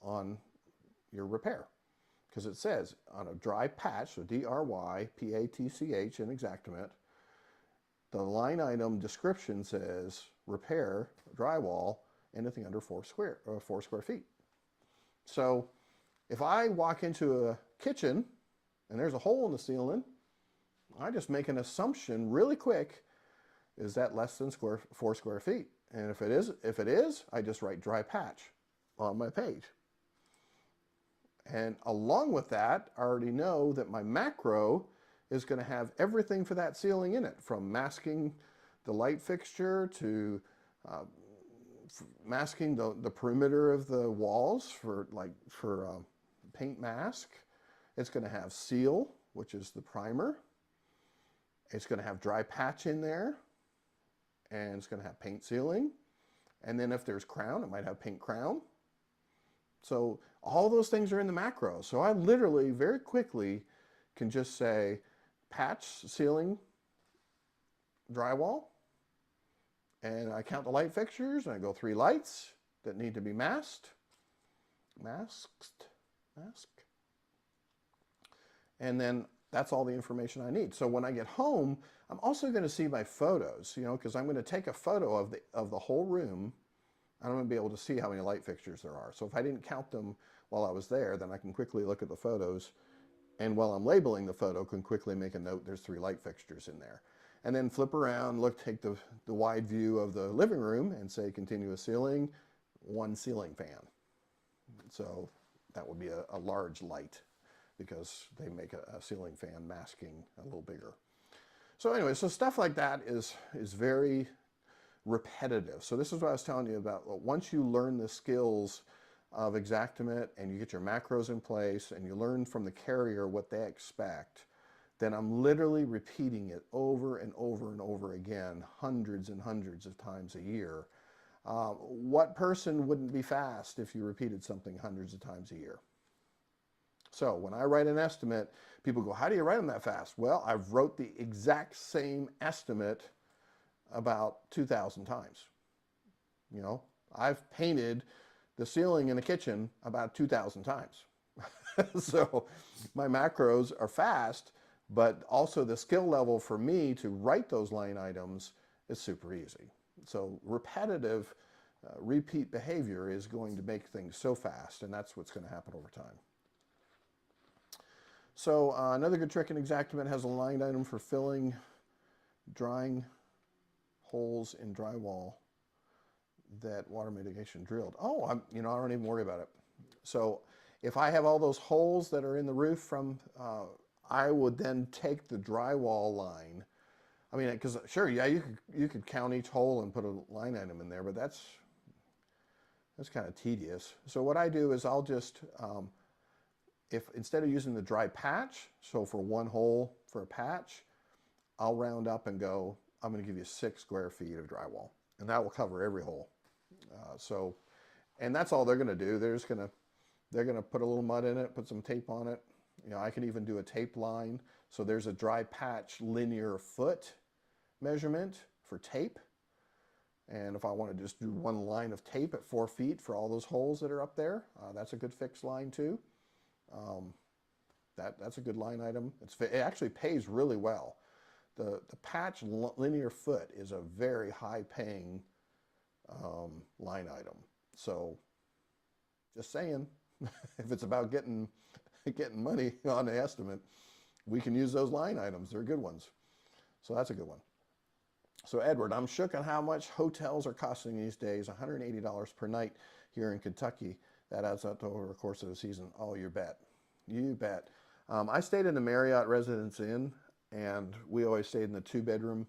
on your repair. Because it says on a dry patch, so D-R-Y-P-A-T-C-H in Xactimate, the line item description says repair drywall anything under 4 square feet. So if I walk into a kitchen and there's a hole in the ceiling, I just make an assumption really quick, is that less than 4 square feet? And if it is, I just write dry patch on my page. And along with that, I already know that my macro is going to have everything for that ceiling in it, from masking the light fixture to masking the perimeter of the walls for paint mask. It's going to have seal, which is the primer. It's going to have dry patch in there, and it's going to have paint sealing. And then if there's crown, it might have paint crown. So all those things are in the macro. So I literally very quickly can just say patch, sealing, drywall, and I count the light fixtures, and I go 3 lights that need to be masked, and then that's all the information I need. So when I get home, I'm also going to see my photos, you know, because I'm going to take a photo of the whole room I'm going to be able to see how many light fixtures there are. So if I didn't count them while I was there, then I can quickly look at the photos, and while I'm labeling the photo, can quickly make a note there's 3 light fixtures in there. And then flip around, take the wide view of the living room and say continuous ceiling, 1 ceiling fan. So that would be a large light, because they make a ceiling fan masking a little bigger. So anyway, so stuff like that is very repetitive. So this is what I was telling you about. Once you learn the skills of Xactimate and you get your macros in place and you learn from the carrier what they expect, then I'm literally repeating it over and over and over again, hundreds and hundreds of times a year. What person wouldn't be fast if you repeated something hundreds of times a year? So when I write an estimate, people go, how do you write them that fast? Well, I've wrote the exact same estimate about 2,000 times. You know, I've painted the ceiling in the kitchen about 2,000 times. So my macros are fast, but also the skill level for me to write those line items is super easy. So repetitive, repeat behavior is going to make things so fast, and that's what's going to happen over time. So another good trick in Exactament has a line item for filling, drying holes in drywall that water mitigation drilled. Oh, I don't even worry about it. So if I have all those holes that are in the roof from, I would then take the drywall line. I mean, because sure, yeah, you could count each hole and put a line item in there, but that's kind of tedious. So what I do is I'll just, if instead of using the dry patch, so for 1 hole for a patch, I'll round up and go, I'm going to give you 6 square feet of drywall, and that will cover every hole. And that's all they're going to do. They're going to put a little mud in it, put some tape on it. You know, I can even do a tape line. So there's a dry patch linear foot measurement for tape. And if I want to just do 1 line of tape at 4 feet for all those holes that are up there, that's a good fixed line too. That's a good line item. It actually pays really well. The patch linear foot is a very high paying line item. So just saying, if it's about getting money on the estimate, we can use those line items. They're good ones. So that's a good one. So Edward, I'm shook on how much hotels are costing these days. $180 per night here in Kentucky. That adds up to over the course of the season. Oh, you bet. You bet. I stayed in the Marriott Residence Inn, and we always stayed in the 2-bedroom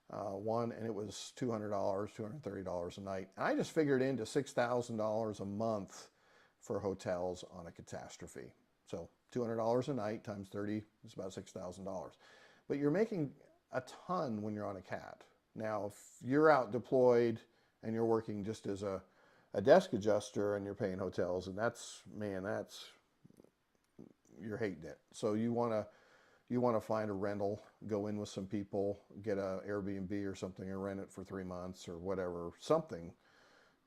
one, and it was $200, $230 a night. And I just figured into $6,000 a month for hotels on a catastrophe. So $200 a night times 30 is about $6,000. But you're making a ton when you're on a cat. Now, if you're out deployed and you're working just as a desk adjuster and you're paying hotels, and you're hating it. So you want to find a rental, go in with some people, get a Airbnb or something, or rent it for 3 months or whatever, something,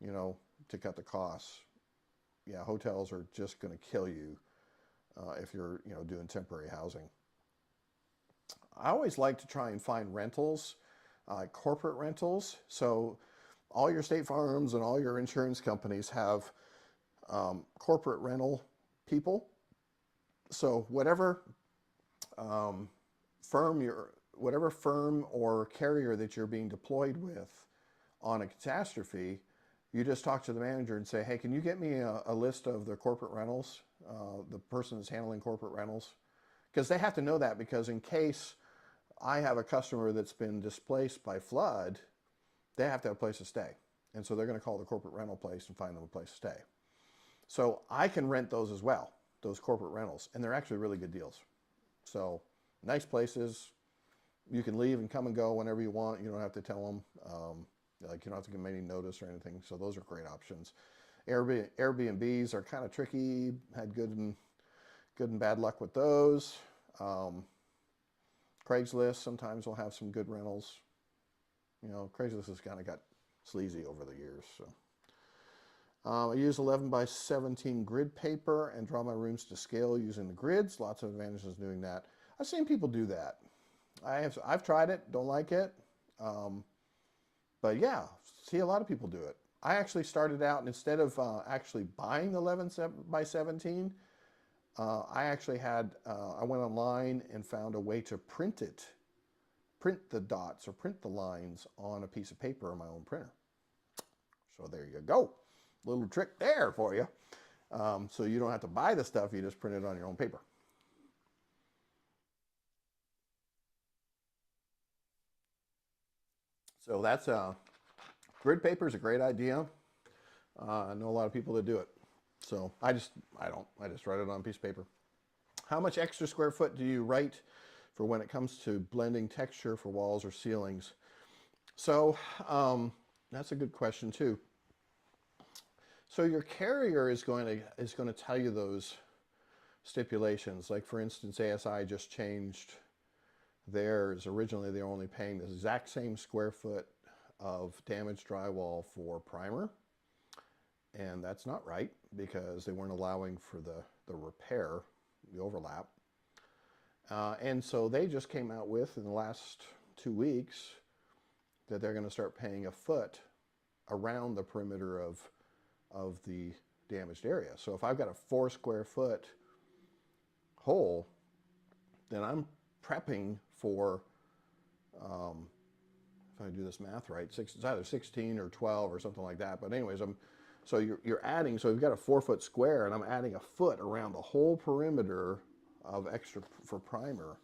to cut the costs. Yeah, hotels are just going to kill you if you're, doing temporary housing. I always like to try and find rentals, corporate rentals. So all your state farms and all your insurance companies have corporate rental people. So whatever firm or carrier that you're being deployed with on a catastrophe, you just talk to the manager and say, hey, can you get me a list of the corporate rentals, the person that's handling corporate rentals? Because they have to know that, because in case I have a customer that's been displaced by flood, they have to have a place to stay. And so they're going to call the corporate rental place and find them a place to stay. So I can rent those as well, those corporate rentals, and they're actually really good deals. So nice places. You can leave and come and go whenever you want. You don't have to tell them. You don't have to give them any notice or anything. So those are great options. Airbnbs are kind of tricky. Had good and bad luck with those. Craigslist sometimes will have some good rentals. Craigslist has kind of got sleazy over the years. So I use 11 by 17 grid paper and draw my rooms to scale using the grids. Lots of advantages doing that. I've seen people do that. I've tried it, don't like it. But yeah, see a lot of people do it. I actually started out, and instead of actually buying the 11 by 17, I actually I went online and found a way to print the dots or print the lines on a piece of paper on my own printer. So there you go. Little trick there for you. So you don't have to buy the stuff, you just print it on your own paper. So that's grid paper is a great idea. I know a lot of people that do it. So I just write it on a piece of paper. How much extra square foot do you write for when it comes to blending texture for walls or ceilings? So that's a good question too. So your carrier is going to tell you those stipulations. Like for instance, ASI just changed theirs. Originally they were only paying the exact same square foot of damaged drywall for primer, and that's not right because they weren't allowing for the repair, the overlap. And so they just came out with, in the last 2 weeks, that they're going to start paying a foot around the perimeter of the damaged area. So if I've got a 4 square foot hole, then I'm prepping for, if I do this math right, it's either 16 or 12 or something like that. But anyways, so you're adding, so you've got a 4 foot square, and I'm adding a foot around the whole perimeter of extra for primer.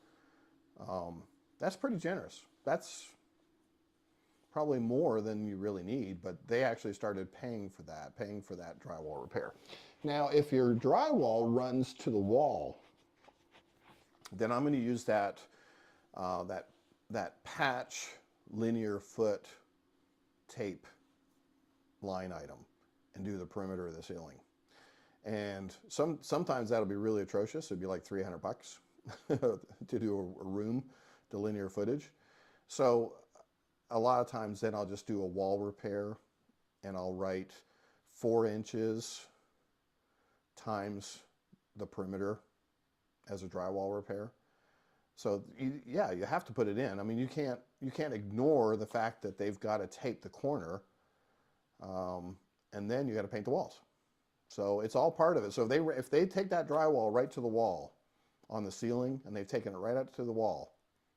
That's pretty generous. That's probably more than you really need, but they actually started paying for that drywall repair. Now, if your drywall runs to the wall, then I'm going to use that patch linear foot tape line item and do the perimeter of the ceiling. And sometimes that'll be really atrocious. It'd be like $300 to do a room to linear footage. So a lot of times then I'll just do a wall repair, and I'll write 4 inches times the perimeter as a drywall repair. So you have to put it in. I mean, you can't ignore the fact that they've got to tape the corner, and then you got to paint the walls. So it's all part of it. So if they take that drywall right to the wall on the ceiling, and they've taken it right up to the wall,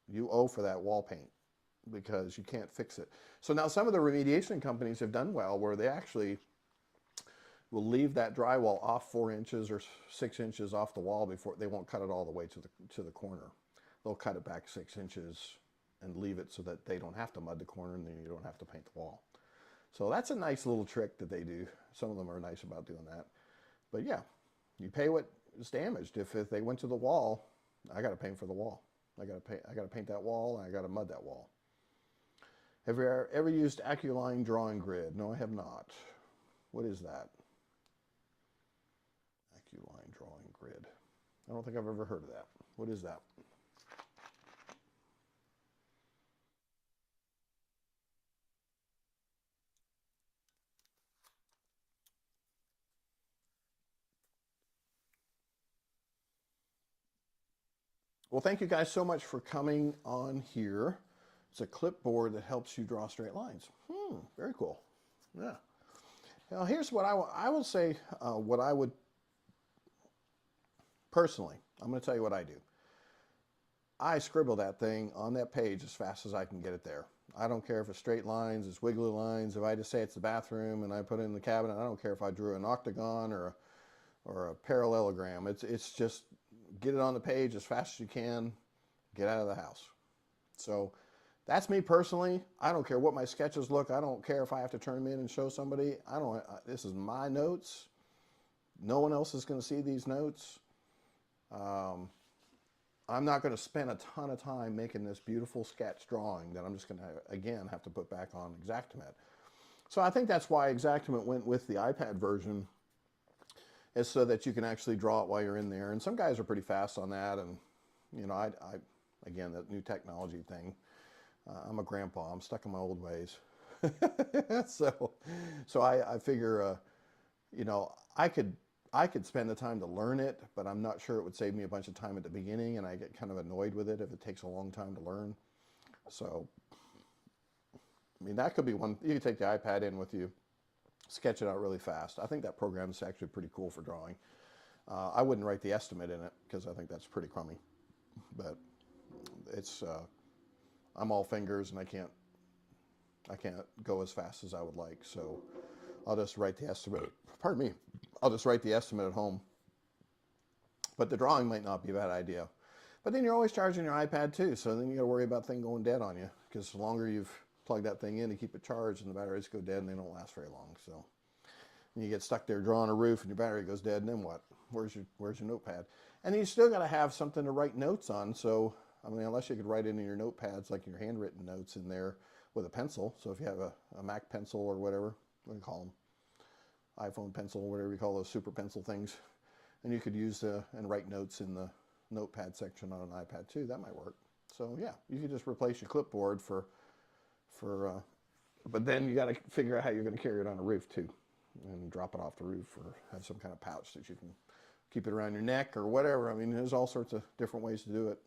you owe for that wall paint, because you can't fix it. So now some of the remediation companies have done well, where they actually will leave that drywall off 4 inches or 6 inches off the wall before. They won't cut it all the way to the corner. They'll cut it back 6 inches and leave it so that they don't have to mud the corner, and then you don't have to paint the wall. So that's a nice little trick that they do. Some of them are nice about doing that. But yeah, you pay what is damaged. If they went to the wall, I got to pay for the wall. I got to paint that wall, and I got to mud that wall. Have you ever used AccuLine drawing grid? No, I have not. What is that? AccuLine drawing grid. I don't think I've ever heard of that. What is that? Well, thank you guys so much for coming on here. It's a clipboard that helps you draw straight lines. Very cool. Yeah. Now, here's what I would say, what I would, personally, I'm going to tell you what I do. I scribble that thing on that page as fast as I can get it there. I don't care if it's straight lines, it's wiggly lines. If I just say it's the bathroom and I put it in the cabinet, I don't care if I drew an octagon or a parallelogram. It's just get it on the page as fast as you can, get out of the house. So that's me personally. I don't care what my sketches look. I don't care if I have to turn them in and show somebody. This is my notes. No one else is going to see these notes. I'm not going to spend a ton of time making this beautiful sketch drawing that I'm just going to, again, have to put back on Xactimate. So I think that's why Exactament went with the iPad version, is so that you can actually draw it while you're in there. And some guys are pretty fast on that. And, you know, again, that new technology thing, I'm a grandpa. I'm stuck in my old ways. so I figure, you know, I could spend the time to learn it, but I'm not sure it would save me a bunch of time at the beginning, and I get kind of annoyed with it if it takes a long time to learn. So, I mean, that could be one. You could take the iPad in with you sketch it out really fast. I think that program is actually pretty cool for drawing. I wouldn't write the estimate in it because I think that's pretty crummy, but it's I'm all fingers and I can't go as fast as I would like, so I'll just write the estimate. Pardon me. I'll just write the estimate at home. But the drawing might not be a bad idea. But then you're always charging your iPad too, so then you got to worry about thing going dead on you, because the longer you've plugged that thing in to keep it charged, and the batteries go dead and they don't last very long. So and you get stuck there drawing a roof and your battery goes dead, and then what? Where's your Notepad? And you still got to have something to write notes on. So I mean, unless you could write it in your notepads, like your handwritten notes in there with a pencil. So if you have a Mac pencil or whatever, what do you call them? iPhone pencil, whatever you call those super pencil things. And you could use and write notes in the Notepad section on an iPad too. That might work. So yeah, you could just replace your clipboard but then you got to figure out how you're going to carry it on a roof too, and drop it off the roof, or have some kind of pouch that you can keep it around your neck or whatever. I mean, there's all sorts of different ways to do it.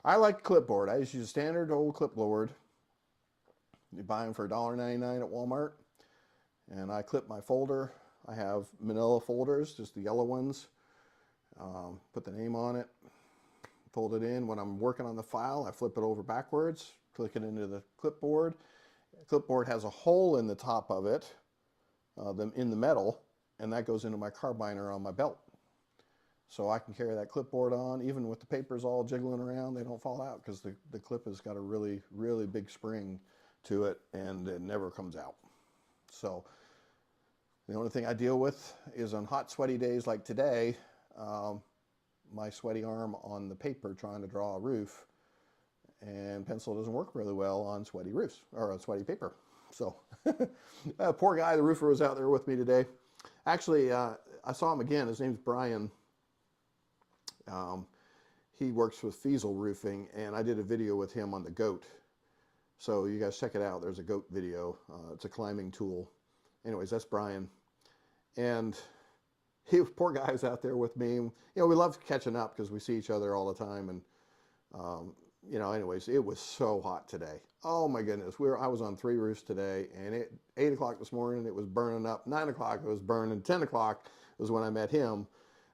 I like clipboard. I just use a standard old clipboard. You buy them for $1.99 at Walmart, and I clip my folder. I have manila folders, just the yellow ones. Put the name on it, fold it in. When I'm working on the file, I flip it over backwards, click it into the clipboard. The clipboard has a hole in the top of it, in the metal, and that goes into my carbiner on my belt. So I can carry that clipboard on, even with the papers all jiggling around, they don't fall out because the clip has got a really, really big spring to it, and it never comes out. So the only thing I deal with is on hot, sweaty days like today, my sweaty arm on the paper trying to draw a roof, and pencil doesn't work really well on sweaty roofs, or on sweaty paper. So poor guy, the roofer, was out there with me today. Actually, I saw him again. His name's Brian. He works with Fiesel Roofing, and I did a video with him on the goat. So you guys check it out. There's a goat video. It's a climbing tool. Anyways, that's Brian. And poor guy was out there with me. You know, we love catching up because we see each other all the time. And, you know, anyways, it was so hot today. Oh my goodness. I was on 3 roofs today, and at 8 o'clock this morning, it was burning up. 9 o'clock, it was burning. 10 o'clock was when I met him.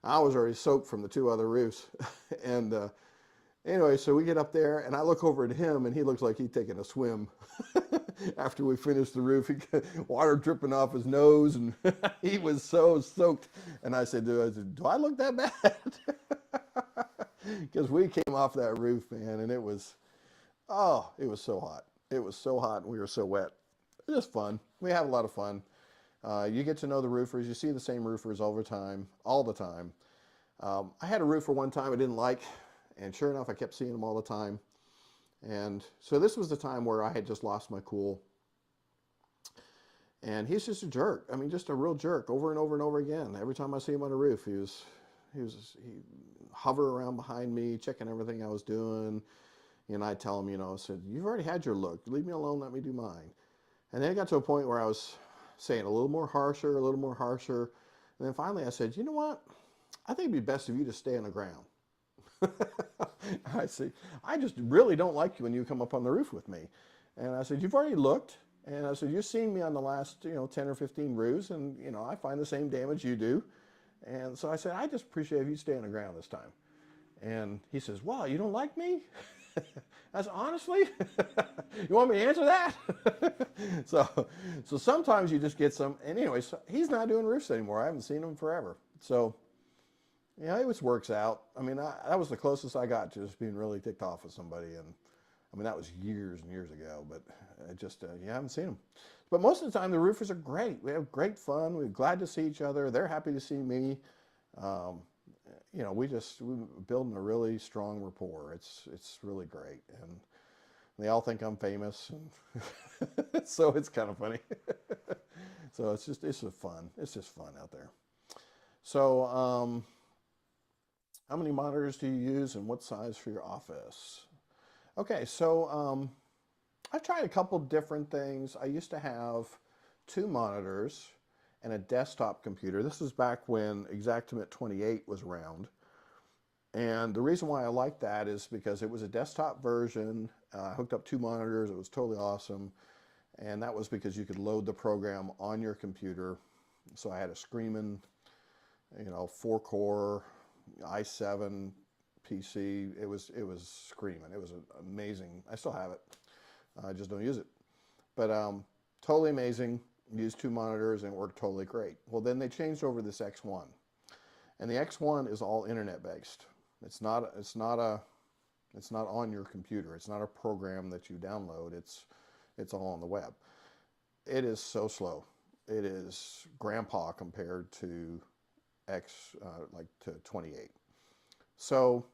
I was already soaked from the 2 other roofs. And anyway, so we get up there, and I look over at him, and he looks like he'd taken a swim. After we finished the roof, he got water dripping off his nose, and he was so soaked. And I said, do I look that bad? Because we came off that roof, man, and it was so hot. It was so hot, and we were so wet. It was fun. We have a lot of fun. You get to know the roofers. You see the same roofers all the time. I had a roofer one time I didn't like, and sure enough, I kept seeing him all the time. And so this was the time where I had just lost my cool. And he's just a jerk. I mean, just a real jerk over and over and over again. Every time I see him on a roof, he'd hover around behind me, checking everything I was doing. And I'd tell him, you know, I said, you've already had your look. Leave me alone. Let me do mine. And then it got to a point where I was saying a little more harsher. And then finally I said, you know what? I think it'd be best if you just stay on the ground. I said, I just really don't like you when you come up on the roof with me. And I said, you've already looked. And I said, you've seen me on the last, 10 or 15 roofs, and, I find the same damage you do. And so I said, I just appreciate if you stay on the ground this time. And he says, well, you don't like me? I said, honestly? You want me to answer that? So sometimes you just get some, and anyway, so he's not doing roofs anymore. I haven't seen him forever. So, it just works out. I mean, that was the closest I got to just being really ticked off with somebody. And I mean, that was years and years ago, but I just, I haven't seen them. But most of the time, the roofers are great. We have great fun. We're glad to see each other. They're happy to see me. We're building a really strong rapport. It's really great. And they all think I'm famous. And so it's kind of funny. So it's just fun. It's just fun out there. So, how many monitors do you use, and what size for your office? Okay, so I've tried a couple different things. I used to have 2 monitors and a desktop computer. This is back when Xactimate 28 was around. And the reason why I liked that is because it was a desktop version. I hooked up 2 monitors. It was totally awesome. And that was because you could load the program on your computer. So I had a screaming, 4-core i7 PC. It was screaming. It was amazing. I still have it. I just don't use it. But totally amazing. Used 2 monitors and it worked totally great. Well, then they changed over this X1, and the X1 is all internet based. It's not on your computer. It's not a program that you download. It's all on the web. It is so slow. It is grandpa compared to to 28. So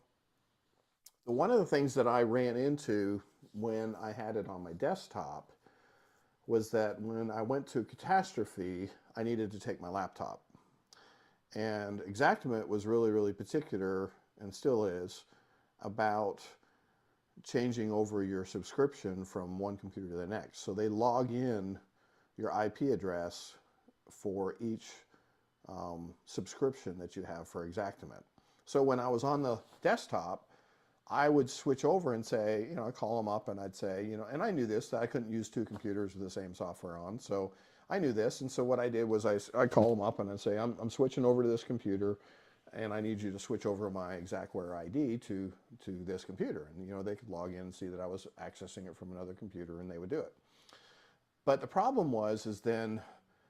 one of the things that I ran into when I had it on my desktop was that when I went to catastrophe, I needed to take my laptop. And Xactimate was really, really particular, and still is, about changing over your subscription from one computer to the next. So they log in your IP address for each subscription that you have for Exactament. So when I was on the desktop, I would switch over and say, I'd call them up and I'd say, and I knew this, that I couldn't use 2 computers with the same software on. So I knew this. And so what I did was I'd call them up and I'd say, I'm switching over to this computer and I need you to switch over my Xactware ID to this computer. And, they could log in and see that I was accessing it from another computer and they would do it. But the problem is then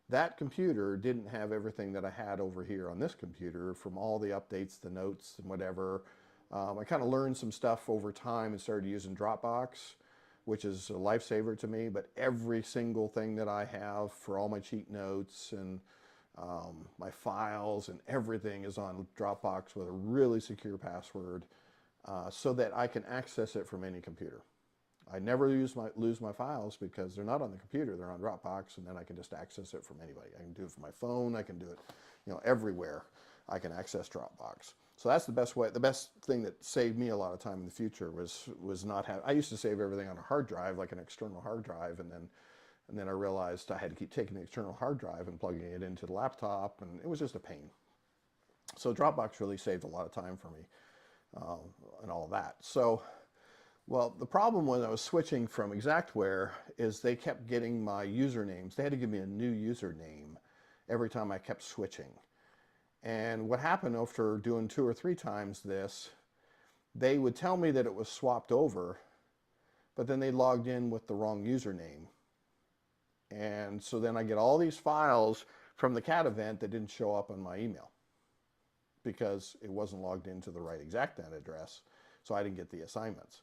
that computer didn't have everything that I had over here on this computer from all the updates, the notes and whatever. I kind of learned some stuff over time and started using Dropbox, which is a lifesaver to me, but every single thing that I have for all my cheat notes and my files and everything is on Dropbox with a really secure password so that I can access it from any computer. I never lose my files because they're not on the computer, they're on Dropbox, and then I can just access it from anybody. I can do it from my phone, I can do it, everywhere I can access Dropbox. So that's the best way. The best thing that saved me a lot of time in the future was not have. I used to save everything on a hard drive, like an external hard drive, and then I realized I had to keep taking the external hard drive and plugging it into the laptop, and it was just a pain. So Dropbox really saved a lot of time for me and all of that. So, well, the problem when I was switching from Xactware is they kept getting my usernames. They had to give me a new username every time I kept switching. And what happened after doing 2 or 3 times this, they would tell me that it was swapped over, but then they logged in with the wrong username. And so then I get all these files from the CAT event that didn't show up on my email because it wasn't logged into the right Exactnet address, so I didn't get the assignments.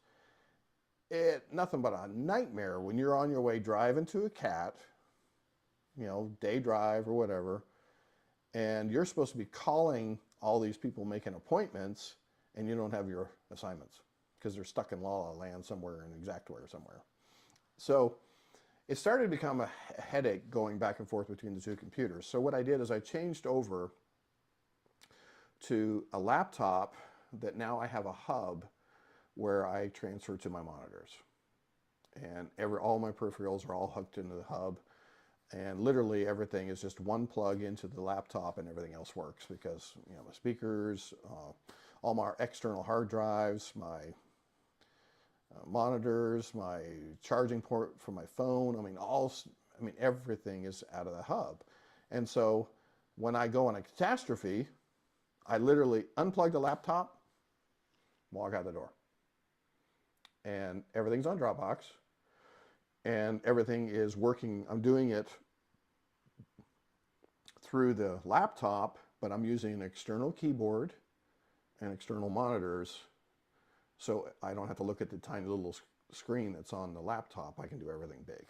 Nothing but a nightmare when you're on your way driving to a CAT, day drive or whatever, and you're supposed to be calling all these people making appointments and you don't have your assignments because they're stuck in La La Land somewhere in Xactware somewhere. So it started to become a headache going back and forth between the 2 computers. So what I did is I changed over to a laptop that now I have a hub where I transfer to my monitors. And all my peripherals are all hooked into the hub. And literally everything is just one plug into the laptop and everything else works because, my speakers, all my external hard drives, my monitors, my charging port for my phone, everything is out of the hub. And so when I go on a catastrophe, I literally unplug the laptop, walk out the door. And everything's on Dropbox. And everything is working. I'm doing it through the laptop, but I'm using an external keyboard and external monitors, so I don't have to look at the tiny little screen that's on the laptop. I can do everything big.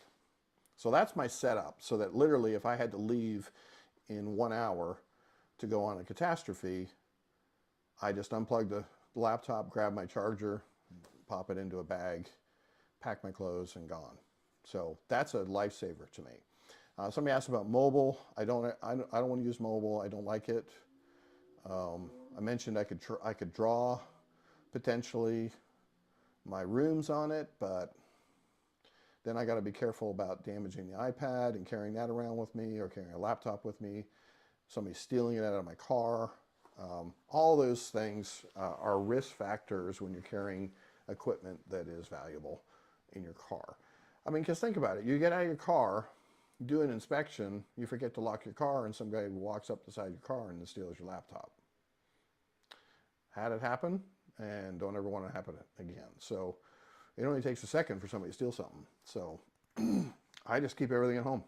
So that's my setup, so that literally if I had to leave in 1 hour to go on a catastrophe, I just unplug the laptop, grab my charger, pop it into a bag, pack my clothes, and gone. So that's a lifesaver to me. Somebody asked about mobile. I don't want to use mobile. I don't like it. I mentioned I could draw potentially my rooms on it, but then I got to be careful about damaging the iPad and carrying that around with me, or carrying a laptop with me. Somebody stealing it out of my car. All those things are risk factors when you're carrying equipment that is valuable in your car. I mean, because think about it. You get out of your car, do an inspection, you forget to lock your car, and some guy walks up the side of your car and steals your laptop. Had it happen, and don't ever want to happen again. So it only takes a second for somebody to steal something. So I just keep everything at home.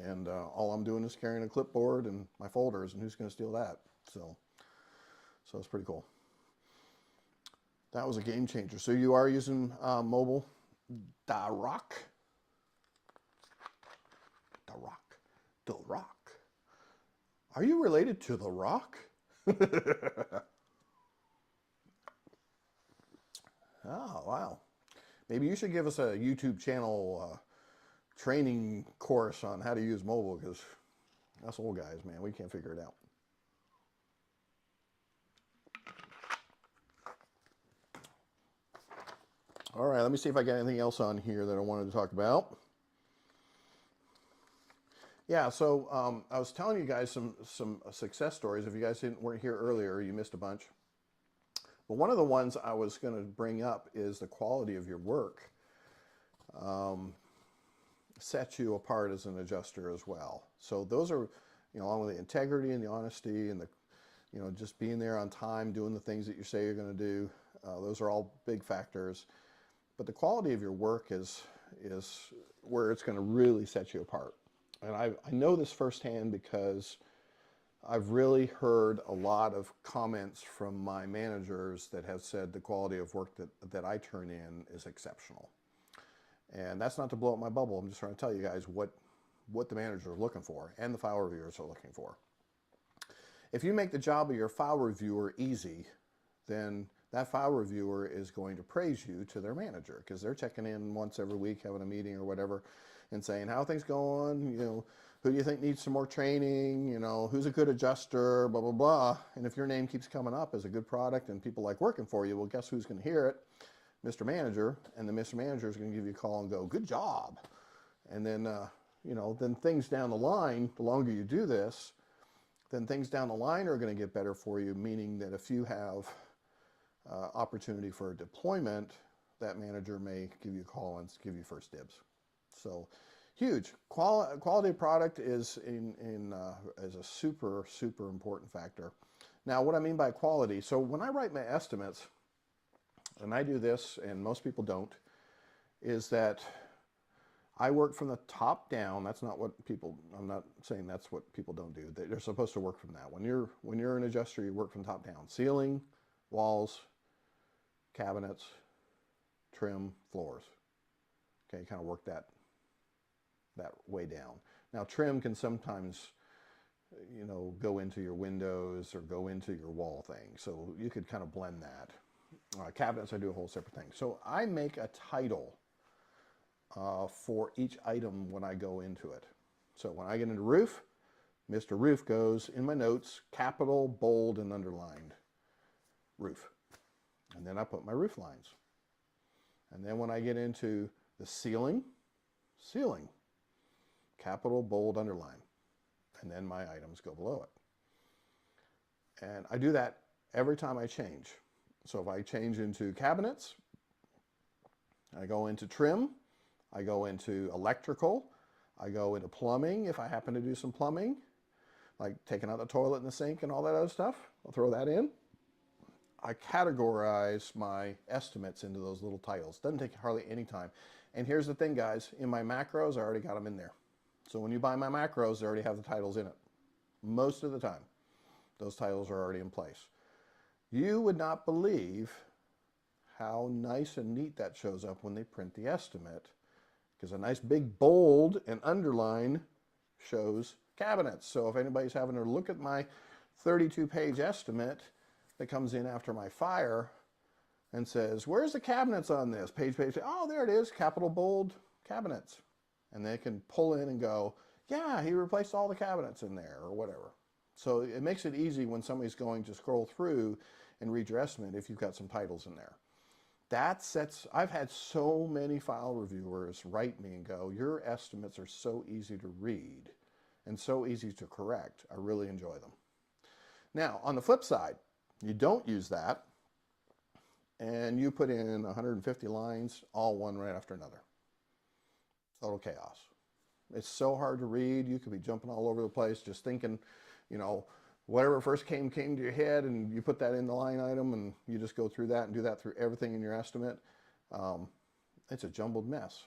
And all I'm doing is carrying a clipboard and my folders, and who's going to steal that? So it's pretty cool. That was a game changer. So you are using mobile. The Rock. Are you related to The Rock? Oh, wow. Maybe you should give us a YouTube channel training course on how to use mobile, because us old guys, man, we can't figure it out. All right, let me see if I got anything else on here that I wanted to talk about. Yeah, so I was telling you guys some success stories. If you guys weren't here earlier, you missed a bunch. But one of the ones I was going to bring up is the quality of your work sets you apart as an adjuster as well. So those are, along with the integrity and the honesty and the, just being there on time, doing the things that you say you're going to do. Those are all big factors. But the quality of your work is where it's going to really set you apart. And I know this firsthand because I've really heard a lot of comments from my managers that have said the quality of work that I turn in is exceptional. And that's not to blow up my bubble. I'm just trying to tell you guys what the managers are looking for and the file reviewers are looking for. If you make the job of your file reviewer easy, then that file reviewer is going to praise you to their manager, because they're checking in once every week, having a meeting or whatever, and saying, how are things going? Who do you think needs some more training? Who's a good adjuster, blah, blah, blah. And if your name keeps coming up as a good product and people like working for you, well, guess who's going to hear it? Mr. Manager. And the Mr. Manager is going to give you a call and go, good job. And then, then things down the line, the longer you do this, then things down the line are going to get better for you, meaning that if you have opportunity for a deployment, that manager may give you a call and give you first dibs. So huge. Quality of product is is a super, super important factor. Now, what I mean by quality, so when I write my estimates, and I do this, and most people don't, is that I work from the top down. That's not what people, I'm not saying that's what people don't do. They're supposed to work from that. When you're an adjuster, you work from top down. Ceiling, walls, cabinets, trim, floors. Okay, kind of work that way down. Now, trim can sometimes, go into your windows or go into your wall thing. So you could kind of blend that. Cabinets, I do a whole separate thing. So I make a title for each item when I go into it. So when I get into roof, Mr. Roof goes in my notes, capital, bold, and underlined roof. And then I put my roof lines. And then when I get into the ceiling, capital, bold, underline. And then my items go below it. And I do that every time I change. So if I change into cabinets, I go into trim, I go into electrical, I go into plumbing if I happen to do some plumbing, like taking out the toilet and the sink and all that other stuff. I'll throw that in. I categorize my estimates into those little titles. Doesn't take hardly any time. And here's the thing, guys. In my macros, I already got them in there. So when you buy my macros, they already have the titles in it. Most of the time, those titles are already in place. You would not believe how nice and neat that shows up when they print the estimate, because a nice big bold and underline shows cabinets. So if anybody's having to look at my 32-page estimate that comes in after my fire and says, where's the cabinets on this? Page, oh, there it is, capital bold cabinets. And they can pull in and go, yeah, he replaced all the cabinets in there or whatever. So it makes it easy when somebody's going to scroll through and read your estimate if you've got some titles in there. I've had so many file reviewers write me and go, your estimates are so easy to read and so easy to correct. I really enjoy them. Now, on the flip side, you don't use that and you put in 150 lines, all one right after another. Total chaos. It's so hard to read. You could be jumping all over the place just thinking, you know, whatever first came to your head, and you put that in the line item, and you just go through that and do that through everything in your estimate. It's a jumbled mess.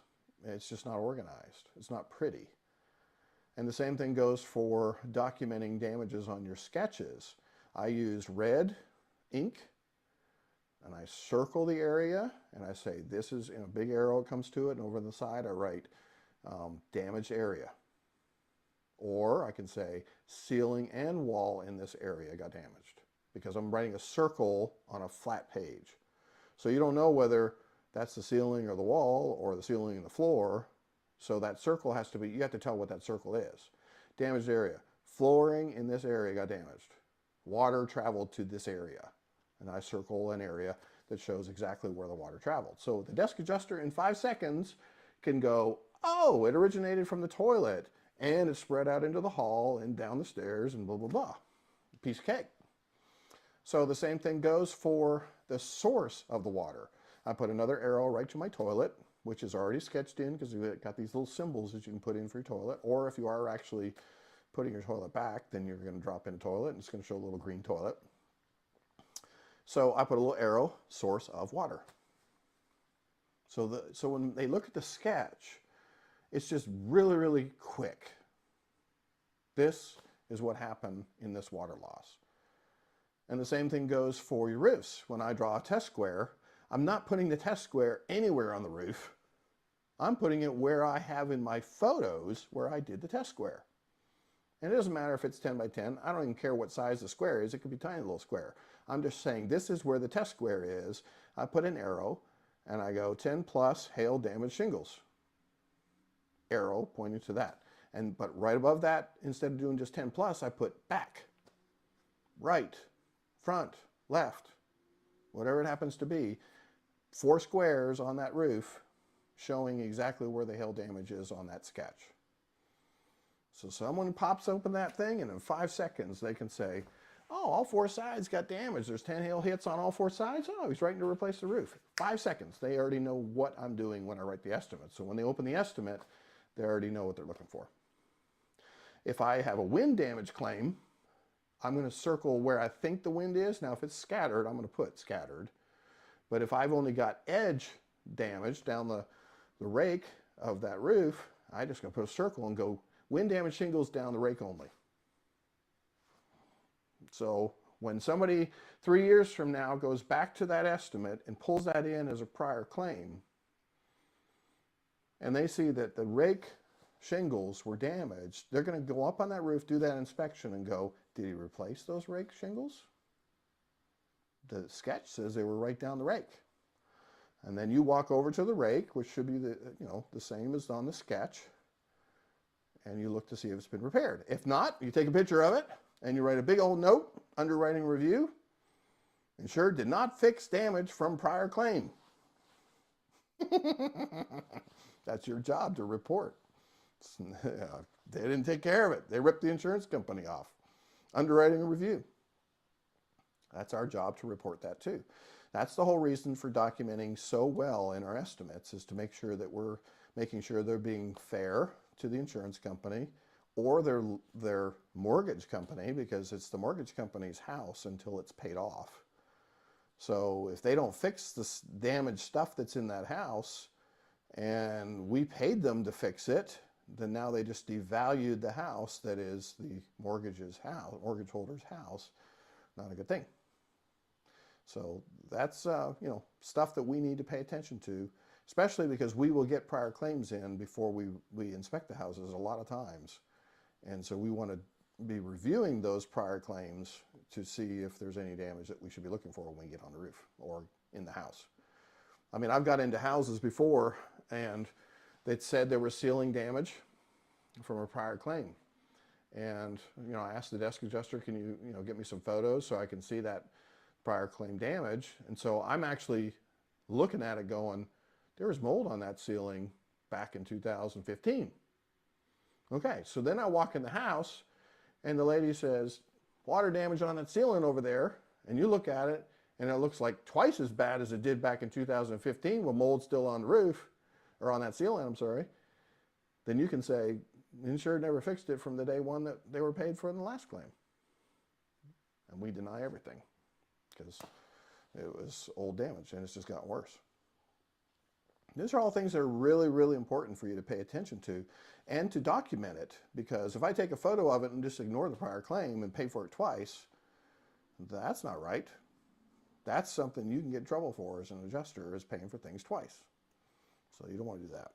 It's just not organized. It's not pretty. And the same thing goes for documenting damages on your sketches. I use red ink, and I circle the area, and I say this is, in a big arrow comes to it, and over on the side I write damaged area. Or I can say ceiling and wall in this area got damaged, because I'm writing a circle on a flat page. So you don't know whether that's the ceiling or the wall or the ceiling and the floor. So that circle has to be, you have to tell what that circle is. Damaged area. Flooring in this area got damaged. Water traveled to this area. And I circle an area that shows exactly where the water traveled. So the desk adjuster in 5 seconds can go, oh, it originated from the toilet and it spread out into the hall and down the stairs and blah, blah, blah. Piece of cake. So the same thing goes for the source of the water. I put another arrow right to my toilet, which is already sketched in because we've got these little symbols that you can put in for your toilet. Or if you are actually putting your toilet back, then you're going to drop in a toilet and it's going to show a little green toilet. So I put a little arrow, source of water. So when they look at the sketch, it's just really, really quick. This is what happened in this water loss. And the same thing goes for your roofs. When I draw a test square, I'm not putting the test square anywhere on the roof. I'm putting it where I have in my photos where I did the test square. And it doesn't matter if it's 10 by 10. I don't even care what size the square is. It could be a tiny little square. I'm just saying this is where the test square is. I put an arrow and I go 10 plus hail damaged shingles. Arrow pointing to that. But right above that, instead of doing just 10 plus, I put back, right, front, left, whatever it happens to be. 4 squares on that roof showing exactly where the hail damage is on that sketch. So someone pops open that thing and in 5 seconds they can say, oh, all 4 sides got damaged. There's 10 hail hits on all 4 sides. Oh, he's writing to replace the roof. 5 seconds. They already know what I'm doing when I write the estimate. So when they open the estimate, they already know what they're looking for. If I have a wind damage claim, I'm going to circle where I think the wind is. Now, if it's scattered, I'm going to put scattered. But if I've only got edge damage down the rake of that roof, I'm just going to put a circle and go wind damage shingles down the rake only. So when somebody 3 years from now goes back to that estimate and pulls that in as a prior claim, and they see that the rake shingles were damaged, they're going to go up on that roof, do that inspection, and go, did he replace those rake shingles? The sketch says they were right down the rake. And then you walk over to the rake, which should be the same as on the sketch, and you look to see if it's been repaired. If not, you take a picture of it, and you write a big old note, underwriting review, insured did not fix damage from prior claim. That's your job to report. They didn't take care of it. They ripped the insurance company off. Underwriting review. That's our job to report that too. That's the whole reason for documenting so well in our estimates, is to make sure that we're making sure they're being fair to the insurance company or their mortgage company, because it's the mortgage company's house until it's paid off. So if they don't fix this damaged stuff that's in that house and we paid them to fix it, then now they just devalued the house that is the mortgage holder's house. Not a good thing. So that's stuff that we need to pay attention to, especially because we will get prior claims in before we inspect the houses a lot of times. And so we want to be reviewing those prior claims to see if there's any damage that we should be looking for when we get on the roof or in the house. I mean, I've got into houses before and they'd said there was ceiling damage from a prior claim. And, I asked the desk adjuster, can you, get me some photos so I can see that prior claim damage? And so I'm actually looking at it going, there was mold on that ceiling back in 2015. Okay, so then I walk in the house and the lady says, water damage on that ceiling over there. And you look at it and it looks like twice as bad as it did back in 2015 with mold still on the roof, or on that ceiling, I'm sorry. then you can say, the insured never fixed it from the day one that they were paid for in the last claim. And we deny everything because it was old damage and it's just gotten worse. These are all things that are really, really important for you to pay attention to and to document it, because if I take a photo of it and just ignore the prior claim and pay for it twice, that's not right. That's something you can get in trouble for as an adjuster, is paying for things twice. So you don't want to do that.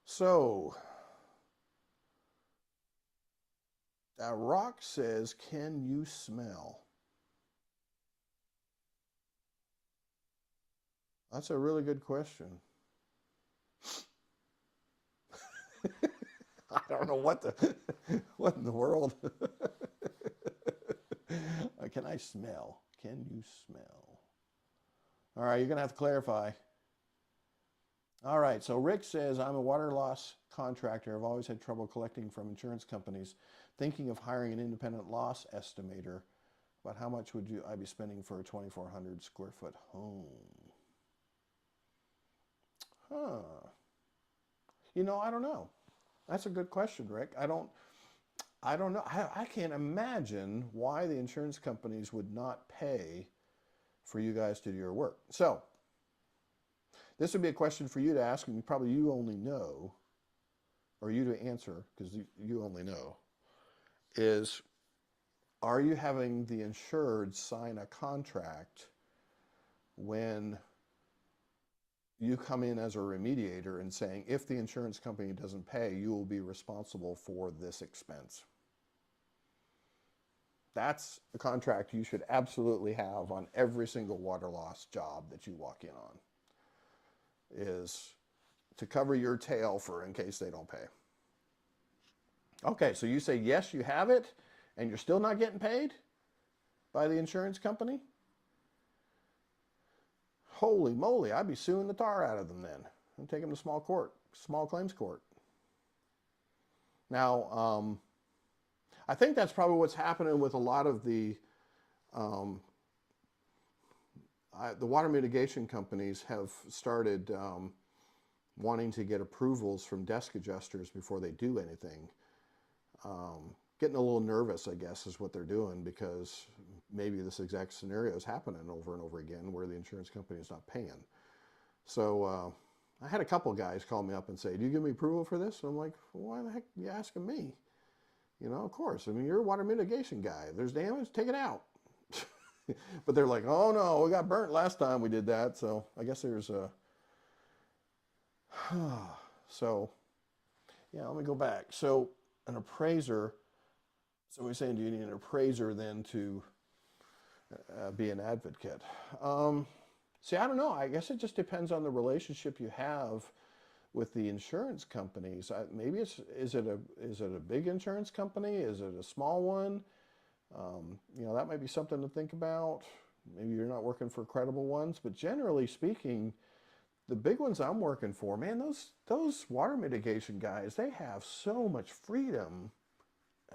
So, Rock says, can you smell? That's a really good question. I don't know what in the world. Can I smell? Can you smell? All right, you're going to have to clarify. All right, so Rick says, I'm a water loss contractor. I've always had trouble collecting from insurance companies. Thinking of hiring an independent loss estimator, but how much would I be spending for a 2,400 square foot home? Huh. You know, I don't know. That's a good question, Rick. I don't know. I can't imagine why the insurance companies would not pay for you guys to do your work. So, this would be a question for you to ask, and probably you only know, or you to answer, because you only know, is, are you having the insured sign a contract when you come in as a remediator and saying, if the insurance company doesn't pay, you will be responsible for this expense? That's a contract you should absolutely have on every single water loss job that you walk in on, is to cover your tail for in case they don't pay. Okay, so you say, yes, you have it, and you're still not getting paid by the insurance company? Holy moly, I'd be suing the tar out of them then. I'd take them to small claims court. Now, I think that's probably what's happening with a lot of the water mitigation companies have started wanting to get approvals from desk adjusters before they do anything. Getting a little nervous, I guess, is what they're doing, because maybe this exact scenario is happening over and over again where the insurance company is not paying. So I had a couple guys call me up and say, do you give me approval for this? And I'm like, well, why the heck are you asking me? You know, of course. I mean, you're a water mitigation guy. If there's damage, take it out. But they're like, oh no, we got burnt last time we did that. So I guess there's a... So, yeah, let me go back. So an appraiser, so we're saying, do you need an appraiser then to be an advocate? See, I don't know. I guess it just depends on the relationship you have with the insurance companies. Maybe is it a big insurance company? Is it a small one? You know, that might be something to think about. Maybe you're not working for credible ones, but generally speaking, the big ones I'm working for, man, those water mitigation guys, they have so much freedom,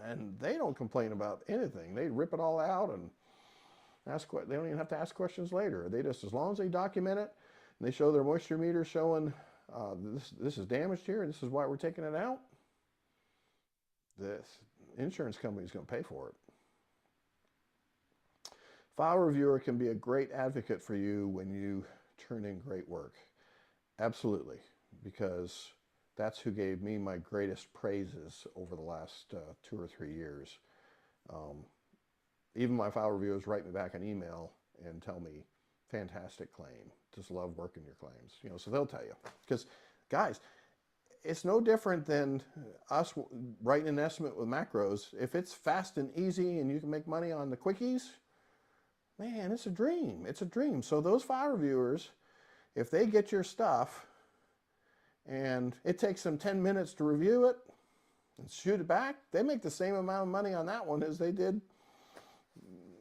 and they don't complain about anything. They rip it all out and they don't even have to ask questions later. They just, as long as they document it and they show their moisture meter showing this is damaged here and this is why we're taking it out, this insurance company is going to pay for it. File reviewer can be a great advocate for you when you turn in great work. Absolutely, because that's who gave me my greatest praises over the last 2 or 3 years. Even my file reviewers write me back an email and tell me, fantastic claim, just love working your claims. You know, so they'll tell you. Because, guys, it's no different than us writing an estimate with macros. If it's fast and easy and you can make money on the quickies, man, it's a dream. It's a dream. So those file reviewers, if they get your stuff and it takes them 10 minutes to review it and shoot it back, they make the same amount of money on that one as they did,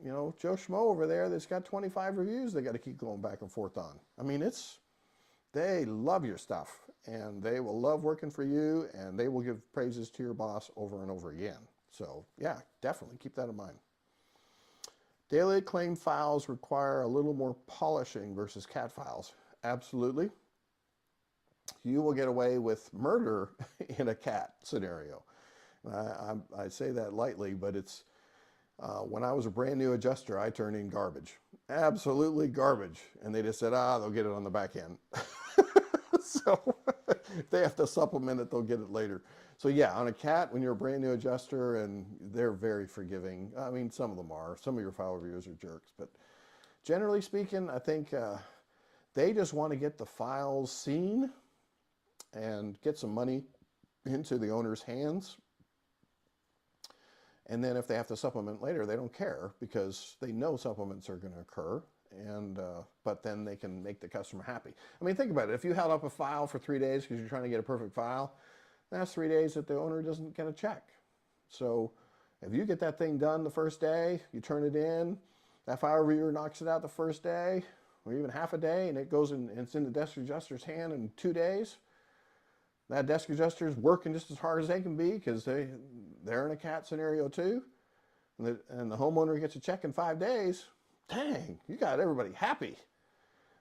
you know, Joe Schmo over there that's got 25 reviews they got to keep going back and forth on. I mean, they love your stuff, and they will love working for you, and they will give praises to your boss over and over again. So yeah, definitely keep that in mind. Daily claim files require a little more polishing versus CAT files. Absolutely. you will get away with murder in a cat scenario. I say that lightly, but it's when I was a brand new adjuster, I turned in garbage, absolutely garbage, and they just said, they'll get it on the back end. So if they have to supplement it, they'll get it later. So yeah, on a cat, when you're a brand new adjuster, and they're very forgiving. I mean, some of them are. Some of your file reviewers are jerks, but generally speaking, I think they just want to get the files seen and get some money into the owner's hands. And then if they have to supplement later, they don't care because they know supplements are going to occur. And but then they can make the customer happy. I mean, think about it. If you held up a file for 3 days because you're trying to get a perfect file, that's 3 days that the owner doesn't get a check. So if you get that thing done the first day, you turn it in, that file reviewer knocks it out the first day, or even half a day, and it goes in, and it's in the desk adjuster's hand in 2 days, that desk adjuster is working just as hard as they can be because they're in a cat scenario too, and the homeowner gets a check in 5 days. Dang, you got everybody happy.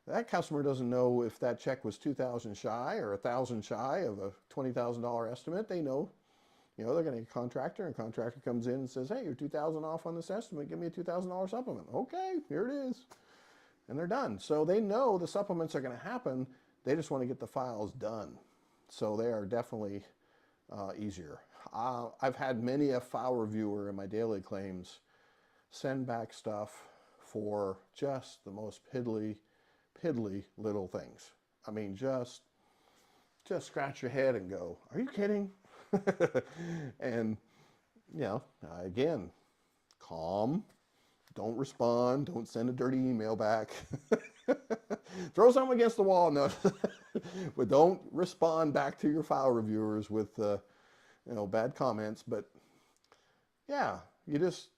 That customer doesn't know if that check was $2,000 shy or $1,000 shy of a $20,000 estimate. They know, they're going to get a contractor, and contractor comes in and says, hey, you're $2,000 off on this estimate. Give me a $2,000 supplement. Okay, here it is. And they're done. So they know the supplements are going to happen. They just want to get the files done. So they are definitely easier. I've had many a file reviewer in my daily claims send back stuff for just the most piddly little things. I mean, just scratch your head and go, are you kidding? And, again, calm, don't respond, don't send a dirty email back. Throw something against the wall, no, but don't respond back to your file reviewers with, bad comments. But yeah, you just,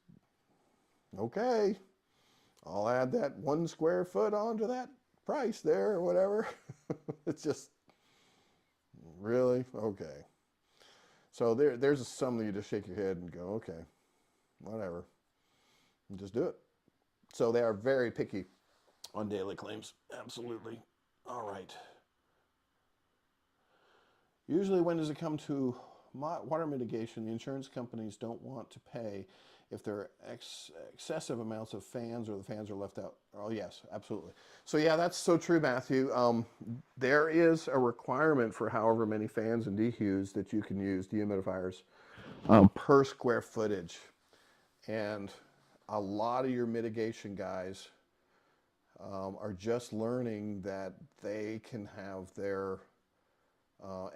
okay, I'll add that 1 square foot onto that price there or whatever. It's just, really? Okay. So there's something you just shake your head and go, okay, whatever, and just do it. So they are very picky on daily claims. Absolutely. All right. Usually when does it come to water mitigation, the insurance companies don't want to pay if there are excessive amounts of fans or the fans are left out. Oh, yes, absolutely. So yeah, that's so true, Matthew. There is a requirement for however many fans and dehues that you can use, dehumidifiers, per square footage. And a lot of your mitigation guys are just learning that they can have their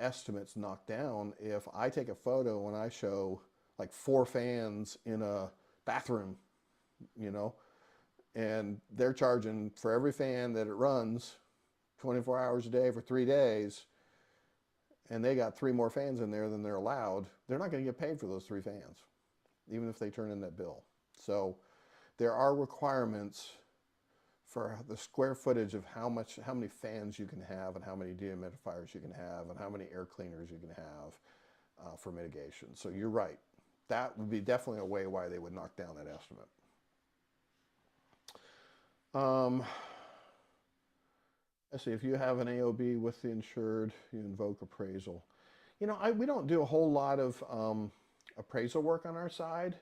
estimates knocked down if I take a photo and I show like 4 fans in a bathroom, and they're charging for every fan that it runs 24 hours a day for 3 days, and they got 3 more fans in there than they're allowed. They're not going to get paid for those 3 fans, even if they turn in that bill. So there are requirements for the square footage of how many fans you can have, and how many dehumidifiers you can have, and how many air cleaners you can have for mitigation. So you're right. That would be definitely a way why they would knock down that estimate. Let's see, if you have an AOB with the insured, you invoke appraisal. We don't do a whole lot of appraisal work on our side.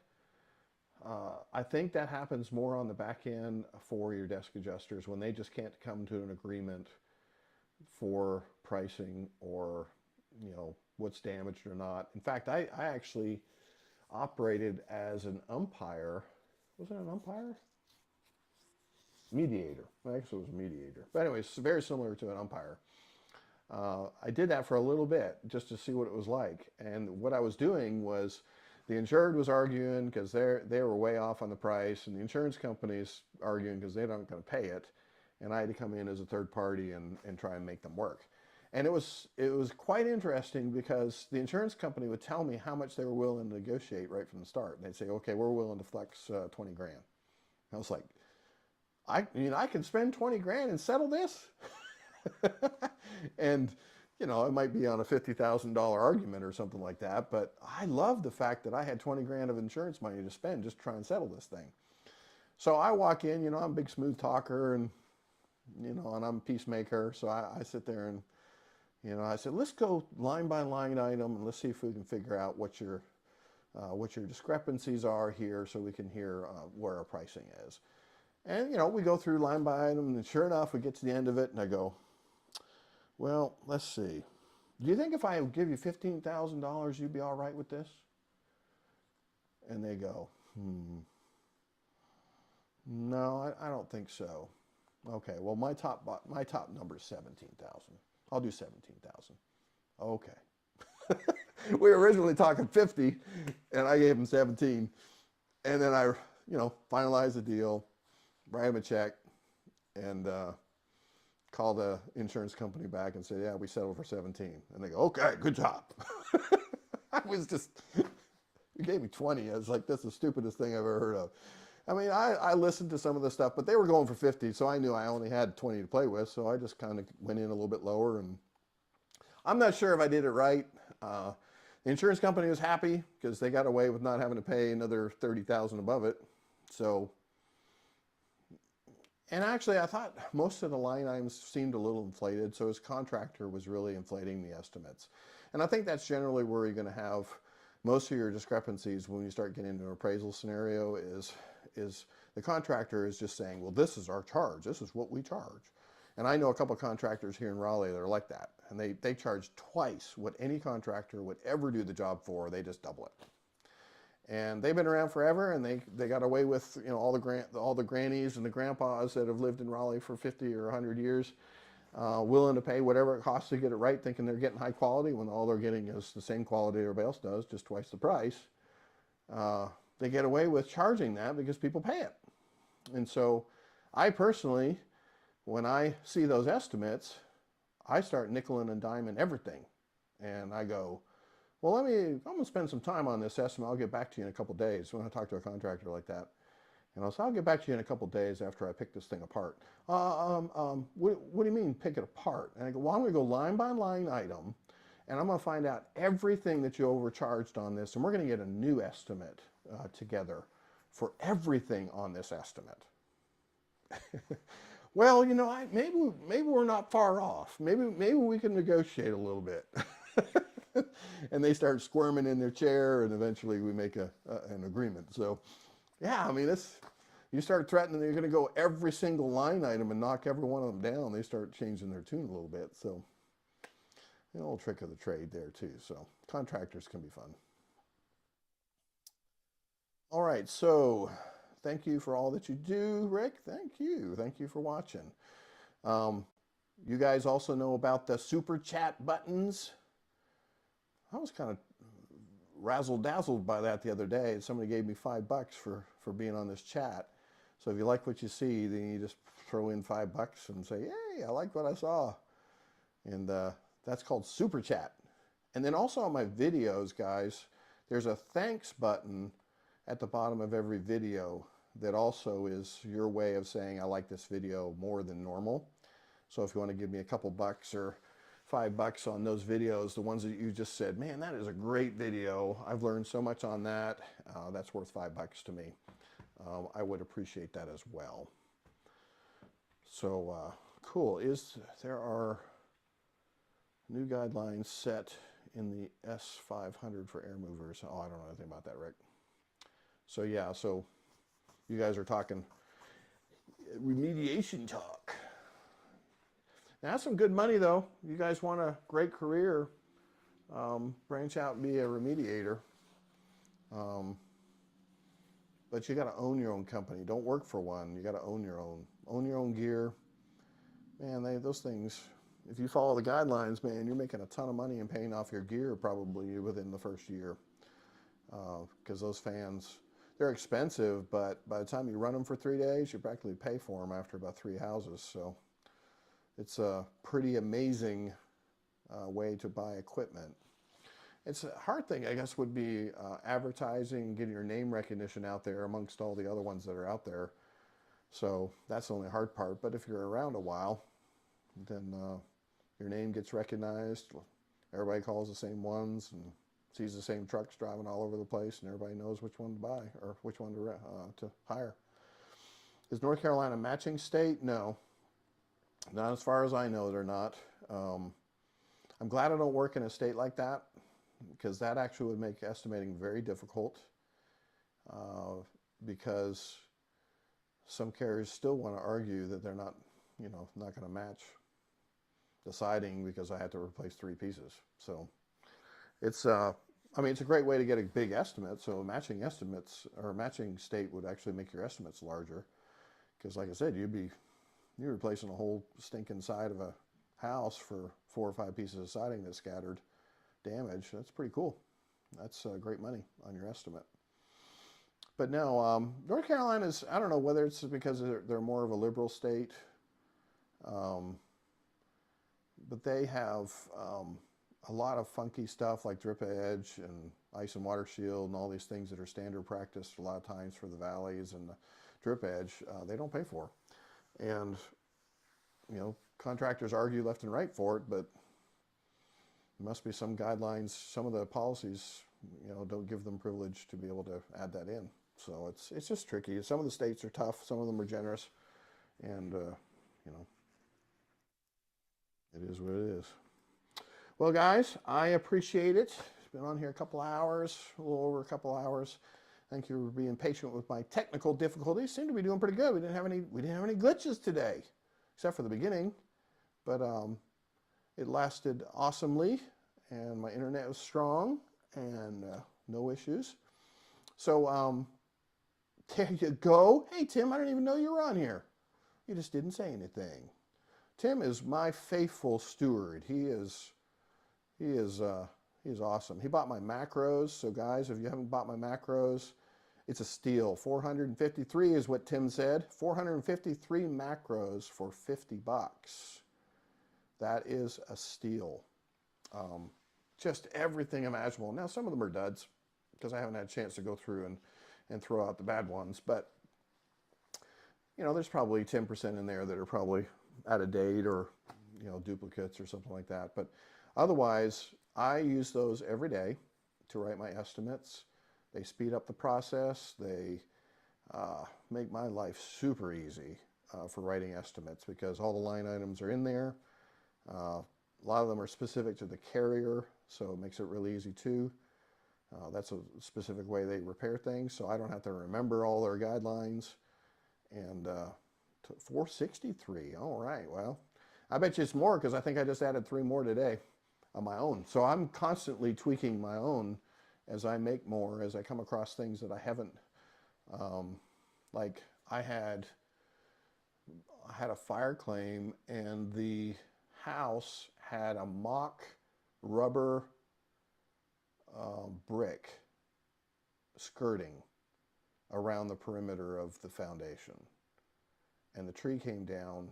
I think that happens more on the back end for your desk adjusters when they just can't come to an agreement for pricing or, what's damaged or not. In fact, I actually operated as an umpire. Was it an umpire? Mediator. Actually, it was a mediator. But anyway, it's very similar to an umpire. I did that for a little bit just to see what it was like. And what I was doing was the insured was arguing because they were way off on the price, and the insurance company's arguing because they're not going to pay it. And I had to come in as a third party and try and make them work. And it was quite interesting because the insurance company would tell me how much they were willing to negotiate right from the start. And they'd say, okay, we're willing to flex 20 grand. I was like, I can spend 20 grand and settle this? And, it might be on a $50,000 argument or something like that, but I love the fact that I had 20 grand of insurance money to spend just to try and settle this thing. So I walk in, I'm a big smooth talker, and, and I'm a peacemaker. So I sit there and, You know, I said, let's go line by line item and let's see if we can figure out what your discrepancies are here so we can hear where our pricing is. And, you know, we go through line by item, and sure enough, we get to the end of it, and I go, well, let's see. Do you think if I give you $15,000, you'd be all right with this? And they go, no, I don't think so. Okay, well, my top number is 17,000. I'll do 17,000. Okay. We were originally talking 50, and I gave him 17. And then I, you know, finalized the deal, write him a check, and call the insurance company back and say, yeah, we settled for 17. And they go, okay, good job. I was just, you gave me 20. I was like, that's the stupidest thing I've ever heard of. I mean, I listened to some of the stuff, but they were going for 50, so I knew I only had 20 to play with, so I just kind of went in a little bit lower, and I'm not sure if I did it right. The insurance company was happy because they got away with not having to pay another $30,000 above it. So, and actually, I thought most of the line items seemed a little inflated, so his contractor was really inflating the estimates. And I think that's generally where you're going to have most of your discrepancies when you start getting into an appraisal scenario is the contractor is just saying, well, this is our charge. This is what we charge. And I know a couple of contractors here in Raleigh that are like that. And they charge twice what any contractor would ever do the job for. They just double it. And they've been around forever, and they got away with, you know, all the grannies and the grandpas that have lived in Raleigh for 50 or 100 years, willing to pay whatever it costs to get it right, thinking they're getting high quality when all they're getting is the same quality everybody else does, just twice the price. They get away with charging that because people pay it. And so I personally, when I see those estimates, I start nickeling and diming everything. And I go, well, I'm going to spend some time on this estimate. I'll get back to you in a couple days when I talk to a contractor like that. And I'll say, I'll get back to you in a couple days after I pick this thing apart. What do you mean pick it apart? And I go, well, I'm going to go line by line item, and I'm going to find out everything that you overcharged on this, and we're going to get a new estimate together for everything on this estimate. Well, you know, maybe we're not far off. Maybe we can negotiate a little bit. And they start squirming in their chair, and eventually we make an agreement. So, yeah, I mean, you start threatening that you're going to go every single line item and knock every one of them down, they start changing their tune a little bit. So, an old trick of the trade there too. So, contractors can be fun. All right, so thank you for all that you do, Rick. Thank you. Thank you for watching. You guys also know about the super chat buttons. I was kind of razzle-dazzled by that the other day. Somebody gave me $5 for being on this chat. So if you like what you see, then you just throw in $5 and say, hey, I like what I saw. And that's called super chat. And then also on my videos, guys, there's a thanks button at the bottom of every video that also is your way of saying I like this video more than normal. So if you want to give me a couple bucks or $5 on those videos, the ones that you just said, man, that is a great video, I've learned so much on that, that's worth $5 to me. I would appreciate that as well. So cool. There are new guidelines set in the S500 for air movers. Oh, I don't know anything about that, Rick. So yeah, so you guys are talking remediation talk. Now, that's some good money, though. You guys want a great career, branch out and be a remediator. But you got to own your own company. Don't work for one. You got to own your own. Own your own gear. Man, those things, if you follow the guidelines, man, you're making a ton of money and paying off your gear probably within the first year. Because those fans, they're expensive, but by the time you run them for 3 days, you practically pay for them after about 3 houses. So it's a pretty amazing way to buy equipment. It's a hard thing, I guess, would be advertising, getting your name recognition out there amongst all the other ones that are out there. So that's the only hard part. But if you're around a while, then your name gets recognized. Everybody calls the same ones and sees the same trucks driving all over the place, and everybody knows which one to buy or which one to hire. Is North Carolina a matching state? No. Not as far as I know, they're not. I'm glad I don't work in a state like that, because that actually would make estimating very difficult, because some carriers still want to argue that they're not, not going to match the siding because I had to replace 3 pieces. So it's, I mean, it's a great way to get a big estimate. So matching estimates or matching state would actually make your estimates larger, because like I said, you're replacing a whole stinking side of a house for 4 or 5 pieces of siding that's scattered damage. That's pretty cool. That's great money on your estimate. But no, North Carolina's, I don't know whether it's because they're more of a liberal state, but they have a lot of funky stuff like drip edge and ice and water shield and all these things that are standard practice a lot of times for the valleys and the drip edge, they don't pay for. And, contractors argue left and right for it, but there must be some guidelines. Some of the policies, don't give them privilege to be able to add that in. So it's just tricky. Some of the states are tough. Some of them are generous. And, it is what it is. Well, guys, I appreciate it. It's been on here a couple hours, a little over a couple hours. Thank you for being patient with my technical difficulties. Seem to be doing pretty good. We didn't have any glitches today, except for the beginning. But it lasted awesomely, and my internet was strong, and no issues. So there you go. Hey, Tim, I didn't even know you were on here. You just didn't say anything. Tim is my faithful steward. He is awesome. He bought my macros. So guys, if you haven't bought my macros, it's a steal. 453 is what Tim said. 453 macros for 50 bucks. That is a steal. Just everything imaginable. Now, some of them are duds because I haven't had a chance to go through and throw out the bad ones. But, there's probably 10% in there that are probably out of date or, duplicates or something like that. But otherwise, I use those every day to write my estimates. They speed up the process. They make my life super easy for writing estimates because all the line items are in there. A lot of them are specific to the carrier, so it makes it really easy too. That's a specific way they repair things, so I don't have to remember all their guidelines. And 463, all right, well, I bet you it's more because I think I just added 3 more today on my own. So I'm constantly tweaking my own as I make more, as I come across things that I haven't, like I had a fire claim and the house had a mock rubber brick skirting around the perimeter of the foundation. And the tree came down,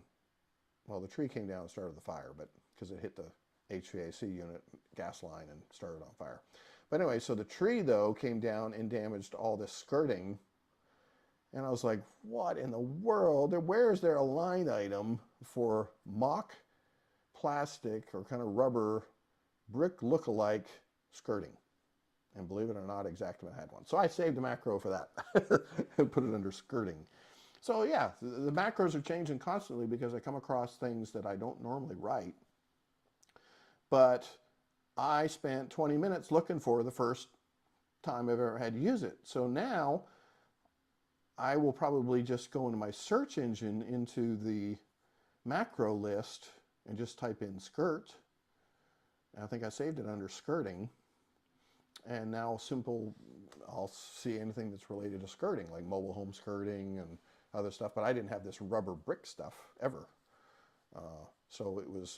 well, the tree came down and started the fire, but because it hit the HVAC unit gas line and started on fire. But anyway, so the tree though came down and damaged all this skirting. And I was like, what in the world? Where is there a line item for mock plastic or kind of rubber brick look-alike skirting? And believe it or not, Xactimate had one. So I saved a macro for that and put it under skirting. So yeah, the macros are changing constantly because I come across things that I don't normally write. But I spent 20 minutes looking for the first time I've ever had to use it. So now I will probably just go into my search engine into the macro list and just type in skirt. I think I saved it under skirting. And now I'll see anything that's related to skirting, like mobile home skirting and other stuff. But I didn't have this rubber brick stuff ever. So it was,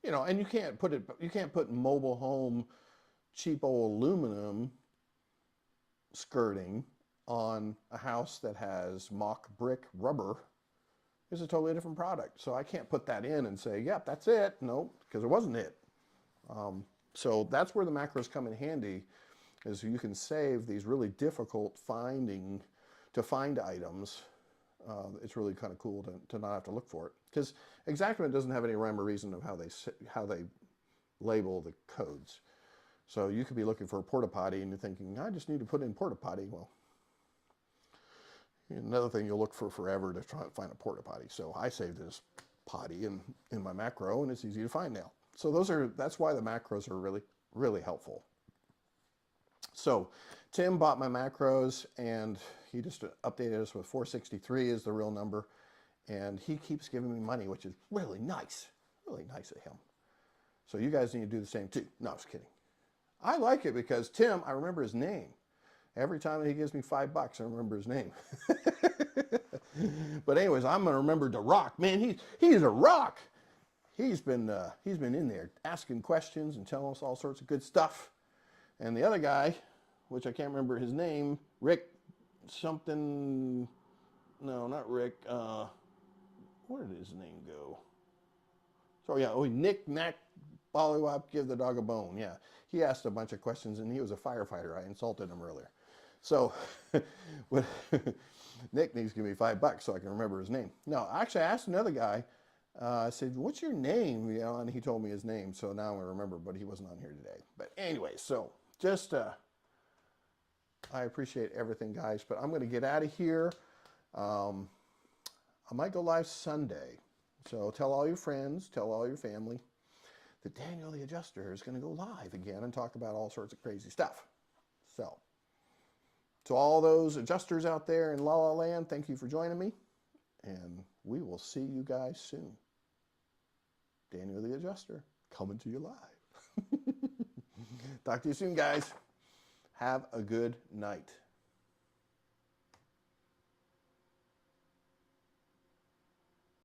and you can't put mobile home cheap old aluminum skirting on a house that has mock brick rubber. It's a totally different product. So I can't put that in and say, yep, that's it. No, because it wasn't it. So that's where the macros come in handy, is you can save these really difficult to find items. It's really kind of cool to not have to look for it, because Exactament doesn't have any rhyme or reason of how they label the codes. So you could be looking for a porta potty and you're thinking, I just need to put in porta potty. Well, another thing you'll look for forever to try and find a porta potty. So I saved this potty in my macro, and it's easy to find now. So that's why the macros are really, really helpful. So Tim bought my macros, and he just updated us with 463 is the real number. And he keeps giving me money, which is really nice of him. So you guys need to do the same too. No, I was kidding. I like it because Tim, I remember his name. Every time he gives me $5, I remember his name. But anyways, I'm gonna remember to rock. Man, he's a rock. He's been in there asking questions and telling us all sorts of good stuff. And the other guy, which I can't remember his name, Rick something. No, not Rick. Where did his name go? So yeah, Nick Nack Bollywop, give the dog a bone. Yeah, he asked a bunch of questions, and he was a firefighter. I insulted him earlier. So Nick needs to give me $5 so I can remember his name. No, actually, I asked another guy. I said, "What's your name?" You know, and he told me his name. So now I remember, but he wasn't on here today. But anyway, so just I appreciate everything, guys. But I'm going to get out of here. I might go live Sunday. So tell all your friends, tell all your family that Daniel the Adjuster is going to go live again and talk about all sorts of crazy stuff. So to all those adjusters out there in La La Land, thank you for joining me. And we will see you guys soon. Daniel the Adjuster, coming to you live. Talk to you soon, guys. Have a good night.